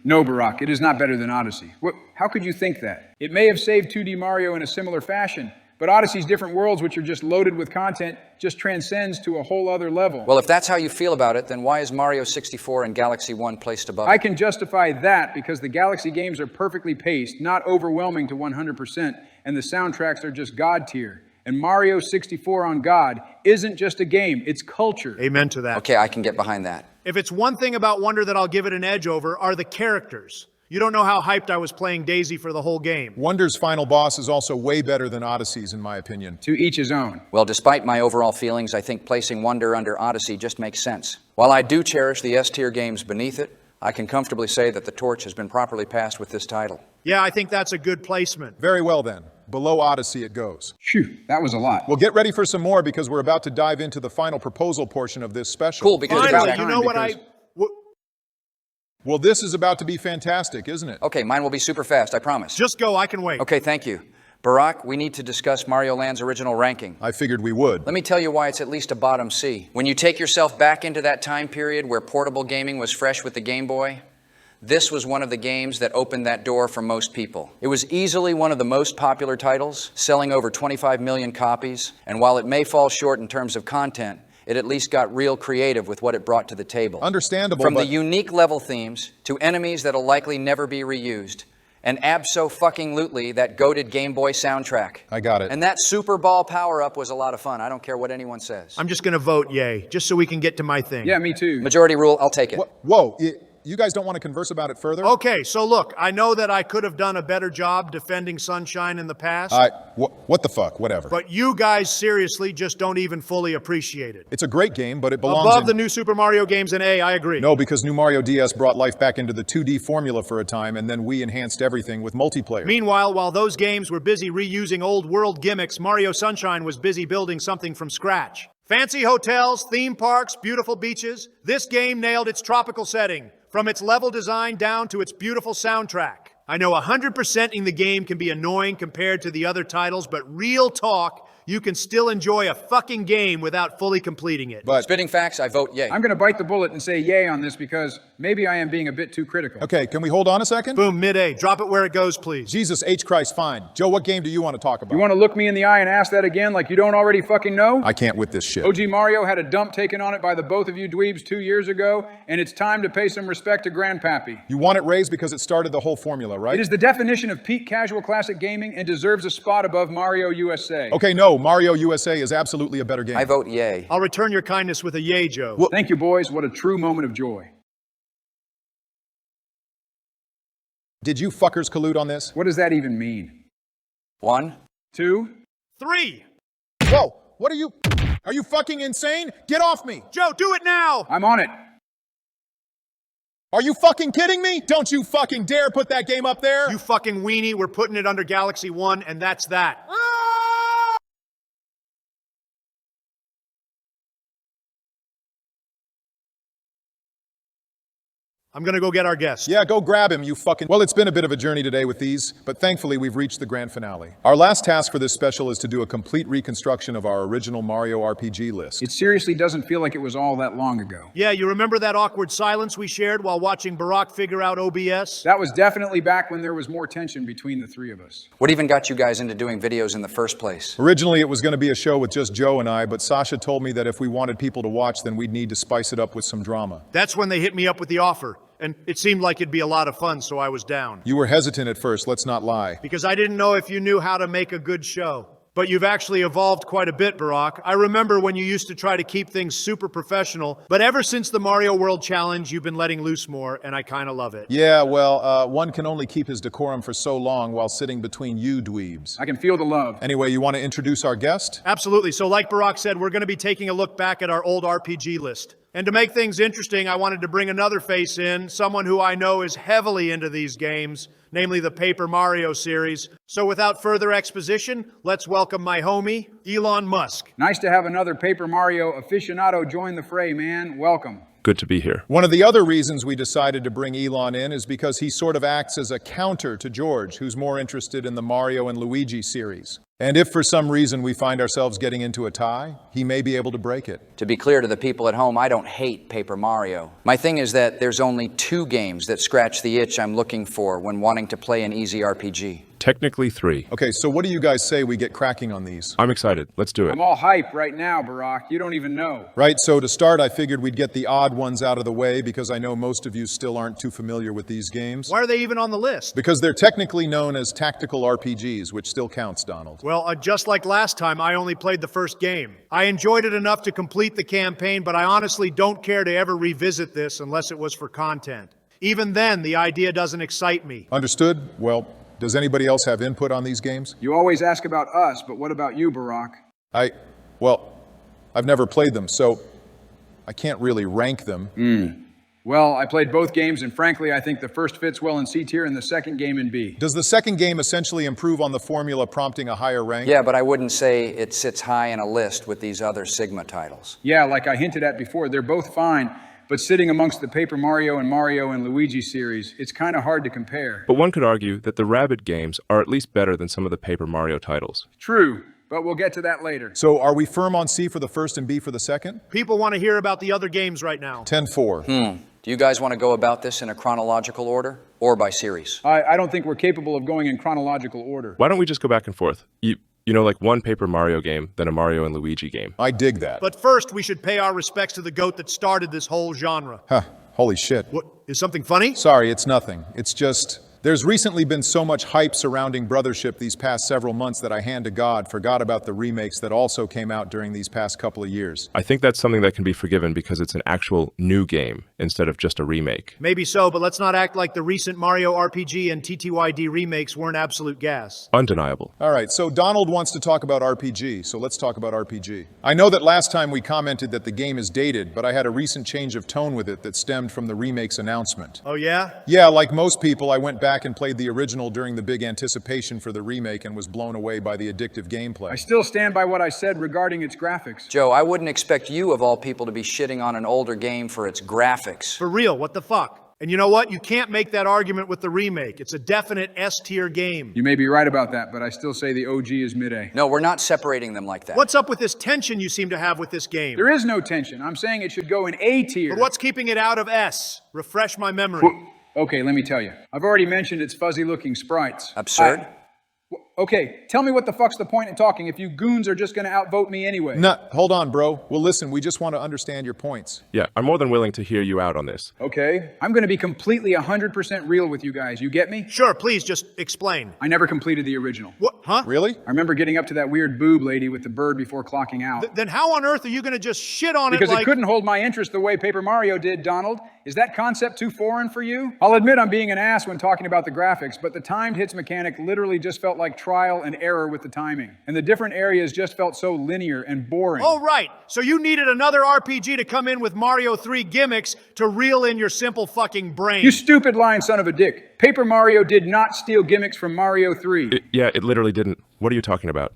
No, Barack, it is not better than Odyssey. How could you think that? It may have saved 2D Mario in a similar fashion, but Odyssey's different worlds, which are just loaded with content, just transcends to a whole other level. Well, if that's how you feel about it, then why is Mario 64 and Galaxy 1 placed above it? I can justify that because the Galaxy games are perfectly paced, not overwhelming to 100%, and the soundtracks are just God tier. And Mario 64 on God isn't just a game, it's culture. Amen to that. Okay, I can get behind that. If it's one thing about Wonder that I'll give it an edge over, are the characters. You don't know how hyped I was playing Daisy for the whole game. Wonder's final boss is also way better than Odyssey's, in my opinion. To each his own. Well, despite my overall feelings, I think placing Wonder under Odyssey just makes sense. While I do cherish the S-tier games beneath it, I can comfortably say that the torch has been properly passed with this title. Yeah, I think that's a good placement. Very well then. Below Odyssey it goes. Phew, that was a lot. Well, get ready for some more because we're about to dive into the final proposal portion of this special. Cool, because Finally, you know what Well, this is about to be fantastic, isn't it? Okay, mine will be super fast, I promise. Just go, I can wait. Okay, thank you. Barack, we need to discuss Mario Land's original ranking. I figured we would. Let me tell you why it's at least a bottom C. When you take yourself back into that time period where portable gaming was fresh with the Game Boy, this was one of the games that opened that door for most people. It was easily one of the most popular titles, selling over 25 million copies, and while it may fall short in terms of content, it at least got real creative with what it brought to the table. Understandable, From but the unique level themes to enemies that'll likely never be reused, and abso-fucking-lutely that goated Game Boy soundtrack. I got it. And that Super Ball power-up was a lot of fun. I don't care what anyone says. I'm just going to vote yay, just so we can get to my thing. Yeah, me too. Majority rule, I'll take it. Whoa, you guys don't want to converse about it further? Okay, so look, I know that I could have done a better job defending Sunshine in the past. What the fuck, whatever. But you guys seriously just don't even fully appreciate it. It's a great game, but it belongs above the new Super Mario games in A, I agree. No, because new Mario DS brought life back into the 2D formula for a time, and then we enhanced everything with multiplayer. Meanwhile, while those games were busy reusing old world gimmicks, Mario Sunshine was busy building something from scratch. Fancy hotels, theme parks, beautiful beaches. This game nailed its tropical setting, from its level design down to its beautiful soundtrack. I know 100%ing the game can be annoying compared to the other titles, but real talk, you can still enjoy a fucking game without fully completing it. But Spitting facts, I vote yay. I'm going to bite the bullet and say yay on this because maybe I am being a bit too critical. okay, can we hold on a second? Boom, mid-A. Drop it where it goes, please. Jesus H. Christ, fine. Joe, what game do you want to talk about? You want to look me in the eye and ask that again like you don't already fucking know? I can't with this shit. OG Mario had a dump taken on it by the both of you dweebs 2 years ago, and it's time to pay some respect to Grandpappy. You want it raised because it started the whole formula, right? It is the definition of peak casual classic gaming and deserves a spot above Mario USA. Okay, no, Mario USA is absolutely a better game. I vote yay. I'll return your kindness with a yay, Joe. Thank you, boys. What a true moment of joy. Did you fuckers collude on this? What does that even mean? 1, 2? 3. Whoa, what are you fucking insane? Get off me! Joe, do it now! I'm on it. Are you fucking kidding me? Don't you fucking dare put that game up there! You fucking weenie, we're putting it under Galaxy 1, and that's that. I'm gonna go get our guest. Yeah, go grab him, you fucking... Well, it's been a bit of a journey today with these, but thankfully we've reached the grand finale. Our last task for this special is to do a complete reconstruction of our original Mario RPG list. It seriously doesn't feel like it was all that long ago. Yeah, you remember that awkward silence we shared while watching Barack figure out OBS? That was definitely back when there was more tension between the three of us. what even got you guys into doing videos in the first place? Originally, it was going to be a show with just Joe and I, but Sasha told me that if we wanted people to watch, then we'd need to spice it up with some drama. That's when they hit me up with the offer. and it seemed like it'd be a lot of fun, so I was down. You were hesitant at first, let's not lie. Because I didn't know if you knew how to make a good show. But you've actually evolved quite a bit, Barack. I remember when you used to try to keep things super professional, but ever since the Mario World Challenge, you've been letting loose more, and I kind of love it. Yeah, well, one can only keep his decorum for so long while sitting between you dweebs. I can feel the love. Anyway, you want to introduce our guest? Absolutely. So like Barack said, we're going to be taking a look back at our old RPG list. And to make things interesting, I wanted to bring another face in, someone who I know is heavily into these games, namely the Paper Mario series. So without further exposition, let's welcome my homie, Elon Musk. Nice to have another Paper Mario aficionado join the fray, man. Welcome. Good to be here. One of the other reasons we decided to bring Elon in is because he sort of acts as a counter to George, who's more interested in the Mario and Luigi series. And if for some reason we find ourselves getting into a tie, he may be able to break it. To be clear to the people at home, I don't hate Paper Mario. My thing is that there's only 2 games that scratch the itch I'm looking for when wanting to play an easy RPG. Technically 3. Okay, so what do you guys say we get cracking on these? I'm excited. Let's do it. I'm all hype right now, Barack. You don't even know. Right, so to start, I figured we'd get the odd ones out of the way because I know most of you still aren't too familiar with these games. Why are they even on the list? Because they're technically known as tactical RPGs, which still counts, Donald. Well, just like last time, I only played the first game. I enjoyed it enough to complete the campaign, but I honestly don't care to ever revisit this unless it was for content. Even then, the idea doesn't excite me. Understood? Well, does anybody else have input on these games? You always ask about us, but what about you, Barack? Well, I've never played them, so I can't really rank them. Well, I played both games, and frankly, I think the first fits well in C tier and the second game in B. Does the second game essentially improve on the formula, prompting a higher rank? Yeah, but I wouldn't say it sits high in a list with these other Sigma titles. Yeah, like I hinted at before, they're both fine, but sitting amongst the Paper Mario and Luigi series, it's kind of hard to compare. But one could argue that the Rabbids games are at least better than some of the Paper Mario titles. True, but we'll get to that later. So are we firm on C for the first and B for the second? People want to hear about the other games right now. 10-4. Do you guys want to go about this in a chronological order or by series? I don't think we're capable of going in chronological order. Why don't we just go back and forth? You know, like one Paper Mario game, then a Mario and Luigi game. I dig that. But first, we should pay our respects to the GOAT that started this whole genre. Huh, holy shit. What, is something funny? Sorry, it's nothing. It's just, there's recently been so much hype surrounding Brothership these past several months that I, hand to God, forgot about the remakes that also came out during these past couple of years. I think that's something that can be forgiven because it's an actual new game instead of just a remake. Maybe so, but let's not act like the recent Mario RPG and TTYD remakes weren't absolute gas. Undeniable. All right, so Donald wants to talk about RPG, so let's talk about RPG. I know that last time we commented that the game is dated, but I had a recent change of tone with it that stemmed from the remake's announcement. Oh yeah? Yeah, like most people, I went back and played the original during the big anticipation for the remake and was blown away by the addictive gameplay. I still stand by what I said regarding its graphics. Joe, I wouldn't expect you, of all people, to be shitting on an older game for its graphics. For real, what the fuck? And you know what? You can't make that argument with the remake. It's a definite S-tier game. You may be right about that, but I still say the OG is mid-A. No, we're not separating them like that. What's up with this tension you seem to have with this game? There is no tension. I'm saying it should go in A tier. But what's keeping it out of S? Refresh my memory. Okay, let me tell you. I've already mentioned its fuzzy-looking sprites. Absurd? Okay, tell me what the fuck's the point in talking if you goons are just going to outvote me anyway. No, hold on, bro. Well, listen, we just want to understand your points. Yeah, I'm more than willing to hear you out on this. Okay, I'm going to be completely 100% real with you guys. You get me? Sure, please, just explain. I never completed the original. What? Huh? Really? I remember getting up to that weird boob lady with the bird before clocking out. Then how on earth are you going to just shit on Because it like... it couldn't hold my interest the way Paper Mario did, Donald. Is that concept too foreign for you? I'll admit I'm being an ass when talking about the graphics, but the timed hits mechanic literally just felt like trial and error with the timing. And the different areas just felt so linear and boring. Oh, right. So you needed another RPG to come in with Mario 3 gimmicks to reel in your simple fucking brain. You stupid lying son of a dick. Paper Mario did not steal gimmicks from Mario 3. It literally didn't. What are you talking about?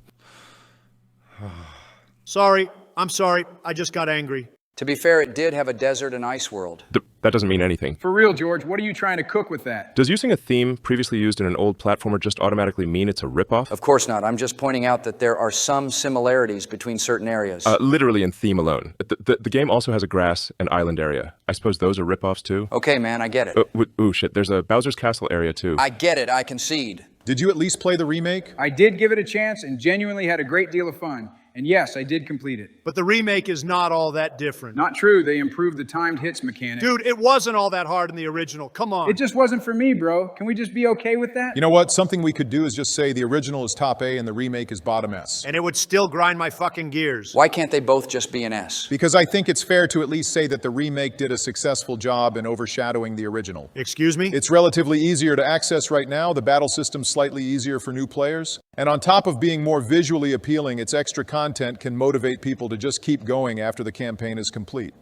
Sorry. I'm sorry. I just got angry. To be fair, it did have a desert and ice world. That doesn't mean anything. For real, George, what are you trying to cook with that? Does using a theme previously used in an old platformer just automatically mean it's a ripoff? Of course not. I'm just pointing out that there are some similarities between certain areas. Literally in theme alone. The game also has a grass and island area. I suppose those are ripoffs too? Okay, man, I get it. Ooh, shit. There's a Bowser's Castle area too. I get it. I concede. Did you at least play the remake? I did give it a chance and genuinely had a great deal of fun. And yes, I did complete it. But the remake is not all that different. Not true, they improved the timed hits mechanic. Dude, it wasn't all that hard in the original. Come on. It just wasn't for me, bro. Can we just be okay with that? You know what? Something we could do is just say the original is top A and the remake is bottom S. And it would still grind my fucking gears. Why can't they both just be an S? Because I think it's fair to at least say that the remake did a successful job in overshadowing the original. Excuse me? It's relatively easier to access right now, the battle system's slightly easier for new players, and on top of being more visually appealing, its extra content can motivate people to just keep going after the campaign is complete.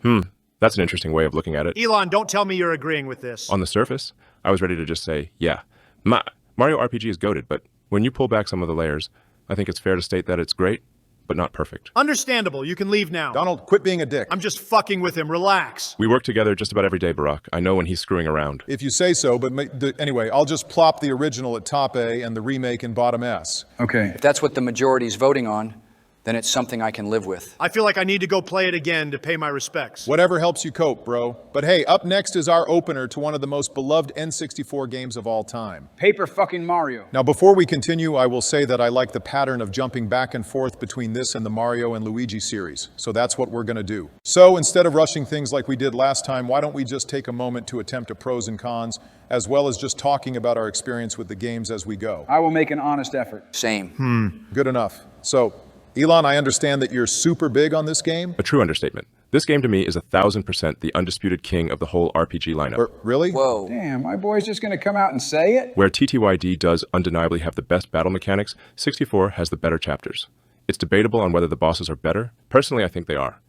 That's an interesting way of looking at it. Elon, don't tell me you're agreeing with this. On the surface, I was ready to just say, yeah, Mario RPG is goated, but when you pull back some of the layers, I think it's fair to state that it's great, but not perfect. Understandable. You can leave now. Donald, quit being a dick. I'm just fucking with him. Relax. We work together just about every day, Barack. I know when he's screwing around. If you say so, but anyway, I'll just plop the original at top A and the remake in bottom S. Okay. If that's what the majority's voting on, then it's something I can live with. I feel like I need to go play it again to pay my respects. Whatever helps you cope, bro. But hey, up next is our opener to one of the most beloved N64 games of all time. Paper fucking Mario. Now, before we continue, I will say that I like the pattern of jumping back and forth between this and the Mario and Luigi series. So that's what we're gonna do. So instead of rushing things like we did last time, why don't we just take a moment to attempt a pros and cons, as well as just talking about our experience with the games as we go. I will make an honest effort. Same. Good enough. So, Elon, I understand that you're super big on this game? A true understatement. This game to me is 1,000% the undisputed king of the whole RPG lineup. Really? Whoa. Damn, my boy's just gonna come out and say it? Where TTYD does undeniably have the best battle mechanics, 64 has the better chapters. It's debatable on whether the bosses are better. Personally, I think they are.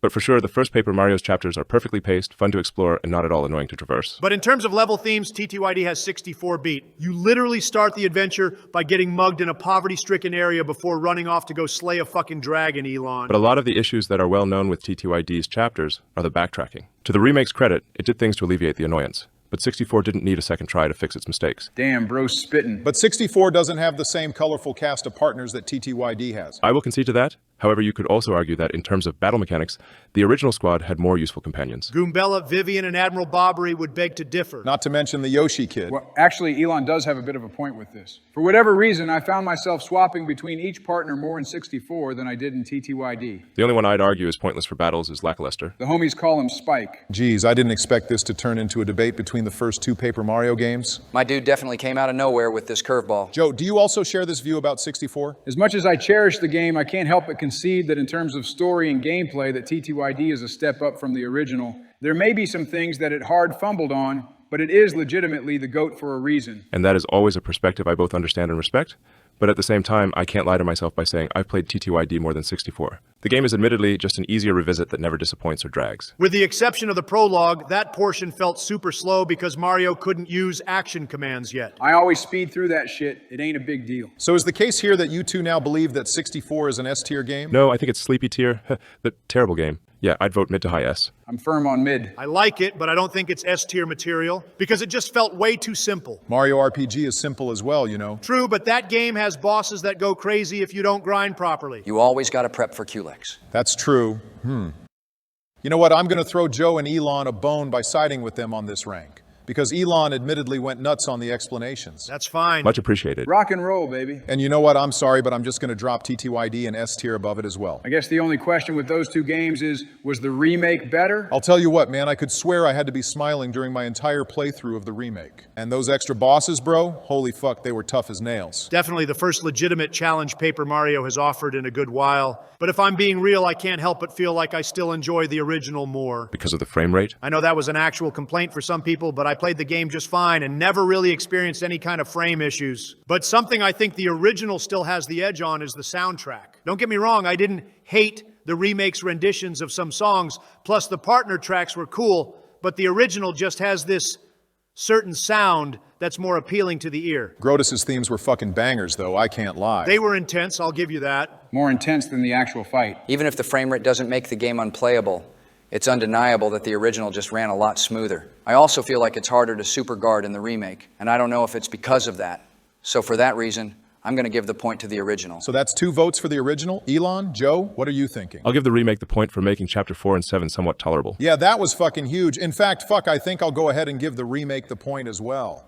But for sure, the first Paper Mario's chapters are perfectly paced, fun to explore, and not at all annoying to traverse. But in terms of level themes, TTYD has 64 beat. You literally start the adventure by getting mugged in a poverty-stricken area before running off to go slay a fucking dragon, Elon. But a lot of the issues that are well known with TTYD's chapters are the backtracking. To the remake's credit, it did things to alleviate the annoyance. But 64 didn't need a second try to fix its mistakes. Damn, bro's spitting. But 64 doesn't have the same colorful cast of partners that TTYD has. I will concede to that. However, you could also argue that in terms of battle mechanics, the original squad had more useful companions. Goombella, Vivian, and Admiral Bobbery would beg to differ. Not to mention the Yoshi kid. Well, actually, Elon does have a bit of a point with this. For whatever reason, I found myself swapping between each partner more in 64 than I did in TTYD. The only one I'd argue is pointless for battles is Lackluster. The homies call him Spike. Geez, I didn't expect this to turn into a debate between the first two Paper Mario games. My dude definitely came out of nowhere with this curveball. Joe, do you also share this view about 64? As much as I cherish the game, I can't help but concede that in terms of story and gameplay, that TTYD is a step up from the original. There may be some things that it hard fumbled on, but it is legitimately the GOAT for a reason. And that is always a perspective I both understand and respect. But at the same time, I can't lie to myself by saying I've played TTYD more than 64. The game is admittedly just an easier revisit that never disappoints or drags. With the exception of the prologue, that portion felt super slow because Mario couldn't use action commands yet. I always speed through that shit. It ain't a big deal. So is the case here that you two now believe that 64 is an S-tier game? No, I think it's sleepy tier. The terrible game. Yeah, I'd vote mid to high S. I'm firm on mid. I like it, but I don't think it's S-tier material because it just felt way too simple. Mario RPG is simple as well, you know. True, but that game has bosses that go crazy if you don't grind properly. You always gotta prep for QLEX. That's true. You know what? I'm going to throw Joe and Elon a bone by siding with them on this rank. Because Elon admittedly went nuts on the explanations. That's fine. Much appreciated. Rock and roll, baby. And you know what? I'm sorry, but I'm just going to drop TTYD and S tier above it as well. I guess the only question with those two games is, was the remake better? I'll tell you what, man, I could swear I had to be smiling during my entire playthrough of the remake. And those extra bosses, bro, holy fuck, they were tough as nails. Definitely the first legitimate challenge Paper Mario has offered in a good while. But if I'm being real, I can't help but feel like I still enjoy the original more. Because of the frame rate? I know that was an actual complaint for some people, but I played the game just fine and never really experienced any kind of frame issues. But something I think the original still has the edge on is the soundtrack. Don't get me wrong, I didn't hate the remake's renditions of some songs, plus the partner tracks were cool, but the original just has this certain sound that's more appealing to the ear. Grotus's themes were fucking bangers, though, I can't lie. They were intense, I'll give you that. More intense than the actual fight. Even if the frame rate doesn't make the game unplayable, it's undeniable that the original just ran a lot smoother. I also feel like it's harder to super guard in the remake, and I don't know if it's because of that. So for that reason, I'm going to give the point to the original. So that's 2 votes for the original. Elon, Joe, what are you thinking? I'll give the remake the point for making Chapter 4 and 7 somewhat tolerable. Yeah, that was fucking huge. In fact, fuck, I think I'll go ahead and give the remake the point as well.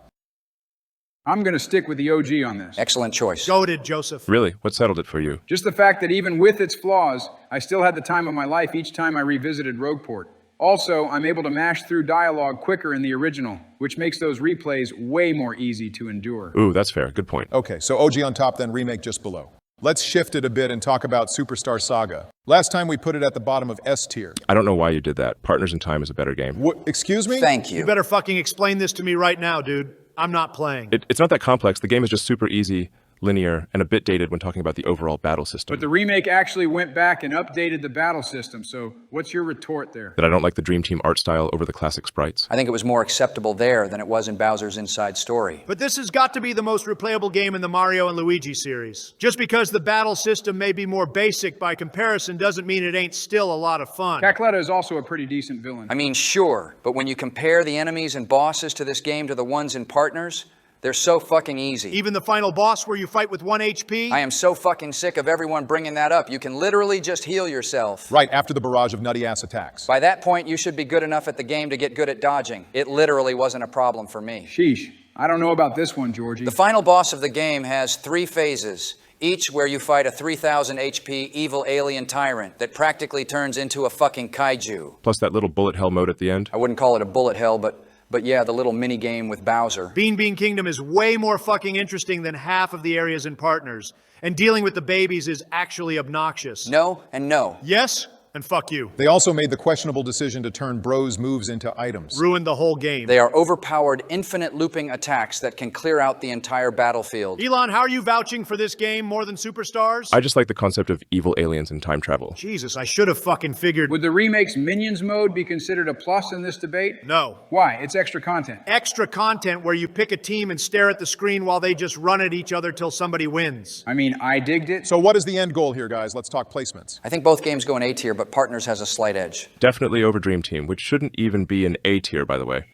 I'm gonna stick with the OG on this. Excellent choice. Goated, Joseph. Really? What settled it for you? Just the fact that even with its flaws, I still had the time of my life each time I revisited Rogueport. Also, I'm able to mash through dialogue quicker in the original, which makes those replays way more easy to endure. Ooh, that's fair. Good point. Okay, so OG on top, then remake just below. Let's shift it a bit and talk about Superstar Saga. Last time we put it at the bottom of S tier. I don't know why you did that. Partners in Time is a better game. What, excuse me? Thank you. You better fucking explain this to me right now, dude. I'm not playing. It's not that complex. The game is just super easy, linear, and a bit dated when talking about the overall battle system. But the remake actually went back and updated the battle system, so what's your retort there? That I don't like the Dream Team art style over the classic sprites. I think it was more acceptable there than it was in Bowser's Inside Story. But this has got to be the most replayable game in the Mario and Luigi series. Just because the battle system may be more basic by comparison doesn't mean it ain't still a lot of fun. Cackletta is also a pretty decent villain. I mean, sure, but when you compare the enemies and bosses to this game to the ones in Partners, they're so fucking easy. Even the final boss where you fight with 1 HP? I am so fucking sick of everyone bringing that up. You can literally just heal yourself. Right after the barrage of nutty-ass attacks. By that point, you should be good enough at the game to get good at dodging. It literally wasn't a problem for me. Sheesh. I don't know about this one, Georgie. The final boss of the game has 3 phases, each where you fight a 3,000 HP evil alien tyrant that practically turns into a fucking kaiju. Plus that little bullet hell mode at the end. I wouldn't call it a bullet hell, but yeah, the little mini game with Bowser. Bean Bean Kingdom is way more fucking interesting than half of the areas in Partners. And dealing with the babies is actually obnoxious. No and no. Yes, and fuck you. They also made the questionable decision to turn Bros' moves into items. Ruined the whole game. They are overpowered, infinite looping attacks that can clear out the entire battlefield. Elon, how are you vouching for this game more than Superstars? I just like the concept of evil aliens and time travel. Jesus, I should have fucking figured. Would the remake's Minions mode be considered a plus in this debate? No. Why? It's extra content. Extra content where you pick a team and stare at the screen while they just run at each other till somebody wins. I mean, I digged it. So what is the end goal here, guys? Let's talk placements. I think both games go in A tier, but Partners has a slight edge. Definitely over Dream Team, which shouldn't even be an A tier, by the way.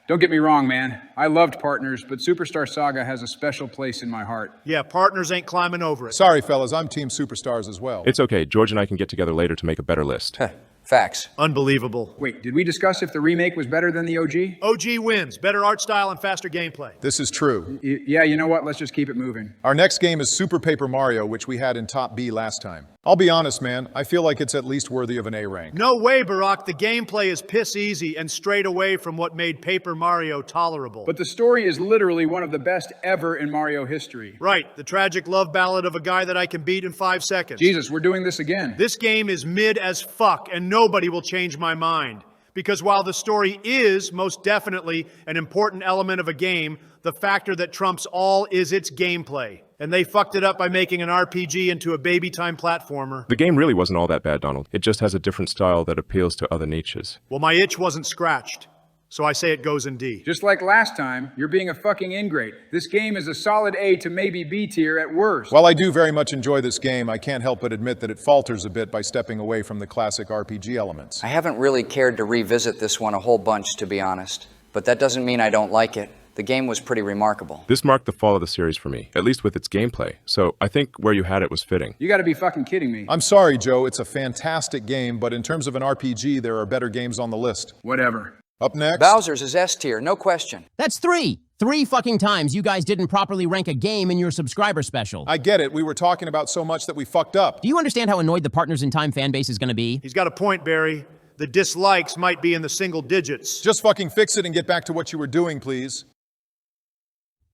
Don't get me wrong, man. I loved Partners, but Superstar Saga has a special place in my heart. Yeah, Partners ain't climbing over it. Sorry, fellas, I'm Team Superstars as well. It's okay. George and I can get together later to make a better list. Facts. Unbelievable. Wait, did we discuss if the remake was better than the OG? OG wins. Better art style and faster gameplay. This is true. Yeah, you know what? Let's just keep it moving. Our next game is Super Paper Mario, which we had in top B last time. I'll be honest, man, I feel like it's at least worthy of an A rank. No way, Barack. The gameplay is piss easy and straight away from what made Paper Mario tolerable. But the story is literally one of the best ever in Mario history. Right, the tragic love ballad of a guy that I can beat in 5 seconds. Jesus, we're doing this again. This game is mid as fuck, and nobody will change my mind. Because while the story is most definitely an important element of a game, the factor that trumps all is its gameplay. And they fucked it up by making an RPG into a baby-time platformer. The game really wasn't all that bad, Donald. It just has a different style that appeals to other niches. Well, my itch wasn't scratched, so I say it goes in D. Just like last time, you're being a fucking ingrate. This game is a solid A to maybe B tier at worst. While I do very much enjoy this game, I can't help but admit that it falters a bit by stepping away from the classic RPG elements. I haven't really cared to revisit this one a whole bunch, to be honest. But that doesn't mean I don't like it. The game was pretty remarkable. This marked the fall of the series for me, at least with its gameplay, so I think where you had it was fitting. You gotta be fucking kidding me. I'm sorry, Joe, it's a fantastic game, but in terms of an RPG, there are better games on the list. Whatever. Up next... Bowser's is S tier, no question. That's 3. 3 fucking times you guys didn't properly rank a game in your subscriber special. I get it. We were talking about so much that we fucked up. Do you understand how annoyed the Partners in Time fan base is going to be? He's got a point, Barry. The dislikes might be in the single digits. Just fucking fix it and get back to what you were doing, please.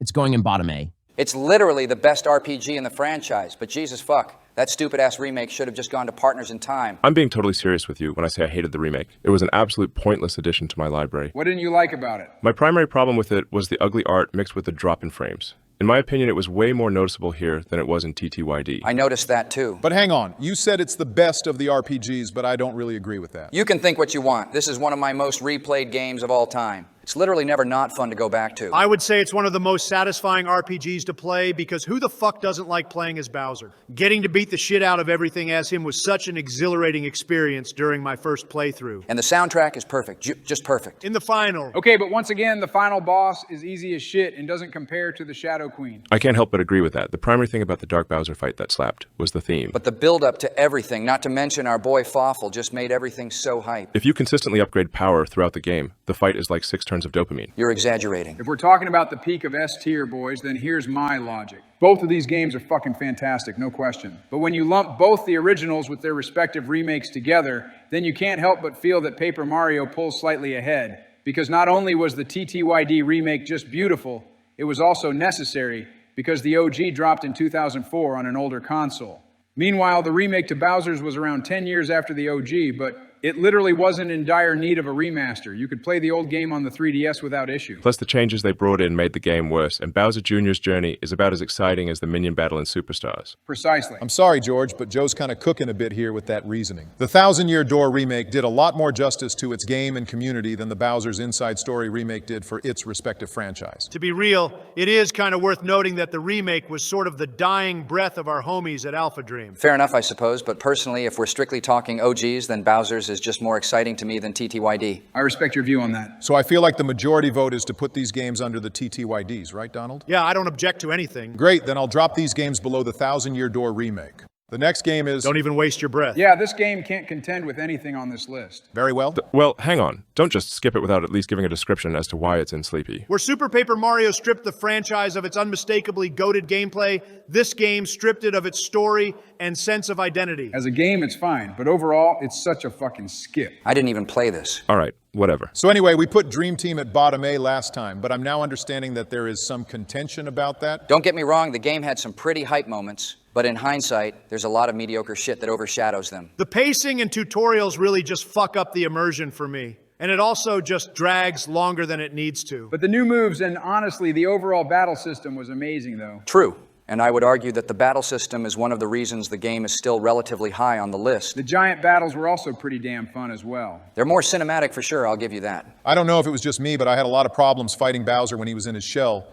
It's going in bottom A. It's literally the best RPG in the franchise, but Jesus fuck, that stupid-ass remake should have just gone to Partners in Time. I'm being totally serious with you when I say I hated the remake. It was an absolute pointless addition to my library. What didn't you like about it? My primary problem with it was the ugly art mixed with the drop in frames. In my opinion, it was way more noticeable here than it was in TTYD. I noticed that too. But hang on, you said it's the best of the RPGs, but I don't really agree with that. You can think what you want. This is one of my most replayed games of all time. It's literally never not fun to go back to. I would say it's one of the most satisfying RPGs to play because who the fuck doesn't like playing as Bowser? Getting to beat the shit out of everything as him was such an exhilarating experience during my first playthrough. And the soundtrack is perfect, just perfect. In the final. Okay, but once again, the final boss is easy as shit and doesn't compare to the Shadow Queen. I can't help but agree with that. The primary thing about the Dark Bowser fight that slapped was the theme. But the build-up to everything, not to mention our boy Fawful, just made everything so hype. If you consistently upgrade power throughout the game, the fight is like 6 turns returns of dopamine. You're exaggerating. If we're talking about the peak of S tier, boys, then here's my logic. Both of these games are fucking fantastic, no question. But when you lump both the originals with their respective remakes together, then you can't help but feel that Paper Mario pulls slightly ahead. Because not only was the TTYD remake just beautiful, it was also necessary because the OG dropped in 2004 on an older console. Meanwhile, the remake to Bowser's was around 10 years after the OG, but it literally wasn't in dire need of a remaster. You could play the old game on the 3DS without issue. Plus, the changes they brought in made the game worse, and Bowser Jr.'s journey is about as exciting as the minion battle in Superstars. Precisely. I'm sorry, George, but Joe's kind of cooking a bit here with that reasoning. The Thousand Year Door remake did a lot more justice to its game and community than the Bowser's Inside Story remake did for its respective franchise. To be real, it is kind of worth noting that the remake was sort of the dying breath of our homies at Alpha Dream. Fair enough, I suppose, but personally, if we're strictly talking OGs, then Bowser's is just more exciting to me than TTYD. I respect your view on that. So I feel like the majority vote is to put these games under the TTYDs, right, Donald? Yeah, I don't object to anything. Great, then I'll drop these games below the Thousand Year Door remake. The next game is... Don't even waste your breath. Yeah, this game can't contend with anything on this list. Very well. Well, hang on. Don't just skip it without at least giving a description as to why it's in Sleepy. Where Super Paper Mario stripped the franchise of its unmistakably goated gameplay, this game stripped it of its story and sense of identity. As a game, it's fine, but overall, it's such a fucking skip. I didn't even play this. All right, whatever. So anyway, we put Dream Team at bottom A last time, but I'm now understanding that there is some contention about that. Don't get me wrong, the game had some pretty hype moments, but in hindsight, there's a lot of mediocre shit that overshadows them. The pacing and tutorials really just fuck up the immersion for me. And it also just drags longer than it needs to. But the new moves and honestly, the overall battle system was amazing though. True. And I would argue that the battle system is one of the reasons the game is still relatively high on the list. The giant battles were also pretty damn fun as well. They're more cinematic for sure, I'll give you that. I don't know if it was just me, but I had a lot of problems fighting Bowser when he was in his shell.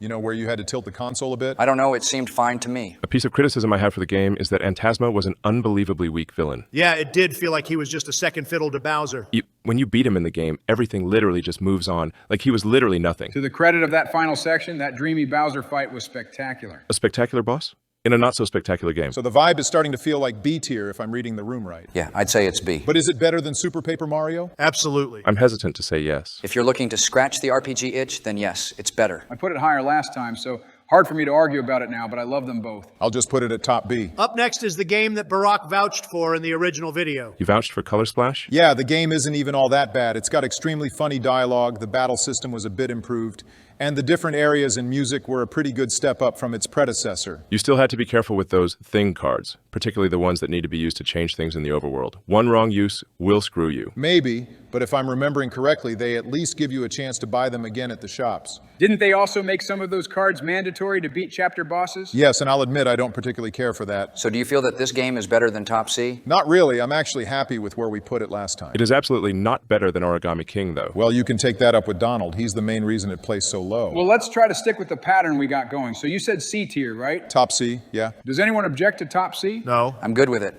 You know, where you had to tilt the console a bit? I don't know, it seemed fine to me. A piece of criticism I have for the game is that Antasma was an unbelievably weak villain. Yeah, it did feel like he was just a second fiddle to Bowser. When you beat him in the game, everything literally just moves on, like he was literally nothing. To the credit of that final section, that dreamy Bowser fight was spectacular. A spectacular boss? In a not-so-spectacular game. So the vibe is starting to feel like B tier if I'm reading the room right. Yeah, I'd say it's B. But is it better than Super Paper Mario? Absolutely. I'm hesitant to say yes. If you're looking to scratch the RPG itch, then yes, it's better. I put it higher last time, so hard for me to argue about it now, but I love them both. I'll just put it at top B. Up next is the game that Barack vouched for in the original video. You vouched for Color Splash? Yeah, the game isn't even all that bad. It's got extremely funny dialogue, the battle system was a bit improved, and the different areas and music were a pretty good step up from its predecessor. You still had to be careful with those thing cards, particularly the ones that need to be used to change things in the overworld. One wrong use will screw you. Maybe, but if I'm remembering correctly, they at least give you a chance to buy them again at the shops. Didn't they also make some of those cards mandatory to beat chapter bosses? Yes, and I'll admit I don't particularly care for that. So do you feel that this game is better than Top C? Not really. I'm actually happy with where we put it last time. It is absolutely not better than Origami King, though. Well, you can take that up with Donald. He's the main reason it placed so low. Well, let's try to stick with the pattern we got going. So you said C tier, right? Top C, yeah. Does anyone object to Top C? No. I'm good with it.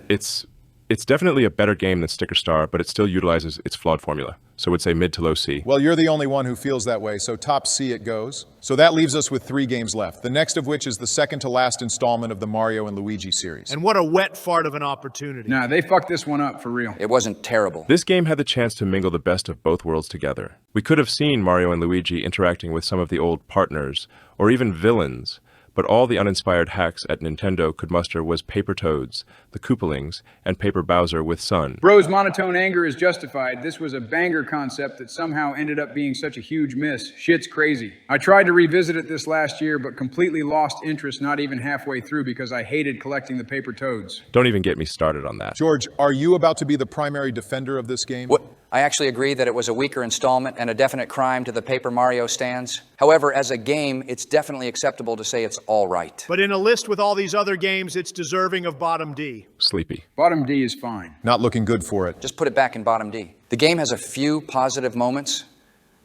It's definitely a better game than Sticker Star, but it still utilizes its flawed formula. So I would say mid to low C. Well, you're the only one who feels that way, so top C it goes. So that leaves us with 3 games left, the next of which is the second to last installment of the Mario and Luigi series. And what a wet fart of an opportunity. Nah, they fucked this one up for real. It wasn't terrible. This game had the chance to mingle the best of both worlds together. We could have seen Mario and Luigi interacting with some of the old partners, or even villains, but all the uninspired hacks at Nintendo could muster was Paper Toads, the Koopalings, and Paper Bowser with Sun. Bro's monotone anger is justified. This was a banger concept that somehow ended up being such a huge miss. Shit's crazy. I tried to revisit it this last year, but completely lost interest not even halfway through because I hated collecting the Paper Toads. Don't even get me started on that. George, are you about to be the primary defender of this game? What? I actually agree that it was a weaker installment and a definite crime to the Paper Mario stands. However, as a game, it's definitely acceptable to say it's all right. But in a list with all these other games, it's deserving of bottom D. Sleepy. Bottom D is fine. Not looking good for it. Just put it back in bottom D. The game has a few positive moments,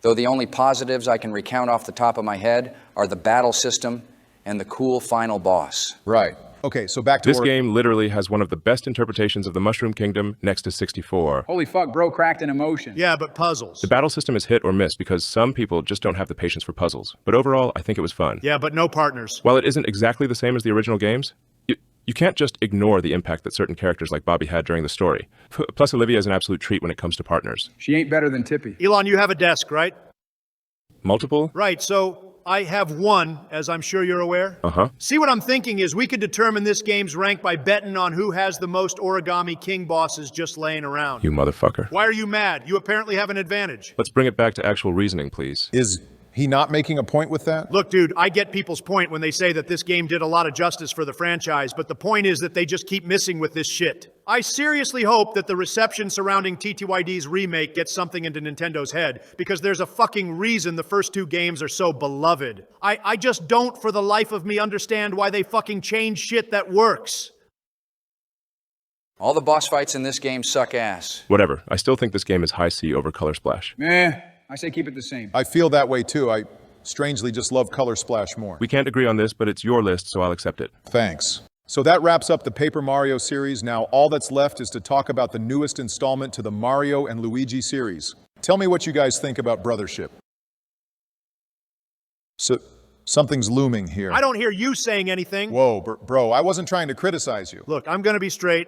though the only positives I can recount off the top of my head are the battle system and the cool final boss. Right. Okay, so back to This game literally has one of the best interpretations of the Mushroom Kingdom next to 64. Holy fuck, bro cracked an emotion. Yeah, but puzzles. The battle system is hit or miss because some people just don't have the patience for puzzles. But overall, I think it was fun. Yeah, but no partners. While it isn't exactly the same as the original games, you can't just ignore the impact that certain characters like Bobby had during the story. Plus, Olivia is an absolute treat when it comes to partners. She ain't better than Tippy. Elon, you have a desk, right? Multiple? Right, so I have one, as I'm sure you're aware. Uh-huh. See, what I'm thinking is we could determine this game's rank by betting on who has the most Origami King bosses just laying around. You motherfucker. Why are you mad? You apparently have an advantage. Let's bring it back to actual reasoning, please. Is he not making a point with that? Look, dude, I get people's point when they say that this game did a lot of justice for the franchise, but the point is that they just keep missing with this shit. I seriously hope that the reception surrounding TTYD's remake gets something into Nintendo's head, because there's a fucking reason the first two games are so beloved. I just don't for the life of me understand why they fucking change shit that works. All the boss fights in this game suck ass. Whatever. I still think this game is high C over Color Splash. I say keep it the same. I feel that way too. I strangely just love Color Splash more. We can't agree on this, but it's your list, so I'll accept it. Thanks. So that wraps up the Paper Mario series. Now all that's left is to talk about the newest installment to the Mario and Luigi series. Tell me what you guys think about brothership. So, something's looming here. I don't hear you saying anything. Whoa, bro, I wasn't trying to criticize you. Look, I'm gonna be straight.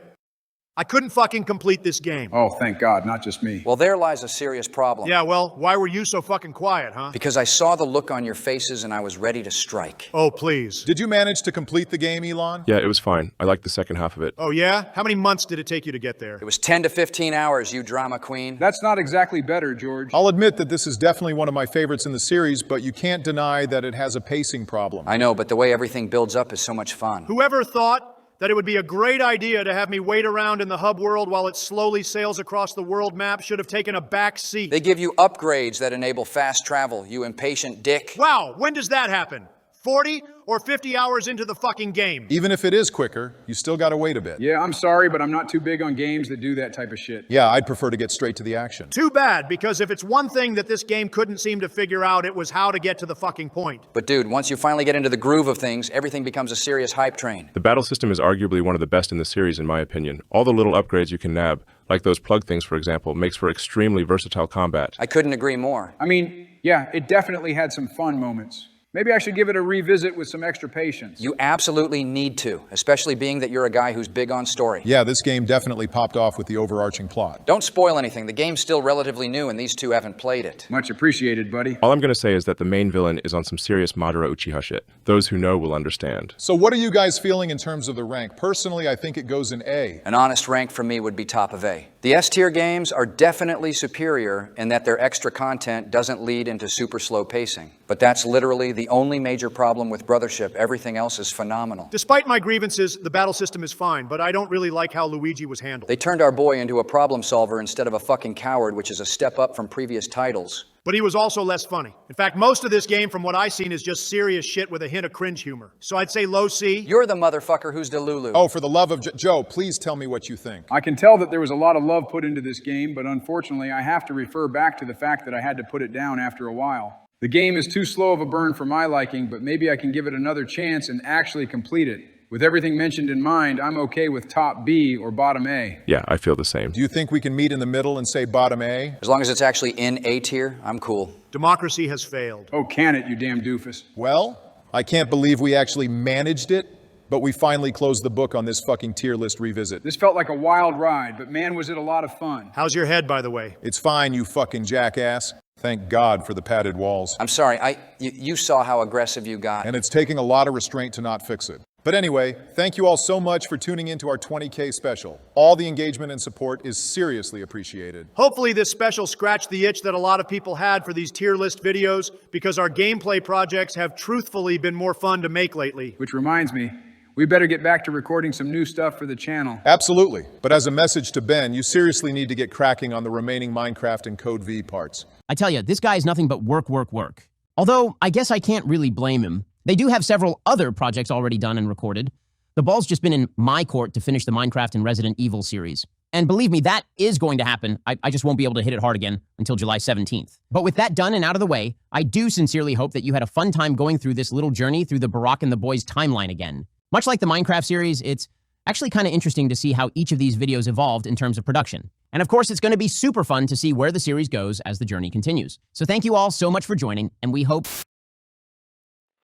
I couldn't fucking complete this game. Oh, thank God, not just me. Well, there lies a serious problem. Yeah, well, why were you so fucking quiet, huh? Because I saw the look on your faces and I was ready to strike. Oh, please. Did you manage to complete the game, Elon? Yeah, it was fine. I liked the second half of it. Oh, yeah? How many months did it take you to get there? It was 10 to 15 hours, you drama queen. That's not exactly better, George. I'll admit that this is definitely one of my favorites in the series, but you can't deny that it has a pacing problem. I know, but the way everything builds up is so much fun. Whoever thought that it would be a great idea to have me wait around in the hub world while it slowly sails across the world map should have taken a back seat. They give you upgrades that enable fast travel, you impatient dick. Wow, when does that happen? 40 or 50 hours into the fucking game? Even if it is quicker, you still gotta wait a bit. Yeah, I'm sorry, but I'm not too big on games that do that type of shit. Yeah, I'd prefer to get straight to the action. Too bad, because if it's one thing that this game couldn't seem to figure out, it was how to get to the fucking point. But dude, once you finally get into the groove of things, everything becomes a serious hype train. The battle system is arguably one of the best in the series, in my opinion. All the little upgrades you can nab, like those plug things, for example, makes for extremely versatile combat. I couldn't agree more. I mean, yeah, it definitely had some fun moments. Maybe I should give it a revisit with some extra patience. You absolutely need to, especially being that you're a guy who's big on story. Yeah, this game definitely popped off with the overarching plot. Don't spoil anything. The game's still relatively new and these two haven't played it. Much appreciated, buddy. All I'm going to say is that the main villain is on some serious Madara Uchiha shit. Those who know will understand. So what are you guys feeling in terms of the rank? Personally, I think it goes in A. An honest rank from me would be top of A. The S-tier games are definitely superior in that their extra content doesn't lead into super slow pacing. But that's literally the only major problem with Brothership. Everything else is phenomenal. Despite my grievances, the battle system is fine, but I don't really like how Luigi was handled. They turned our boy into a problem solver instead of a fucking coward, which is a step up from previous titles. But he was also less funny. In fact, most of this game, from what I've seen, is just serious shit with a hint of cringe humor. So I'd say low C. You're the motherfucker who's Delulu. Oh, for the love of Joe, please tell me what you think. I can tell that there was a lot of love put into this game, but unfortunately, I have to refer back to the fact that I had to put it down after a while. The game is too slow of a burn for my liking, but maybe I can give it another chance and actually complete it. With everything mentioned in mind, I'm okay with top B or bottom A. Yeah, I feel the same. Do you think we can meet in the middle and say bottom A? As long as it's actually in A tier, I'm cool. Democracy has failed. Oh, can it, you damn doofus. Well, I can't believe we actually managed it, but we finally closed the book on this fucking tier list revisit. This felt like a wild ride, but man, was it a lot of fun. How's your head, by the way? It's fine, you fucking jackass. Thank God for the padded walls. I'm sorry, you saw how aggressive you got. And it's taking a lot of restraint to not fix it. But anyway, thank you all so much for tuning into our 20K special. All the engagement and support is seriously appreciated. Hopefully this special scratched the itch that a lot of people had for these tier list videos, because our gameplay projects have truthfully been more fun to make lately. Which reminds me, we better get back to recording some new stuff for the channel. Absolutely. But as a message to Ben, you seriously need to get cracking on the remaining Minecraft and Code V parts. I tell you, this guy is nothing but work, work, work. Although, I guess I can't really blame him. They do have several other projects already done and recorded. The ball's just been in my court to finish the Minecraft and Resident Evil series. And believe me, that is going to happen. I just won't be able to hit it hard again until July 17th. But with that done and out of the way, I do sincerely hope that you had a fun time going through this little journey through the Barack and the Boys timeline again. Much like the Minecraft series, it's actually kind of interesting to see how each of these videos evolved in terms of production. And of course, it's going to be super fun to see where the series goes as the journey continues. So thank you all so much for joining, and we hope...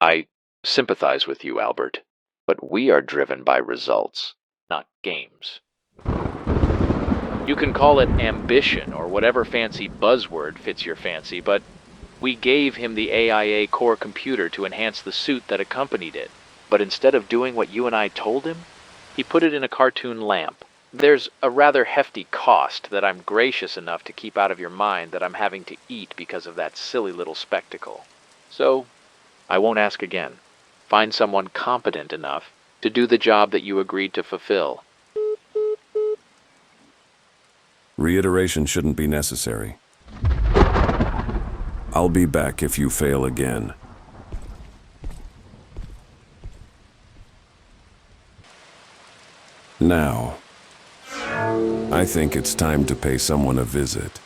I sympathize with you, Albert, but we are driven by results, not games. You can call it ambition or whatever fancy buzzword fits your fancy, but We gave him the AIA core computer to enhance the suit that accompanied it, but instead of doing what you and I told him, he put it in a cartoon lamp. There's a rather hefty cost that I'm gracious enough to keep out of your mind that I'm having to eat because of that silly little spectacle. So, I won't ask again. Find someone competent enough to do the job that you agreed to fulfill. Reiteration shouldn't be necessary. I'll be back if you fail again. Now, I think it's time to pay someone a visit.